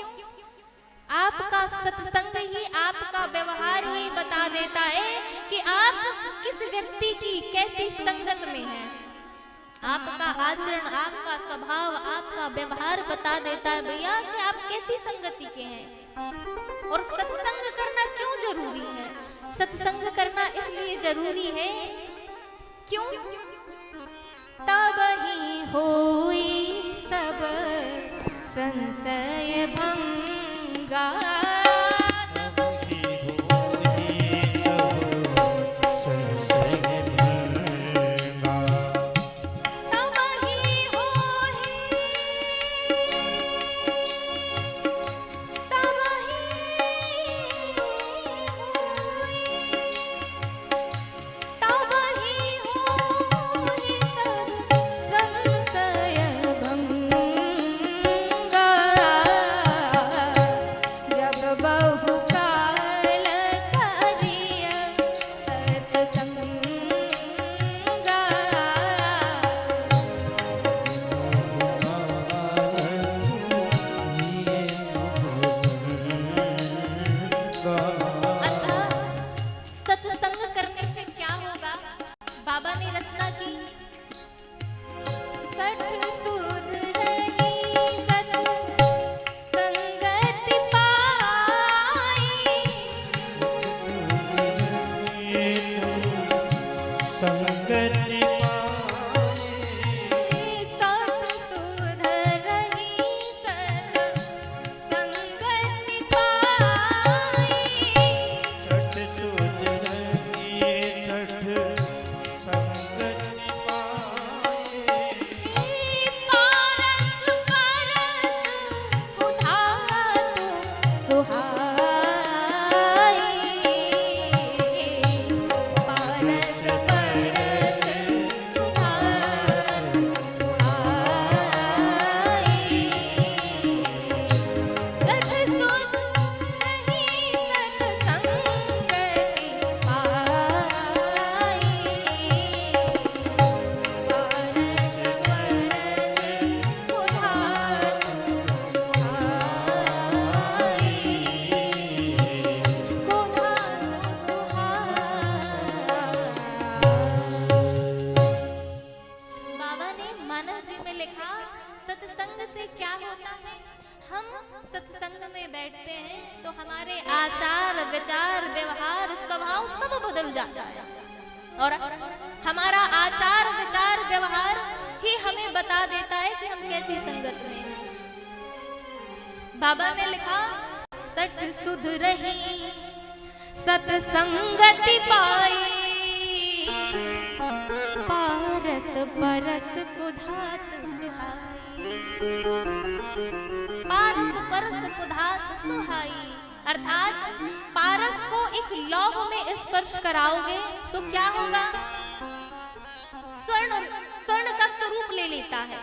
आपका सत्संग ही, आपका व्यवहार ही बता देता है कि आप किस व्यक्ति की कैसी संगत में हैं। आपका आचरण, आपका स्वभाव, आपका व्यवहार बता देता है भैया कि आप कैसी संगति के हैं। और सत्संग करना क्यों जरूरी है? सत्संग करना इसलिए जरूरी है क्यों? तब ही होई सब संशय भंगा। और हमारा आचार विचार व्यवहार ही हमें बता देता है कि हम कैसी संगत में हैं। बाबा ने लिखा सठ सुध रही सतसंगति पाई, पारस परस कुधात सुहाई। पारस परस कुधात सुहाई अर्थात पारस को एक लौह में स्पर्श कराओगे तो क्या होगा? स्वर्ण का स्वरूप ले लेता है।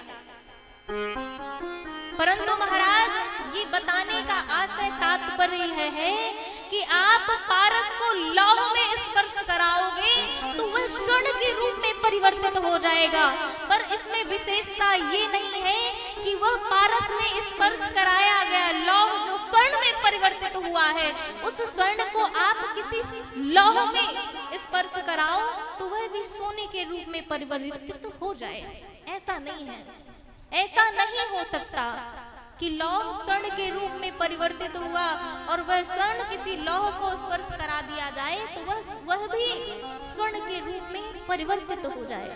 परंतु महाराज ये बताने का आशय तात्पर्य है कि आप पारस को लौह में स्पर्श कराओगे तो वह स्वर्ण के रूप में परिवर्तित हो जाएगा। पर इसमें विशेषता ये नहीं है कि वह पारस में स्पर्श कराया गया लौह जो स्वर्ण में परिवर्तित हुआ है, उस स्वर्ण को आप किसी लौह में स्पर्श कराओ तो वह भी सोने के रूप में परिवर्तित हो जाए। ऐसा नहीं है, ऐसा नहीं हो सकता कि लौह स्वर्ण के रूप में परिवर्तित हुआ और वह स्वर्ण किसी लौह को स्पर्श करा दिया जाए तो वह भी स्वर्ण के रूप में परिवर्तित हो जाए।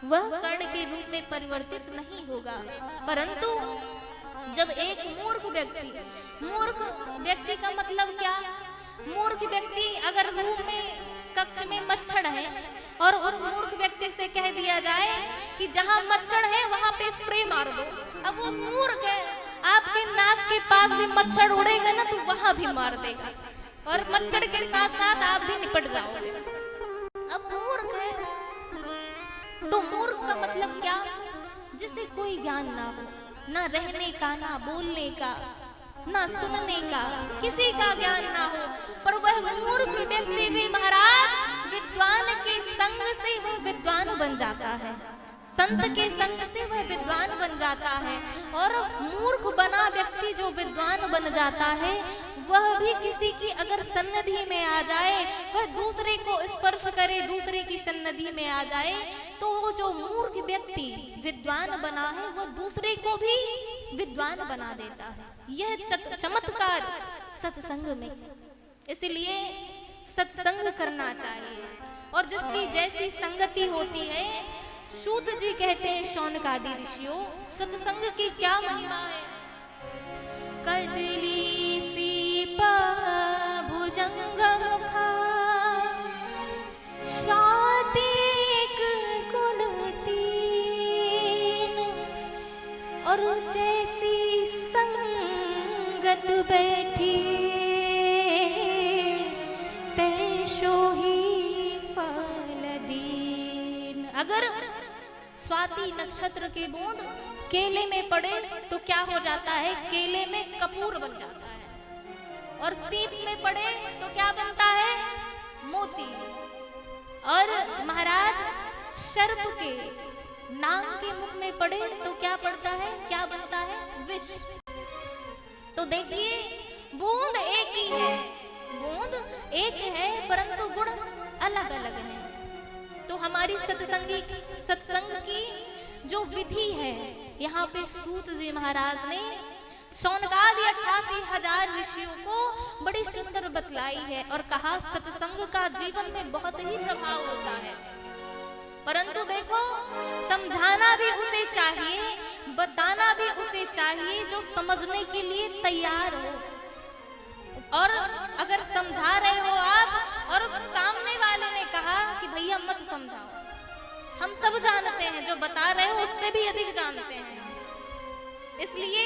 वह स्वर्ण के रूप में परिवर्तित नहीं होगा। परंतु जब एक मूर्ख व्यक्ति का मतलब क्या? मूर्ख व्यक्ति अगर रूम में कक्ष में मच्छर है और उस मूर्ख व्यक्ति से कह दिया जाए कि जहां मच्छर है वहां पे स्प्रे मार दो, अब वो मूर्ख है, आपके नाक के पास भी मच्छर उड़ेगा ना तो वहां भी मार देगा और मच्छर के साथ साथ आप भी निपट जाओगे। अब मूर्ख है तो मूर्ख का मतलब क्या? जिसे कोई ज्ञान ना हो, ना रहने का, ना बोलने का, ना सुनने का, किसी का ज्ञान ना हो, पर वह मूर्ख व्यक्ति भी महाराज विद्वान के संग से वह विद्वान बन जाता है, संत के संग से वह विद्वान बन जाता है। और मूर्ख बना व्यक्ति जो विद्वान बन जाता है वह भी किसी की अगर सन्निधि में आ जाए, वह दूसरे को स्पर्श करे, दूसरे की सन्निधि में आ जाए तो वो जो मूर्ख व्यक्ति विद्वान बना है वह दूसरे को भी विद्वान बना देता है। यह चमत्कार सत्संग में, इसलिए सत्संग करना चाहिए। और जिसकी जैसी संगति होती है, सूत जी कहते हैं शौनकादि ऋषियों, सत्संग की क्या महिमा है। कदली सीपा भुजंग मुखा स्वातिक गुण तीन, और जैसी संगत बैठी तैसो ही फल दीन। अगर स्वाति नक्षत्र की बूंद केले में पड़े तो क्या हो जाता है? केले में कपूर बन जाता है। और सीप में पड़े तो क्या बनता है? मोती। और महाराज सर्प के नाग के मुख में पड़े तो क्या पड़ता है? क्या बनता है? विष। तो देखिए बूंद एक ही है, बूंद एक है परंतु गुण अलग अलग है। तो हमारी सत्संग की जो विधि है, यहाँ पे सूत जी महाराज ने शौनकादि 88,000 ऋषियों को बड़ी सुंदर बतलाई है और कहा सत्संग का जीवन में बहुत ही प्रभाव होता है। परंतु देखो समझाना भी उसे चाहिए, बताना भी उसे चाहिए जो समझने के लिए तैयार हो। और अगर समझा रहे हो आप और सामने वाले ने कहा कि भैया मत समझाओ, हम सब जानते हैं, जो बता रहे हो उससे भी अधिक जानते हैं, इसलिए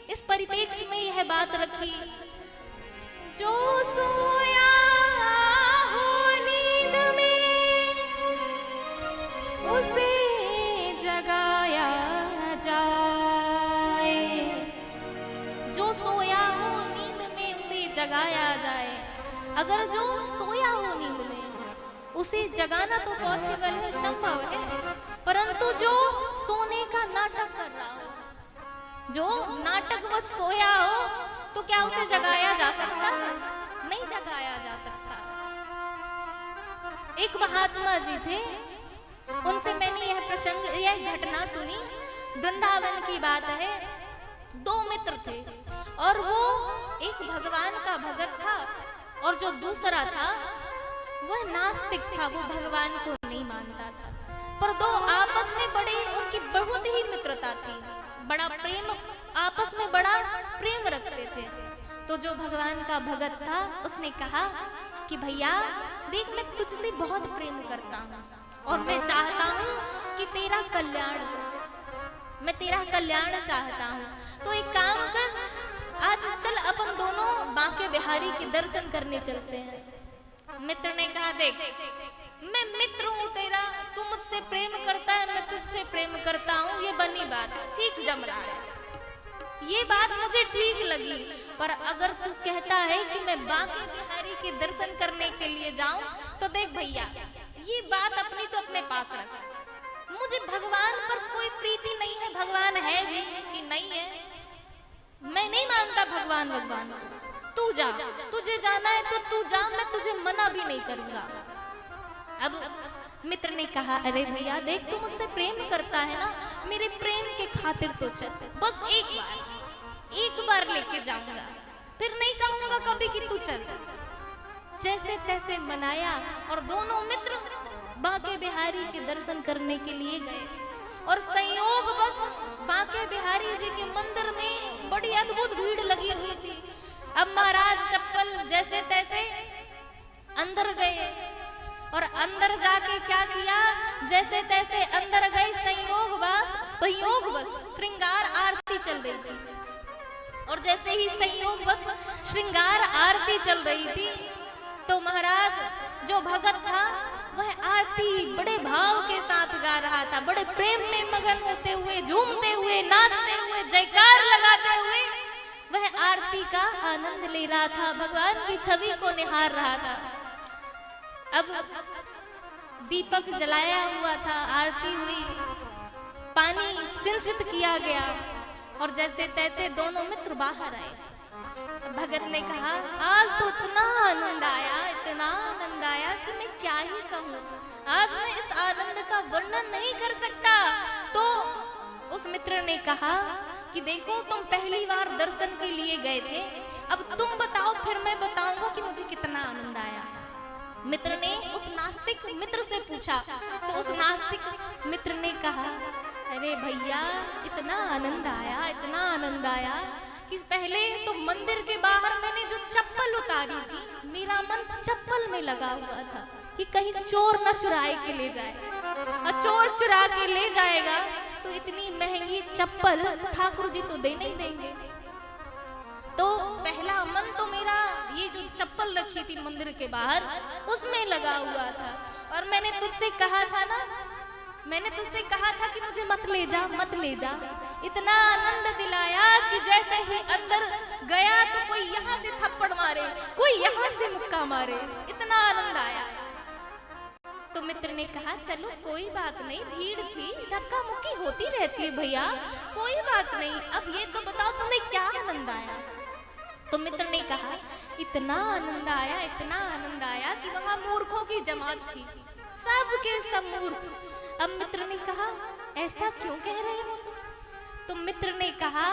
इस परिप्रेक्ष्य में यह बात रखी। जो सोया हो नींद में उसे जगाया जाए, जो सोया हो नींद में उसे जगाया जाए। अगर जो सोया हो नींद में उसे जगाना तो पॉसिबल है, संभव है, परंतु जो सोने का नाटक कर रहा हो, जो नाटक बस सोया हो, तो क्या उसे जगाया जा सकता है? नहीं जगाया जा सकता। एक महात्मा जी थे, उनसे मैंने यह प्रसंग, यह घटना सुनी। वृंदावन की बात है। दो मित्र थे और वो एक भगवान का भगत था और जो दूसरा था वह नास्तिक था, वो भगवान को नहीं मानता था। पर दो आपस में बड़े, उनकी बहुत ही मित्रता थी, बड़ा प्रेम, आपस में बड़ा प्रेम रखते थे। तो जो भगवान का भगत था उसने कहा कि भैया देख, मैं तुझसे बहुत प्रेम करता हूँ और मैं चाहता हूँ कि तेरा कल्याण हो, मैं तेरा कल्याण चाहता हूँ। तो एक काम कर, आज चल अपन दोनों बांके बिहारी के दर्शन करने चलते हैं। मित्र ने कहा देख, मैं मित्र हूँ तेरा, तू मुझसे प्रेम करता है, मैं तुझसे प्रेम करता हूँ, ये बनी बात है, ठीक जम रहा है, ये बात मुझे ठीक लगी। पर अगर तू कहता है कि मैं बांके बिहारी के दर्शन करने के लिए जाऊं, तो देख भैया ये बात अपनी तो अपने पास रख, मुझे भगवान पर कोई प्रीति नहीं है। भगवान है भी कि नहीं है, मैं नहीं मानता भगवान, तू जा, तुझे जाना है तो तू जा, मैं तुझे मना भी नहीं करूंगा। अब मित्र ने कहा, अरे भैया देख, तू मुझसे प्रेम करता है ना, मेरे प्रेम के खातिर तो चल, बस एक बार लेके जाऊंगा, फिर नहीं कहूंगा कभी कि तू चल। जैसे तैसे मनाया और दोनों मित्र बांके बिहारी के दर्शन करने के लिए गए। और संयोग बस बांके बिहारी जी के मंदिर में बड़ी अद्भुत भीड़ लगी हुई थी। अब महाराज चप्पल जैसे तैसे अंदर गए और अंदर जाके क्या किया, जैसे तैसे अंदर गए, संयोग बस श्रृंगार आरती चल रही थी। और जैसे ही संयोग बस श्रृंगार आरती चल रही थी तो महाराज जो भगत था वह आरती बड़े भाव के साथ गा रहा था, बड़े प्रेम में मगन होते हुए, झूमते हुए, नाचते हुए, जयकार लगाते हुए वह आरती का आनंद ले रहा था, भगवान की छवि को निहार रहा था। अब दीपक जलाया हुआ था, आरती हुई, पानी सिंचित किया गया और जैसे तैसे दोनों मित्र बाहर आए। भगत ने कहा, आज तो इतना आनंद आया कि मैं क्या ही कहूँ, आज मैं इस आनंद का वर्णन नहीं कर सकता। तो उस मित्र ने कहा कि देखो, तुम पहली बार दर्शन के लिए गए थे, अब तुम बताओ, फिर मैं बताऊंगा कि मुझे कितना आनंद आया। मित्र ने उस नास्तिक मित्र से पूछा तो उस नास्तिक मित्र ने कहा, अरे भैया इतना आनंद आया कि पहले तो मंदिर के बाहर मैंने जो चप्पल उतारी थी, मेरा मन चप्पल में लगा हुआ था कि कहीं चोर न चुराए के ले जाए, और चोर चुरा के ले जाएगा तो इतनी महंगी चप्पल ठाकुर जी तो दे नहीं देंगे। तो पहला मन तो मेरा ये जो चप्पल रखी थी मंदिर के बाहर उसमें लगा हुआ था। और मैंने तुझसे कहा था कि मुझे मत ले जा। इतना आनंद दिलाया कि जैसे ही अंदर गया तो कोई यहाँ से थप्पड़ मारे, कोई यहाँ से मुक्का मारे, इतना आनंद आया। तो मित्र ने कहा, चलो कोई बात नहीं, भीड़ थी, धक्का मुक्की होती रहती है भैया, कोई बात नहीं, अब ये तो बताओ तुम्हें क्या आनंद आया। तो मित्र ने कहा, इतना आनंद आया कि वहां मूर्खों की जमात थी, सब के सब मूर्ख। अब मित्र ने कहा, ऐसा क्यों कह रहे हो तुम? तो मित्र ने कहा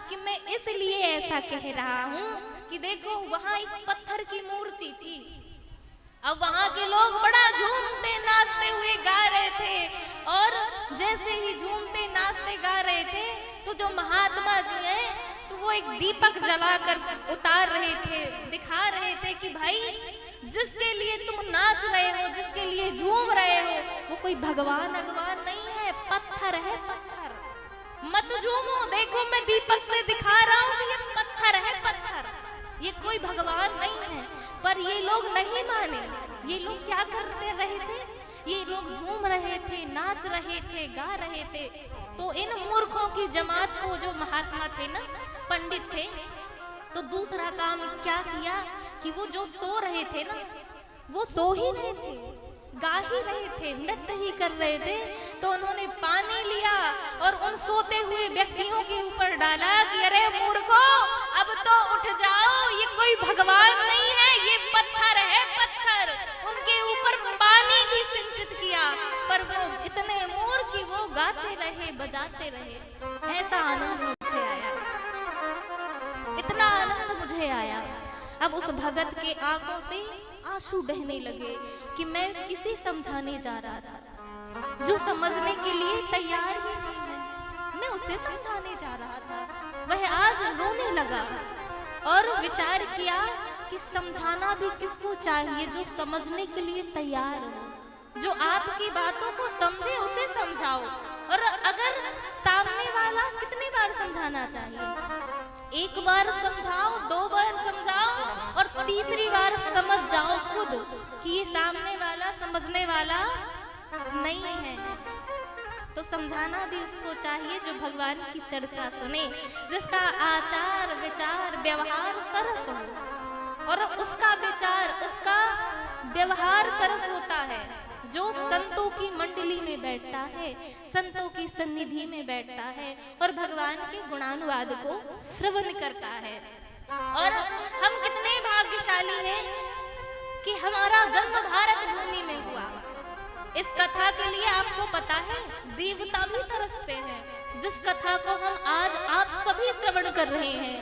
कि मैं इसलिए ऐसा कह रहा हूँ कि देखो, वहां एक पत्थर की मूर्ति थी, अब वहां के लोग बड़ा झूमते नाचते हुए गा रहे थे, और जैसे ही झूमते नाचते गा रहे थे तो जो महात्मा जी हैं तो वो एक दीपक जलाकर उतार रहे थे, दिखा रहे थे कि भाई जिसके लिए तुम नाच रहे हो, जिसके लिए झूम रहे हो, वो कोई भगवान नहीं है, पत्थर है, पत्थर। मत झूमो, देखो मैं दीपक से दिखा रहा हूँ कि ये पत्थर है, पत्थर, ये कोई भगवान नहीं है। पर ये लोग नहीं माने, ये लोग क्या करते रहे थे, ये लोग झूम रहे थे, नाच रहे थे, गा रहे थे। तो इन मूर्खों की जमात को, जो महात्मा थे ना, पंडित थे, तो दूसरा काम क्या किया कि वो जो सो रहे थे ना, वो सो ही रहे थे, गा ही रहे थे, नृत्य ही कर रहे थे। तो उन्होंने पानी लिया और उन सोते हुए व्यक्तियों के ऊपर डाला कि अरे मूर्खों, अब तो उठ जाओ, ये कोई भगवान नहीं है, ये पत्थर है, पत्थर। उनके ऊपर पानी भी सिंचित किया, पर वो इतने मूर्ख कि वो गाते रहे, बजाते रहे। ऐसा आनंद मुझे आया, इतना आनंद मुझे आया। अब उस भगत के आंखों से आंसू बहने लगे कि मैं किसे समझाने जा रहा था, जो समझने के लिए तैयार ही नहीं है, मैं उसे समझाने जा रहा था। वह आज रोने लगा और विचार किया कि समझाना भी किसको चाहिए, जो समझने के लिए तैयार हो, जो आपकी बातों को समझे उसे समझाओ। और अगर सामने वाला, कितनी बार समझाना चाहिए, एक बार समझाओ, 2 बार समझाओ और तीसरी बार समझ जाओ खुद कि ये सामने वाला समझने वाला नहीं है। तो समझाना भी उसको चाहिए जो भगवान की चर्चा सुने, जिसका आचार विचार व्यवहार सरस हो। और उसका विचार, उसका व्यवहार सरस होता है जो संतों की मंडली में बैठता है, संतों की सन्निधि में बैठता है और भगवान के गुणानुवाद को श्रवण करता है। और हम कितने भाग्यशाली हैं कि हमारा जन्म भारत भूमि में हुआ। इस कथा के लिए आपको पता है देवता भी तरसते हैं, जिस कथा को हम आज आप सभी श्रवण कर रहे हैं।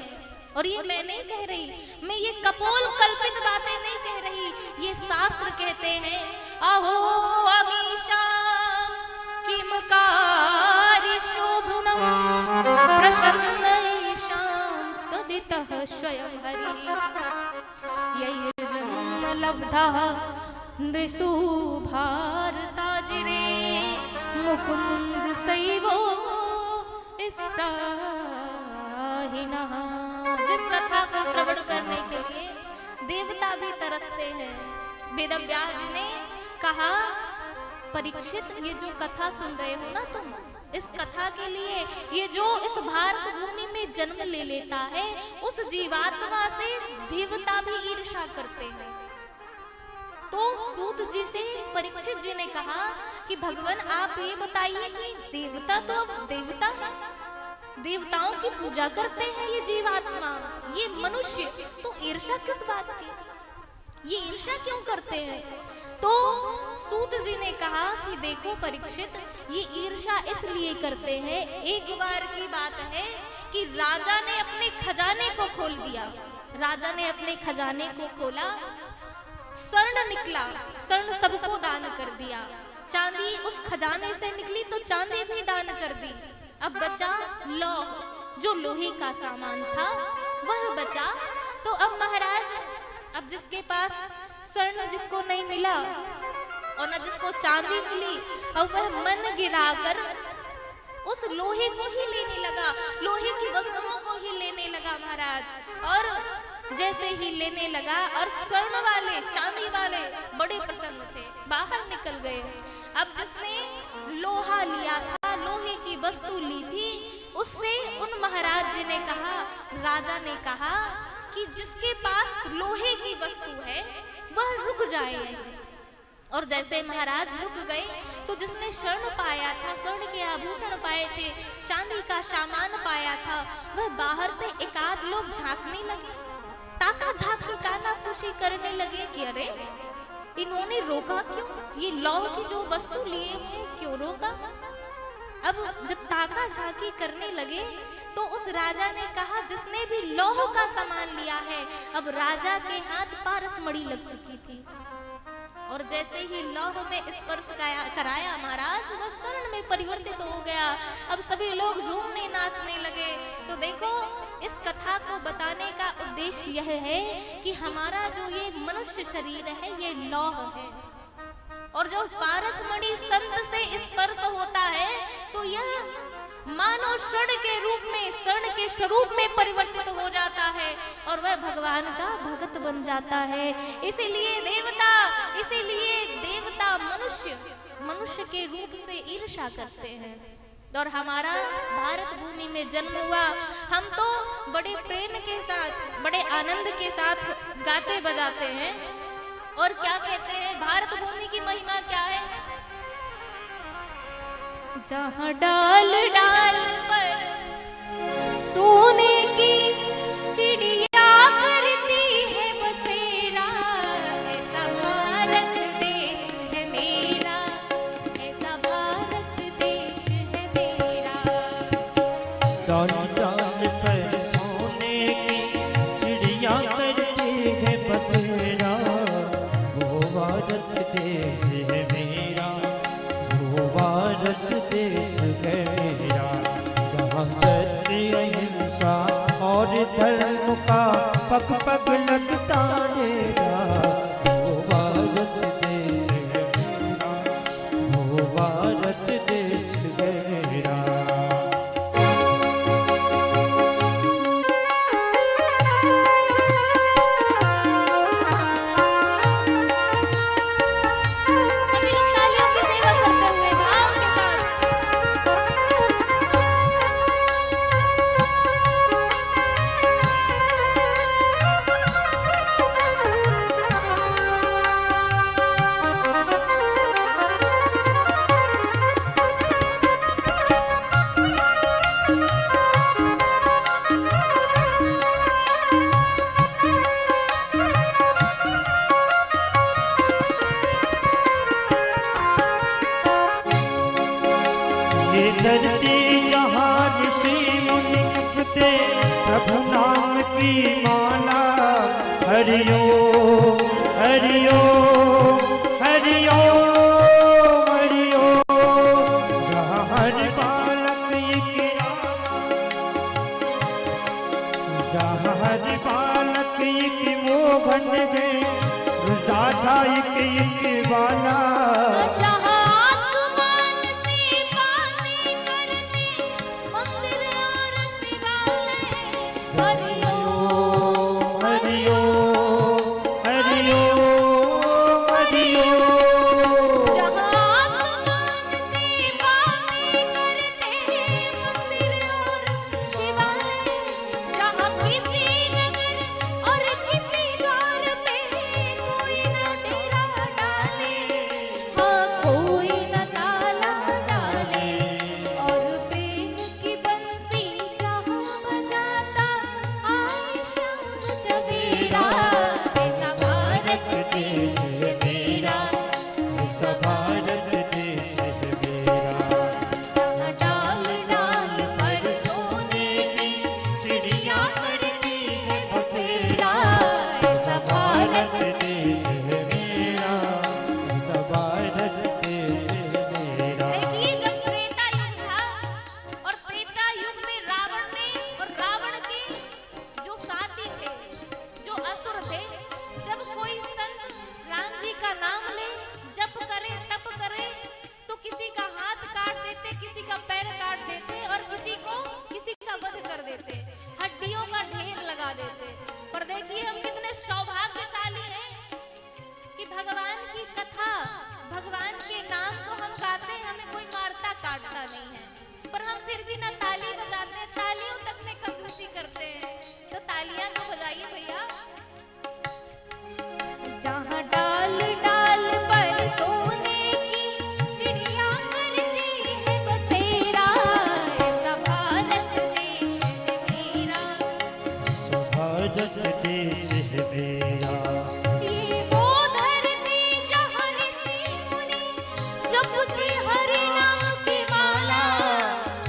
और ये मैं नहीं कह रही, मैं ये कपोल कल्पित बातें नहीं कह रही, ये शास्त्र कहते हैं। अहो अमीशाम किमकारी शोभनम प्रसन्नेषां सदितः स्वयं हरिः यैर्जन्म लब्धः नृषु भारताजिरे मुकुंद सैवो स्त्राहिणः। जिस कथा को श्रवण करने के लिए देवता भी तरसते हैं। वेदव्यास जी ने कहा, परीक्षित ये जो कथा सुन रहे हो ना तुम, इस कथा के लिए ये जो इस भारत भूमि में जन्म ले लेता है, उस जीवात्मा से देवता भी ईर्ष्या करते हैं। तो सूत जी से परीक्षित जी ने कहा कि भगवान आप ये बताइए कि देवता तो अब देवता है, देवताओं की पूजा करते हैं ये जीवात्मा, ये मनुष्य, तो ईर्ष्या किस बात की, ये ईर्ष्या क्यों करते हैं? तो सूत जी ने कहा कि देखो परीक्षित, ये ईर्ष्या इसलिए करते हैं, एक बार की बात है कि राजा ने अपने खजाने को खोल दिया। राजा ने अपने खजाने को खोला, स्वर्ण निकला, स्वर्ण सबको दान कर दिया। चांदी उस खजाने से निकली तो चांदी भी दान कर दी। अब बचा लौह, जो लोहे का सामान था वह बचा। तो अब महाराज, अब जिसके पास स्वर्ण जिसको नहीं मिला और न जिसको चांदी मिली, अब वह मन गिराकर उस लोहे को ही लेने लगा, लोहे की वस्तुओं को ही लेने लगा महाराज। और जैसे ही लेने लगा और स्वर्ण वाले, चांदी वाले बड़े प्रसन्न थे, बाहर निकल गए। अब जिसने लोहा लिया था, लोहे की वस्तु ली थी, उससे उन महाराज जी ने कहा, राजा ने कहा कि जिसके पास लोहे की वस्तु है वह रुक जाए। और जैसे महाराज रुक गए तो जिसने स्वर्ण पाया था, स्वर्ण के आभूषण पाए थे, चांदी का सामान पाया था, वह बाहर से एकाध लोग झांकने लगे, ताका झांक के कानाफूसी करने लगे कि अरे इन्होंने रोका क्यों, ये लौह की जो वस्तु लिए हुए क्यों रोका। अब जब ताका झांकी करने लगे तो उस राजा ने कहा, जिसने भी लौह का सामान लिया है, अब राजा के हाथ पारस मणि लग चुकी थी। और जैसे ही लौह में स्पर्श कराया महाराज, वह स्वर्ण में परिवर्तित हो गया। अब सभी लोग झूमने नाचने लगे। तो देखो, इस कथा को बताने का उद्देश्य यह है कि हमारा जो ये मनुष्य शरीर है ये लौह है, और जब पारस मणि संत से स्पर्श होता है तो यह मानो स्वर्ण के रूप में, स्वर्ण के स्वरूप में परिवर्तित हो जाता है और वह भगवान का भक्त बन जाता है। इसीलिए देवता मनुष्य के रूप से ईर्ष्या करते हैं। और हमारा भारत भूमि में जन्म हुआ, हम तो बड़े प्रेम के साथ, बड़े आनंद के साथ गाते बजाते हैं। और क्या कहते हैं, भारत भूमि की महिमा क्या है? जहाँ डाल डाल पर सोने की चिड़िया करती है बसेरा, ऐसा भारत देश है मेरा, ऐसा भारत देश है मेरा। डाल डाल पर सोने की चिड़िया करती है बसेरा, वो भारत देश है मेरा, वो भारत देश है मेरा। जहाँ सत्य अहिंसा और धर्म का पग पग लगता रहेगा, वो भारत देश है मेरा, वो भारत देश है मेरा। सभी लोग तालियों की सेवा करते हुए भाव के साथ। धरती जहाँ ऋषि मुनि जपते प्रभु नाम की माला। हरिओ हरिओ हरिओ हरिओ। जहाँ हर बालक एक जहाँ हर बालक एक मोहन है, राधा एक वाला। जहाँ आसमान से पानी करते मंदिर और शिवालय। हरिओ हरिओ हरिओ हरिओ। जहाँ आसमान से पानी करते मंदिर और शिवालय। जहाँ किसी नगर और किसी द्वार पे कोई न डेरा डाले, हाँ कोई न ताला डाले। और प्रेम की बंसी जहाँ बजाता आए शाम सवेरा। ऐसा भारत देश है मेरा, ऐसा भारत देश है मेरा। जहाँ डाल डाल पर सोने की चिड़िया करती है बसेरा। ऐसा भारत देश है मेरा, ऐसा भारत देश है मेरा। देखिए, जब त्रेता युग था और त्रेता युग में रावण ने और रावण के जो साथी थे, जो असुर थे, जब कोई संत राम जी का नाम ले, जप करे, तप करे, तो किसी का हाथ काट देते, किसी का पैर काट देते और किसी का वध कर देते, हड्डियों का ढेर लगा देते। पर देखिए, हम कितने सौभाग्यशाली हैं कि भगवान की कथा, भगवान के नाम को हम गाते हैं, हमें कोई मारता काटता नहीं है। पर हम फिर भी ना ताली बजाते हैं, तालियों तक में कंजूसी करते हैं। तो तालियां तो बजाइए भैया। जहाँ डाल डाल पर सोने की चिड़िया करती है बसेरा। ऐसा भारत देश है मेरा, ऐसा भारत देश है मेरा। ये वो धरती जहाँ ऋषि मुनि जपते हरि नाम की माला।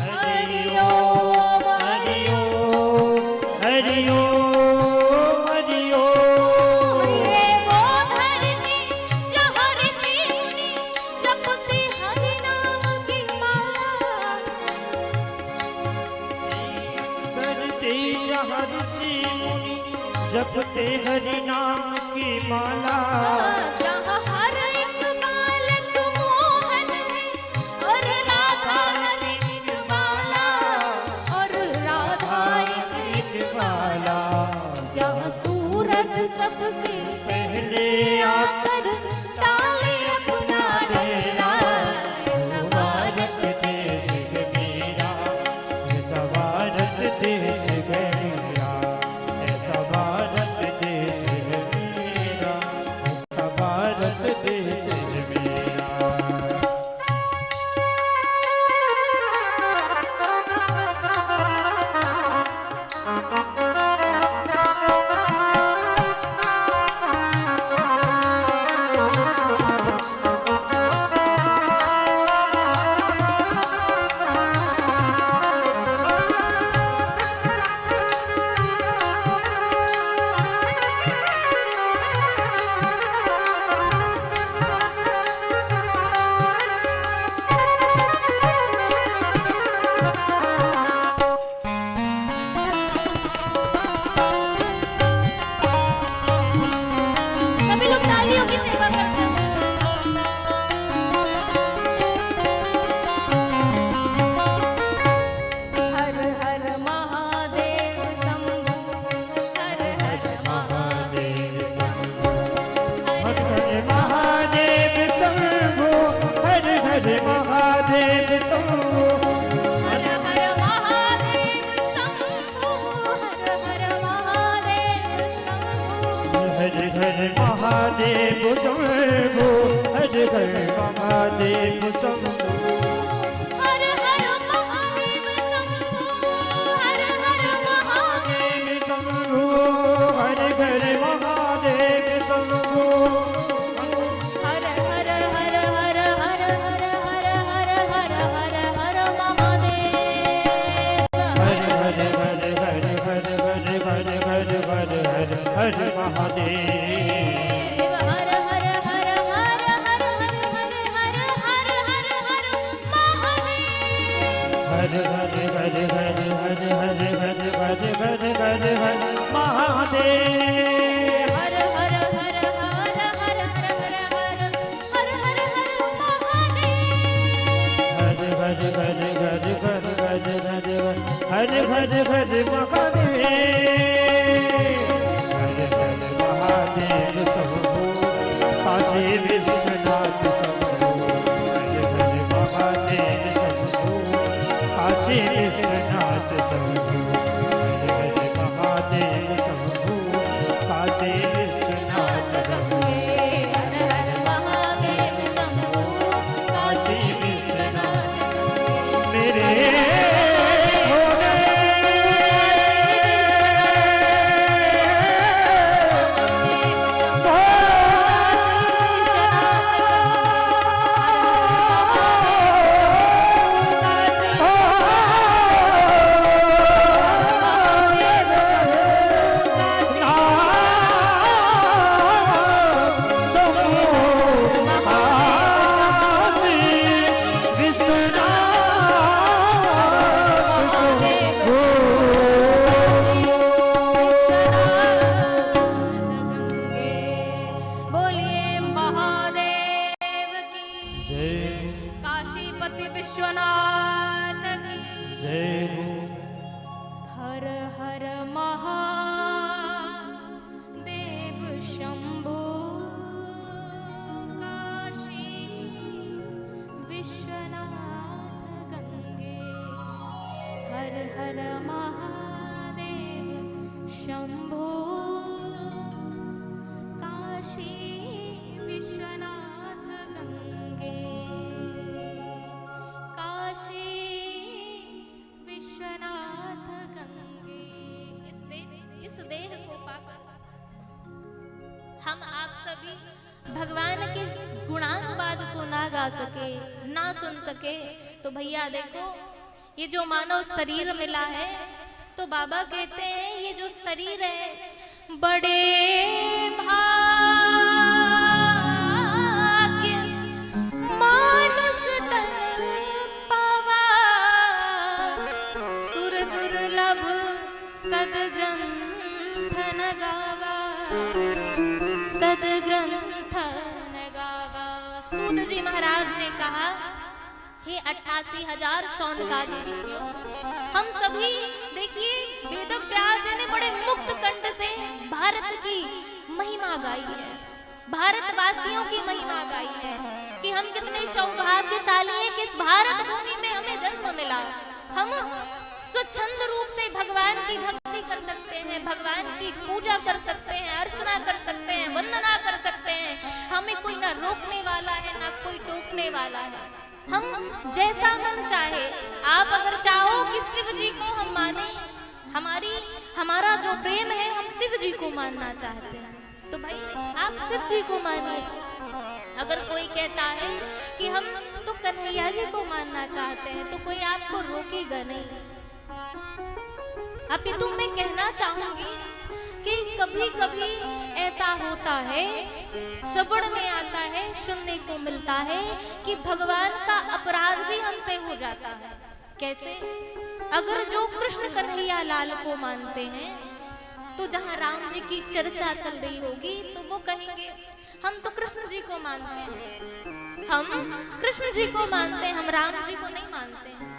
हरिओ हरिओ हरिओ हरिओ। ये वो धरती जहाँ ऋषि मुनि जपते हरि नाम की माला। करते जहाँ ऋषि मुनि जपते हरि नाम की माला। जहाँ हर एक बालक मोहन है और राधा हर एक बाला, और राधा एक बाला। जहाँ सूरज सबसे पहले आकर डाले अपना डेरा। ऐसा भारत देश है मेरा, ऐसा भारत देश है मेरा, ऐसा भारत देश है मेरा, ऐसा भारत देश है मेरा। सभी लोग तालियों की सेवा करते हैं। हर हर महादेव शंभो, हर हर महादेव शंभो, हर हर महादेव शंभो, हर हर महादेव शंभो। हर हर महादेव शंभो, हर हर महादेव शंभो। हर हर महादेव शंभो, हर हर महादेव शंभो। हर हर महादेव शंभो, हर हर महादेव शंभो, हर हर महादेव शंभो। हर हर हर हर हर हर हर हर हर हर हर महादेव। हर घर घर महादेव शंभो काशी विश्वनाथ शंभो हर घर महादेव शंभो काशी विश्वनाथ शंभो हर घर महादेव शंभो काशी विश्वनाथ शंभो काशीपति विश्वनाथ की जय हो। हर हर महादेव शंभो काशी विश्वनाथ गंगे हर हर महादेव शंभो काशी विश्वनाथ गंगे काशी विश्वनाथ गंगे। इस देह को पाकर हम आप सभी भगवान के गुणानुवाद को ना गा सके, ना सुन सके, तो भैया देखो ये जो मानव शरीर मिला है, तो बाबा कहते हैं ये जो शरीर है बड़े भाग्य मानस तन पावा सुर दुर्लभ सदग्रंथ न गावा सदग्रंथ न गावा। सूत जी महाराज ने कहा, हे 88,000 शौनकादि ऋषियों, हम सभी देखिए वेद व्यास ने बड़े मुक्त कंठ से भारत की महिमा गाई है, भारतवासियों की महिमा गाई है कि हम कितने सौभाग्यशाली हैं कि इस भारत भूमि में हमें जन्म मिला। हम स्वच्छंद रूप से भगवान की भक्ति कर सकते हैं, भगवान की पूजा कर सकते हैं, अर्चना कर सकते हैं, वंदना कर सकते हैं। हमें कोई ना रोकने वाला है ना कोई टोकने वाला है। हम जैसा मन चाहे, आप अगर चाहो कि शिव जी को हम माने, हमारा जो प्रेम है हम शिव जी को मानना चाहते हैं, तो भाई आप शिव जी को मानिए। अगर कोई कहता है कि हम तो कन्हैया जी को मानना चाहते हैं, तो कोई आपको रोकेगा नहीं। अपितु मैं कहना चाहूंगी कि कभी कभी ऐसा होता है, श्रवण में आता है, सुनने को मिलता है कि भगवान का अपराध भी हमसे हो जाता है। कैसे? अगर जो कृष्ण कन्हैया लाल को मानते हैं, तो जहाँ राम जी की चर्चा चल रही होगी तो वो कहेंगे हम तो कृष्ण जी को मानते हैं, हम कृष्ण जी को मानते हैं, हम राम जी को नहीं मानते हैं।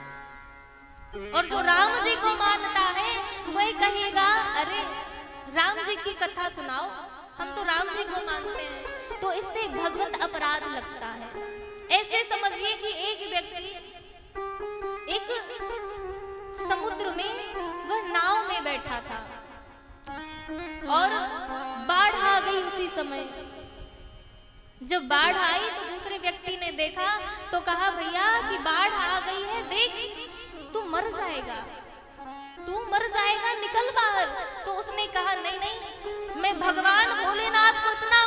और जो राम जी को मानता है वही कहेगा अरे राम जी की कथा सुनाओ, हम तो राम जी को मानते हैं। तो इससे भगवत अपराध लगता है। ऐसे समझिए कि एक व्यक्ति एक समुद्र में वह नाव में बैठा था और बाढ़ आ गई उसी समय। जब बाढ़ आई तो दूसरे व्यक्ति ने देखा तो कहा भैया कि बाढ़ आ गई है, देख तू मर जाएगा, तू मर जाएगा, निकल बाहर। तो उसने कहा नहीं नहीं, मैं भगवान भोलेनाथ को इतना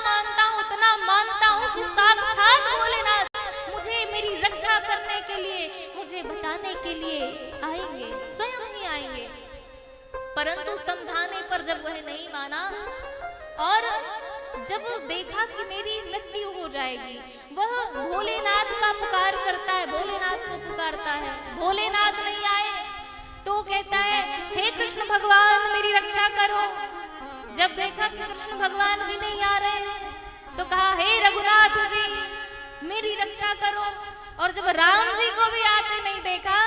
मानता हूँ कि साक्षात भोलेनाथ मुझे मेरी रक्षा करने के लिए, मुझे बचाने के लिए आएंगे, स्वयं ही आएंगे। परंतु समझाने पर जब वह नहीं माना और जब देखा कि मेरी मृत्यु हो जाएगी, वह भोलेनाथ का पुकार करता है, भोलेनाथ को पुकारता है, भोलेनाथ नहीं आए तो कहता है हे कृष्ण भगवान मेरी रक्षा करो। जब देखा कि कृष्ण भगवान भी नहीं आ रहे हैं तो कहा हे रघुनाथ जी मेरी रक्षा करो। और जब राम जी को भी आते नहीं देखा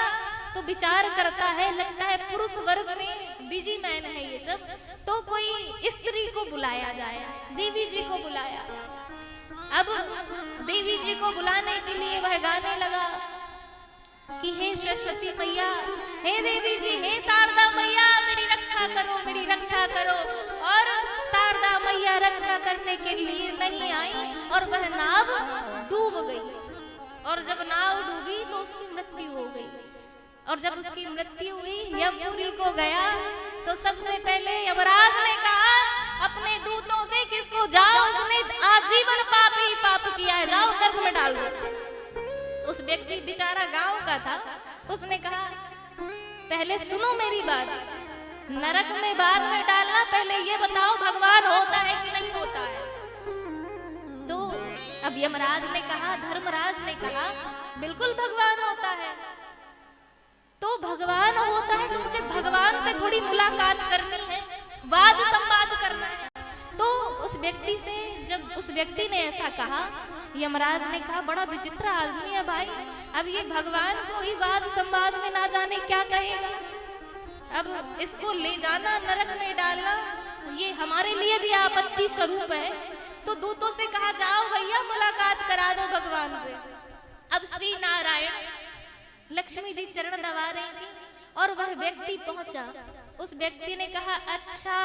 तो विचार करता है, लगता है पुरुष वर्ग में बिजी मैन है ये सब, तो कोई स्त्री को बुलाया जाए। देवी जी को बुलाया। अब देवी जी को बुलाने के लिए वह गाने लगा कि हे सरस्वती मैया, हे देवी जी, हे शारदा मैया, मेरी रक्षा करो, मेरी रक्षा करो। और शारदा मैया रक्षा करने के लिए नहीं आई और वह नाव डूब गई। और जब नाव डूबी तो उसकी मृत्यु हो गई। और जब उसकी मृत्यु हुई, यमपुरी को गया तो सबसे पहले यमराज ने कहा अपने दूतों से किसको, जाओ उसने आजीवन पापी पाप किया है, जाओ नरक में डाल दो। उस व्यक्ति बेचारा गांव का था, उसने कहा पहले सुनो मेरी बात, नरक में बाद में डालना, पहले ये बताओ भगवान होता है कि नहीं होता है। तो अब यमराज ने कहा, धर्मराज ने कहा बिल्कुल भगवान होता है। तो भगवान होता है तो मुझे भगवान से थोड़ी मुलाकात करनी है, वाद संवाद करना है। तो उस व्यक्ति से, जब उस व्यक्ति ने ऐसा कहा, यमराज ने कहा बड़ा विचित्र आदमी है भाई, अब ये भगवान को ही वाद संवाद में ना जाने क्या कहेगा, अब इसको ले जाना नरक में डालना ये हमारे लिए भी आपत्ति स्वरूप है। तो दूतों से कहा जाओ भैया मुलाकात करा दो भगवान से। अब श्री नारायण, लक्ष्मी जी चरण दबा रही थी और वह व्यक्ति पहुंचा। उस व्यक्ति ने कहा अच्छा,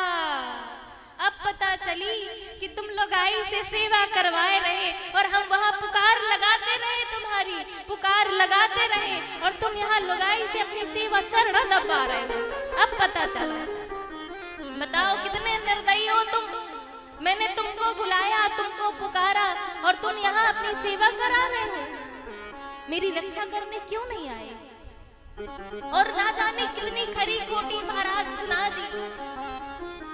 अब पता चली कि तुम लोग आई से सेवा करवाए रहे और हम वहां पुकार लगाते रहे, तुम्हारी पुकार लगाते रहे और तुम यहाँ लुगाई से अपनी सेवा चरण दबा रहे हो। अब पता चला। बताओ कितने निर्दयी हो तुम। मैंने तुमको बुलाया, तुमको पुकारा और तुम यहाँ अपनी सेवा करा रहे हो, मेरी रक्षा करने क्यों नहीं आए? और ना जाने कितनी खरी खोटी महाराज सुना दी।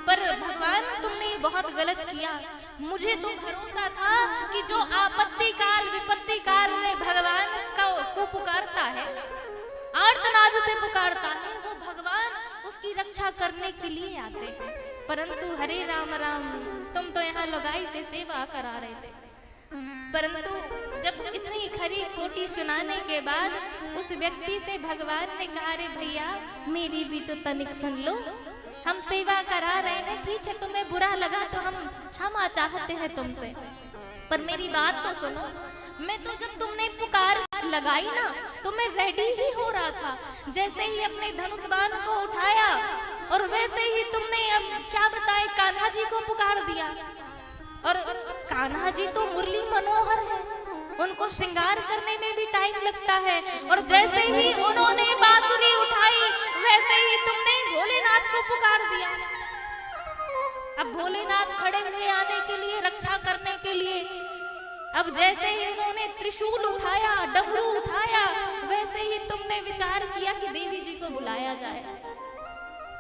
पर भगवान तुमने ये बहुत गलत किया। मुझे तो भरोसा था कि जो आपत्ति काल विपत्ति काल में भगवान को पुकारता है, आर्तनाद से पुकारता है, वो भगवान उसकी रक्षा करने के लिए आते हैं। परंतु हरे राम राम, तुम तो यहाँ लुगाई से सेवा करा रहे थे। परंतु जब इतनी खरी खोटी सुनाने के बाद उस व्यक्ति से भगवान ने कहा, रे भैया मेरी भी तो तनिक सुन लो, हम सेवा करा रहे हैं, ठीक है तुम्हें बुरा लगा तो हम क्षमा चाहते हैं तुमसे, पर मेरी बात तो सुनो। मैं तो जब तुमने पुकार लगाई ना तो मैं रेडी ही हो रहा था, जैसे ही अपने धनुष बाण को उठाया और वैसे ही तुमने, अब क्या बताएं, कान्हा जी को पुकार दिया। और कान्हा जी तो मुरली मनोहर है, उनको श्रृंगार करने में भी टाइम लगता है। और जैसे ही उन्होंने बांसुरी उठाई वैसे ही तुमने भोलेनाथ को पुकार दिया। अब भोलेनाथ खड़े हुए आने के लिए, रक्षा करने के लिए। अब जैसे ही उन्होंने त्रिशूल उठाया, डमरू उठाया, वैसे ही तुमने विचार किया कि देवी जी को बुलाया जाए।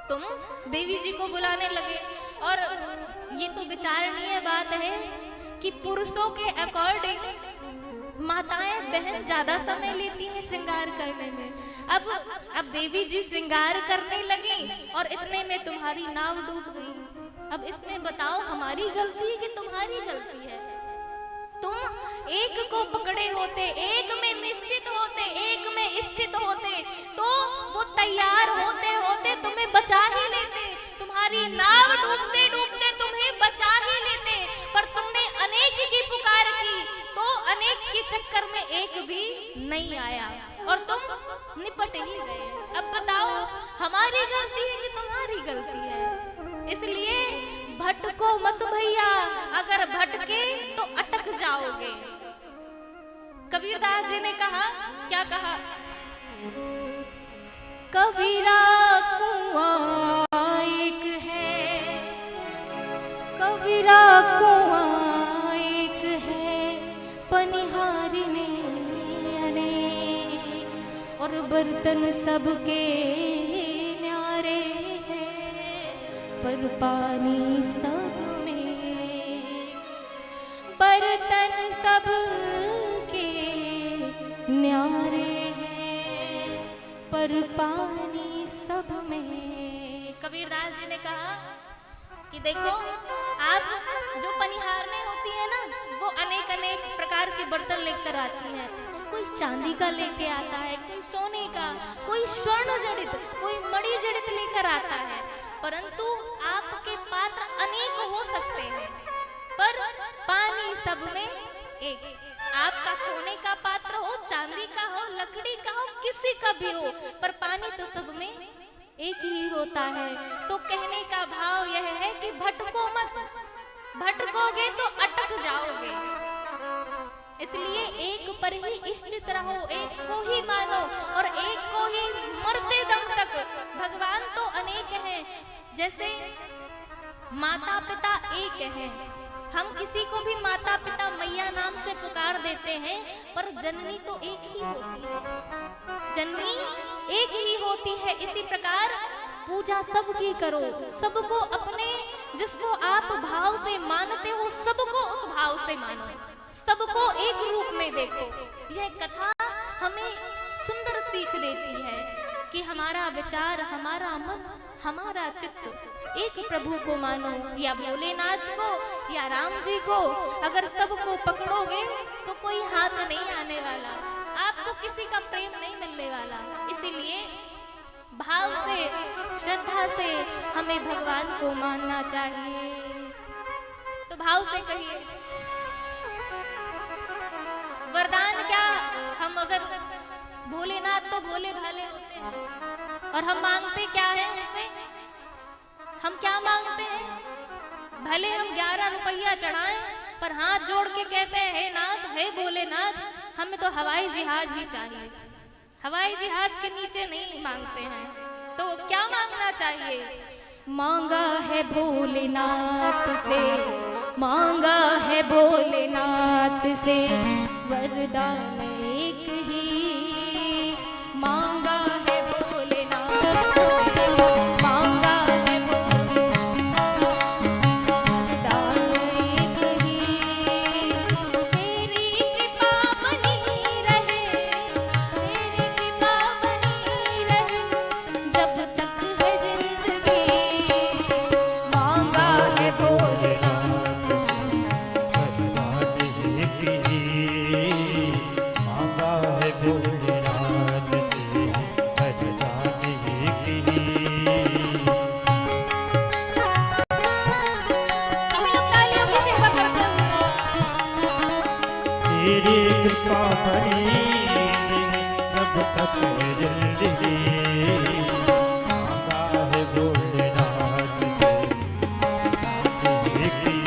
तुम देवी जी को बुलाने लगे। और ये तो विचारणीय बात है कि पुरुषों के अकॉर्डिंग माताएं बहन ज्यादा समय लेती हैं श्रृंगार करने में। अब देवी जी श्रृंगार करने लगी और इतने में तुम्हारी नाव डूब गई। अब इसमें बताओ हमारी गलती है कि तुम्हारी गलती है? तुम एक को पकड़े होते, एक में निश्चित होते, एक में स्थित होते, तो वो तैयार होते होते तुम्हें बचा ही लेते। तुम्हारी नाव डूबते डूबते तुम्हें बचा ही लेते। पर तुमने अनेक की पुकार की तो अनेक के चक्कर में एक भी नहीं आया और तुम निपट ही गए। अब बताओ हमारी गलती है कि तुम्हारी गलती है? इसलिए भटको मत भैया, अगर भटके तो अटक जाओगे। कबीरदास जी ने कहा, क्या कहा? कबीरा कुआं एक है, कबीरा कुआं एक है, पनिहारने अनेक, और बर्तन सबके न्यारे हैं, पर पानी सब में। बर्तन सब के न्यारे हैं, पर पानी सब में। कबीरदास जी ने कहा कि देखो, आप जो पनिहारने होती है ना, वो अनेक अनेक प्रकार के बर्तन लेकर आती हैं। कोई चांदी का लेके आता है, कोई सोने का, कोई स्वर्ण जड़ित, कोई मणि जड़ित लेकर आता है। परंतु आपके पात्र अनेक हो सकते हैं, पर पानी सब में एक। आपका सोने का पात्र हो, चांदी का हो, लकड़ी का हो, किसी का भी हो, पर पानी तो सब में एक ही होता है। तो कहने का भाव यह है कि भटको मत, भटकोगे तो अटक जाओगे। इसलिए एक पर ही इष्ट रहो, एक को ही मानो और एक को ही मरते दम तक। भगवान तो अनेक हैं, जैसे माता पिता एक हैं। हम किसी को भी माता पिता मैया नाम से पुकार देते हैं, पर जननी तो एक ही होती है, जननी एक ही होती है। इसी प्रकार पूजा सबकी करो, सबको अपने, जिसको आप भाव से मानते हो सबको उस भाव से मानो, सबको एक रूप में देखो। यह कथा हमें सुंदर सीख देती है कि हमारा विचार, हमारा मन, हमारा चित्त एक प्रभु को मानो, या भोलेनाथ को या राम जी को। अगर सबको पकड़ोगे तो कोई हाथ नहीं आने वाला, आपको किसी का प्रेम नहीं मिलने वाला। इसीलिए भाव से, श्रद्धा से हमें भगवान को मानना चाहिए। तो भाव से कहिए, वरदान क्या? हम अगर भोलेनाथ तो भोले भाले होते हैं, और हम मांगते क्या है उनसे? हम क्या मांगते हैं? भले हम 11 रुपया चढ़ाएं, पर हाथ जोड़ के कहते हैं, हे नाथ, हे भोलेनाथ, हमें तो हवाई जहाज ही चाहिए। हवाई जहाज के नीचे नहीं मांगते हैं। तो क्या मांगना चाहिए? मांगा है भोलेनाथ से, मांगा है भोलेनाथ से, वरदान एक ही। मांगा है भोलेनाथ से, मांगा है वरदान एक ही। तेरी कृपा बनी रहे, तेरी कृपा बनी रहे, जब तक है जिंदगी। मांगा है भोलेनाथ से, वरदान एक ही। मांगा है भोलेनाथ से, वरदान एक ही। सभी लोग तालियों की सेवा करते हैं। तेरी कृपा बनी रहे, जब तक है जिंदगी। मांगा है भोलेनाथ से, वरदान एक ही।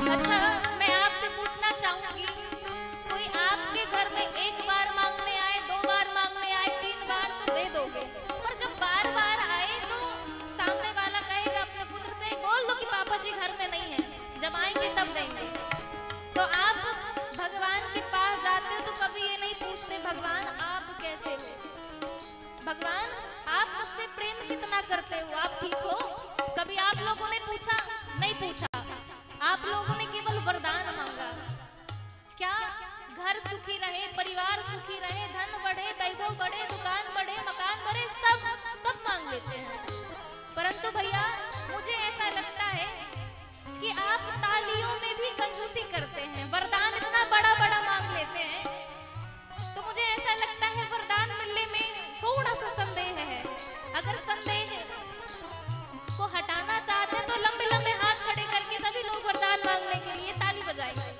अच्छा, मैं आपसे पूछना चाहूंगी, कोई आपके घर में एक बार मांगने आए, 2 बार मांगने आए, 3 बार तो दे दोगे, पर जब बार बार आए तो सामने वाला कहेगा अपने पुत्र से, बोल दो कि पापा जी घर में नहीं है, जब आएंगे तब देंगे। तो आप भगवान के पास जाते हो तो कभी ये नहीं पूछते, भगवान आप कैसे हो, भगवान आप मुझसे प्रेम कितना करते हो, आप ठीक हो? कभी आप लोगों ने पूछा? नहीं पूछा। आप लोगों ने केवल वरदान मांगा। क्या? घर सुखी रहे, परिवार सुखी रहे, धन बढ़े, वैभव बढ़े, दुकान बढ़े, मकान बढ़े, सब मांग लेते हैं। परंतु भैया मुझे ऐसा लगता है कि आप तालियों में भी कंजूसी करते हैं, वरदान इतना बड़ा बड़ा मांग लेते हैं। तो मुझे ऐसा लगता है वरदान मिलने में थोड़ा सा संदेह है। अगर संदेह को हटाना चाहते हैं तो लंबे लंबे हाथ खड़े करके सभी लोग वरदान मांगने के लिए ताली बजाएंगे।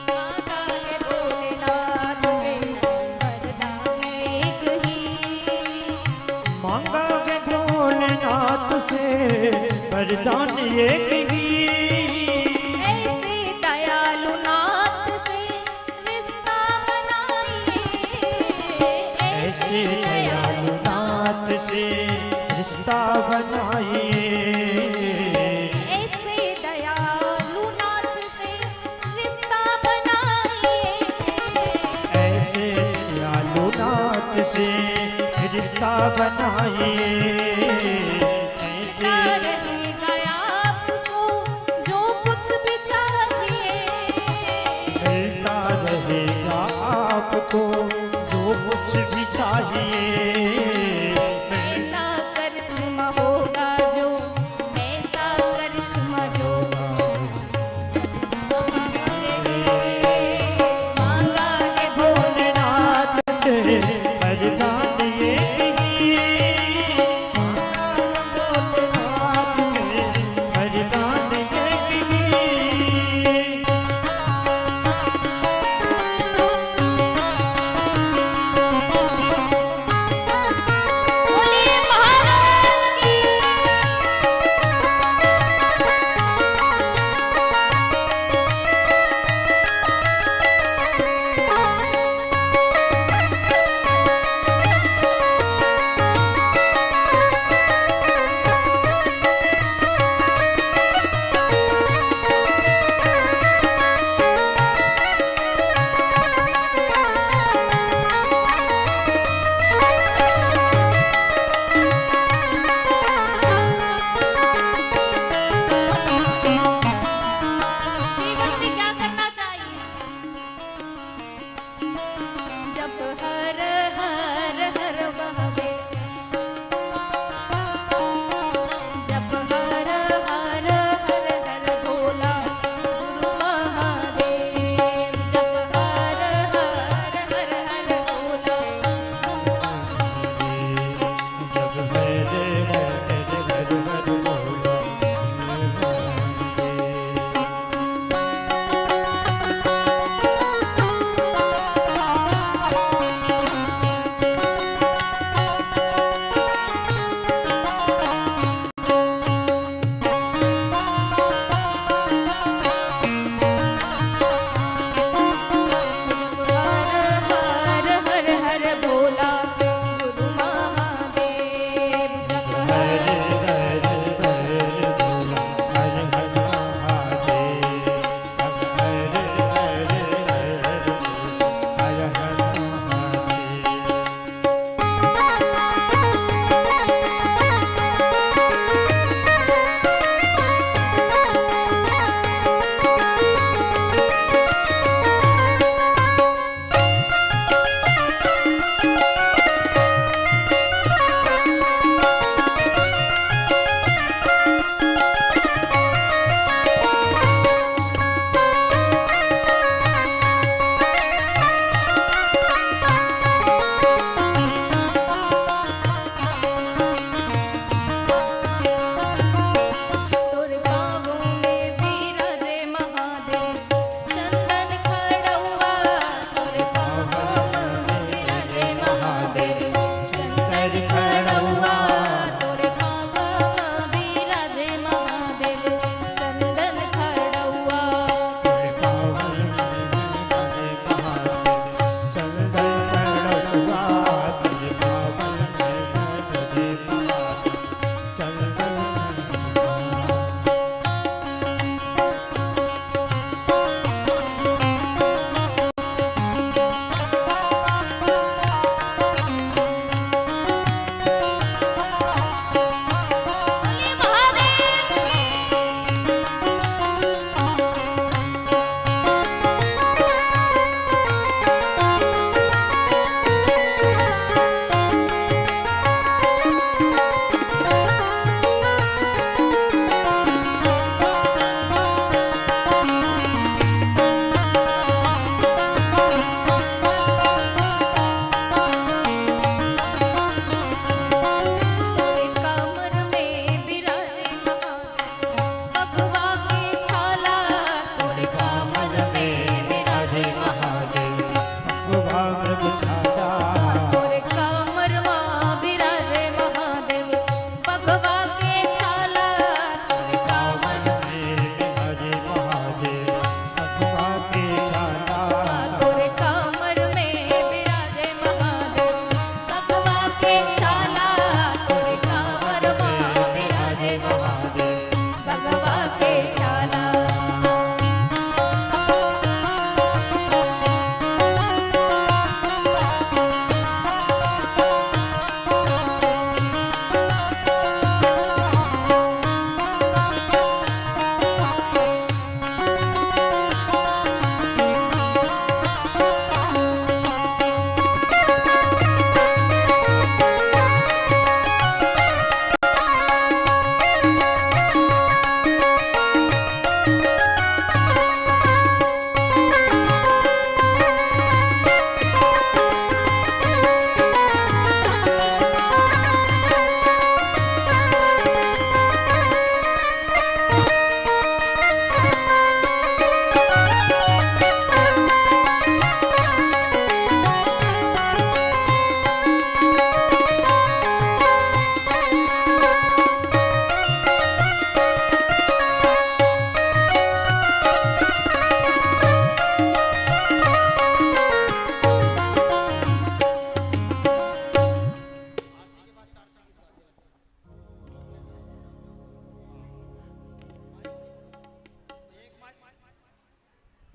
मांगा है भोलेनाथ से, वरदान एक ही। मांगा है भोलेनाथ से, वरदान एक ही। रिश्ता बनाए, ऐसे रहेगा आपको जो कुछ भी चाहिए, मिलता रहेगा आपको जो कुछ भी चाहिए। ऐसा करिश्मा होगा जो, ऐसा करिश्मा जो मांगा है भोलेनाथ से वरदान ये भी, भोलेनाथ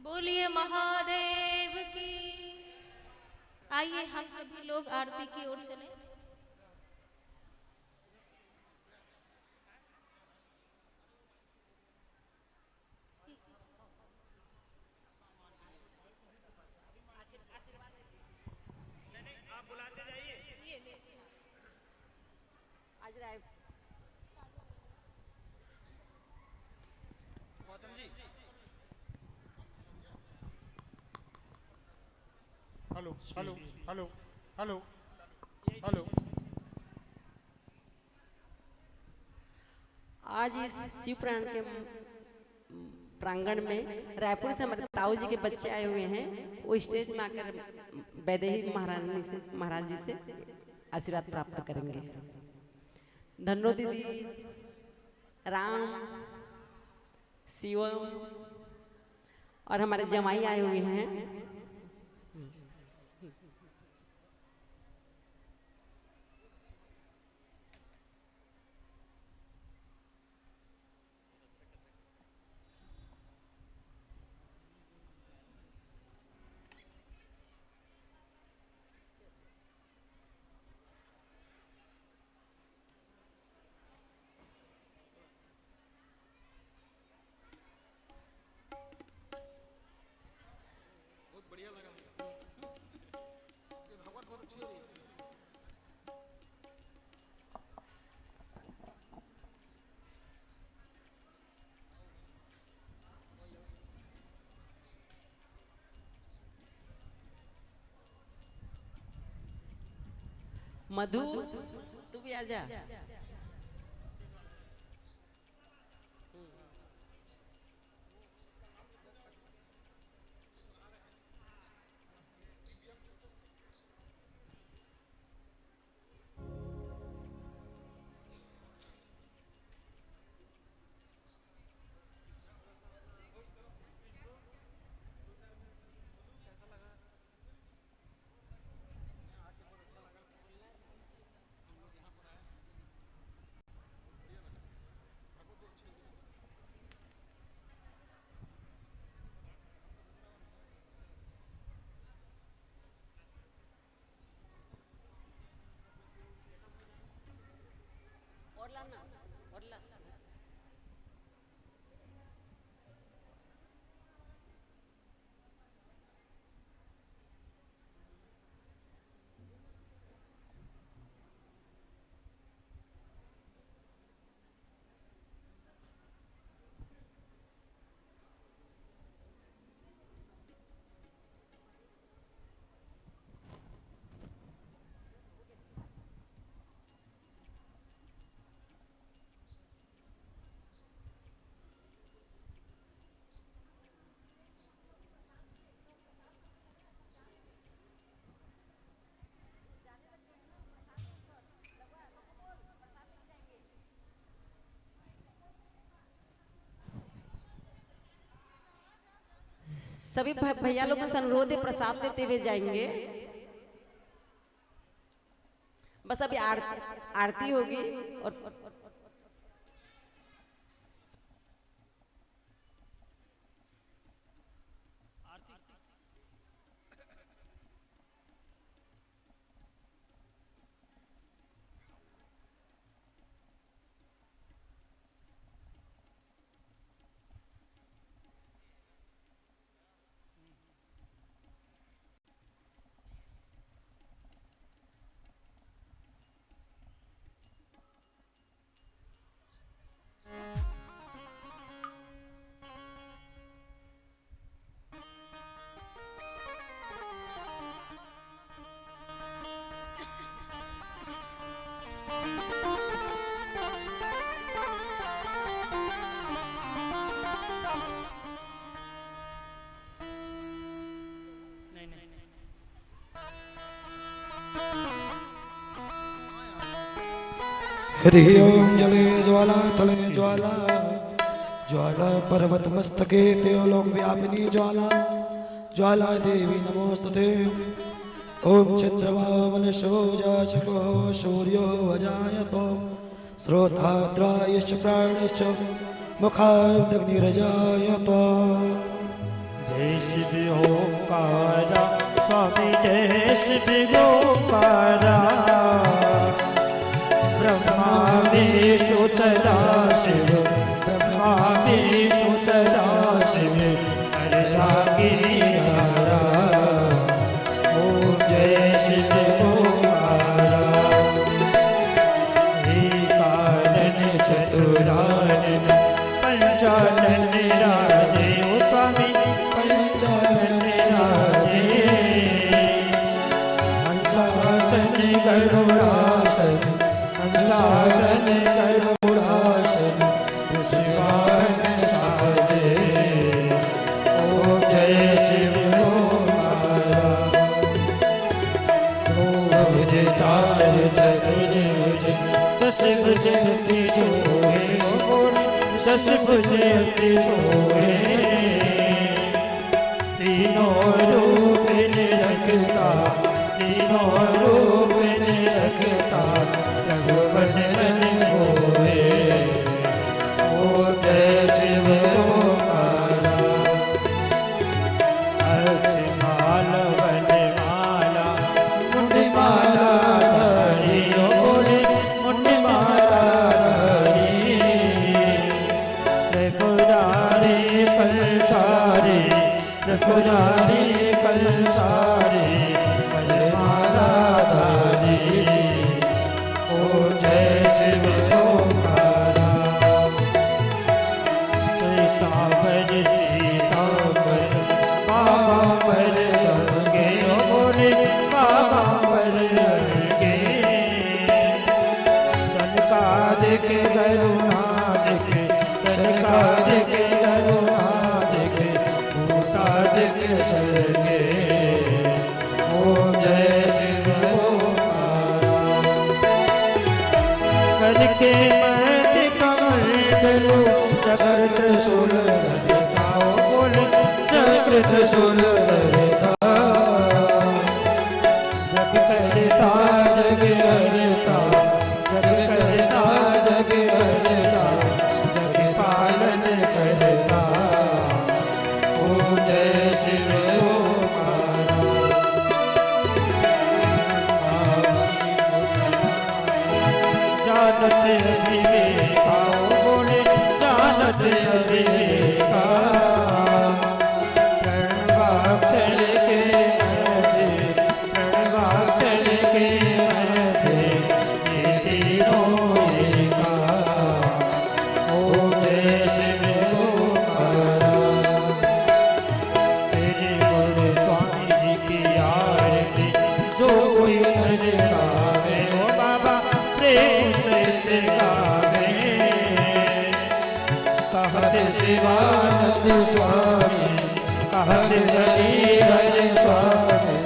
बोलिए महादेव की। आइए हम सभी लोग आरती की ओर चलें। आप बुलाते जाइए। आज Rai Gautam ji. Hello hello hello hello hello. आज इस शिव पुराण के प्रांगण में रायपुर से हमारे ताऊ जी के बच्चे आए हुए हैं। वो स्टेज में आकर वैदेही महाराज जी से आशीर्वाद प्राप्त करेंगे। धन्नो दीदी, राम, शिवम और हमारे जमाई आए हुए हैं। मधु, तू भी आजा। और लाना, और ला। सभी भैया लोग से अनुरोध है, प्रसाद लेते हुए जाएंगे। बस अभी आरती होगी और हरि ओम जले ज्वाला तले ज्वाला ज्वाला पर्वत मस्तके देवलोक व्यापिनी ज्वाला ज्वाला देवी नमोस्तुते। ओम चंद्रमा मनसो जाचको सूर्यो वजायतो श्रोताद्रायश्च प्राणश्च मुखादग्निरजायतो। जय जय शिव ओंकारा स्वामी जय शिव ओंकारा ब्रह्मा विष्णु सदा शिव ब्रह्मा विष्णु सदा शिव हरदागिरा ओम जय शिव ओंकारा एकानन चतुरानन पंचानन राजे ओ स्वामी पंचानन राजे हंसासन गरुड़ासन हंसासन गरुड़ासन शिवान साजे ओम जय शिव ओंकारा भुज चार चतुर्भुज दस भुज अति सोहे दस भुज अति सोहे तीनों रूप निरखता तीनों रूप निरखता रघुवन मोहे ओ जय शिव ओंकारा अक्षमाल वनमाला मुंडमाला धरी ओ बोले मुंडमाला धरी त्रिपुरारी कलसारी त्रिपुरारी कलसारी वनमाला धरी ओ जय शिव ओंकारा सीतावर सीतावर बाबावर लगे ओ बोले बाबावर लगे सनकादिक गरुणादिक सनकादिक गरुणादिक भूतादिक सर्गे ओ जय शिव ओंकारा करके मत कमंडलो चक्रत सुर धरताओ बोल चक्रत सुर धरता जग करता जग हरता जग करता जग हरता जग पालन करता ओ जय शिव ओंकारा जानत अभिवेका बोले जानत अभिवेका प्रणवाक्षर के मध्य प्रणवाक्षर के मध्य ये तीनों एका ओ जय शिव ओंकारा तेरे गुण स्वामी जी की आरती जो कोई नर गावे ओ बाबा प्रेम से गावे कहत शिवानंद स्वामी कहत हरि हर स्वामी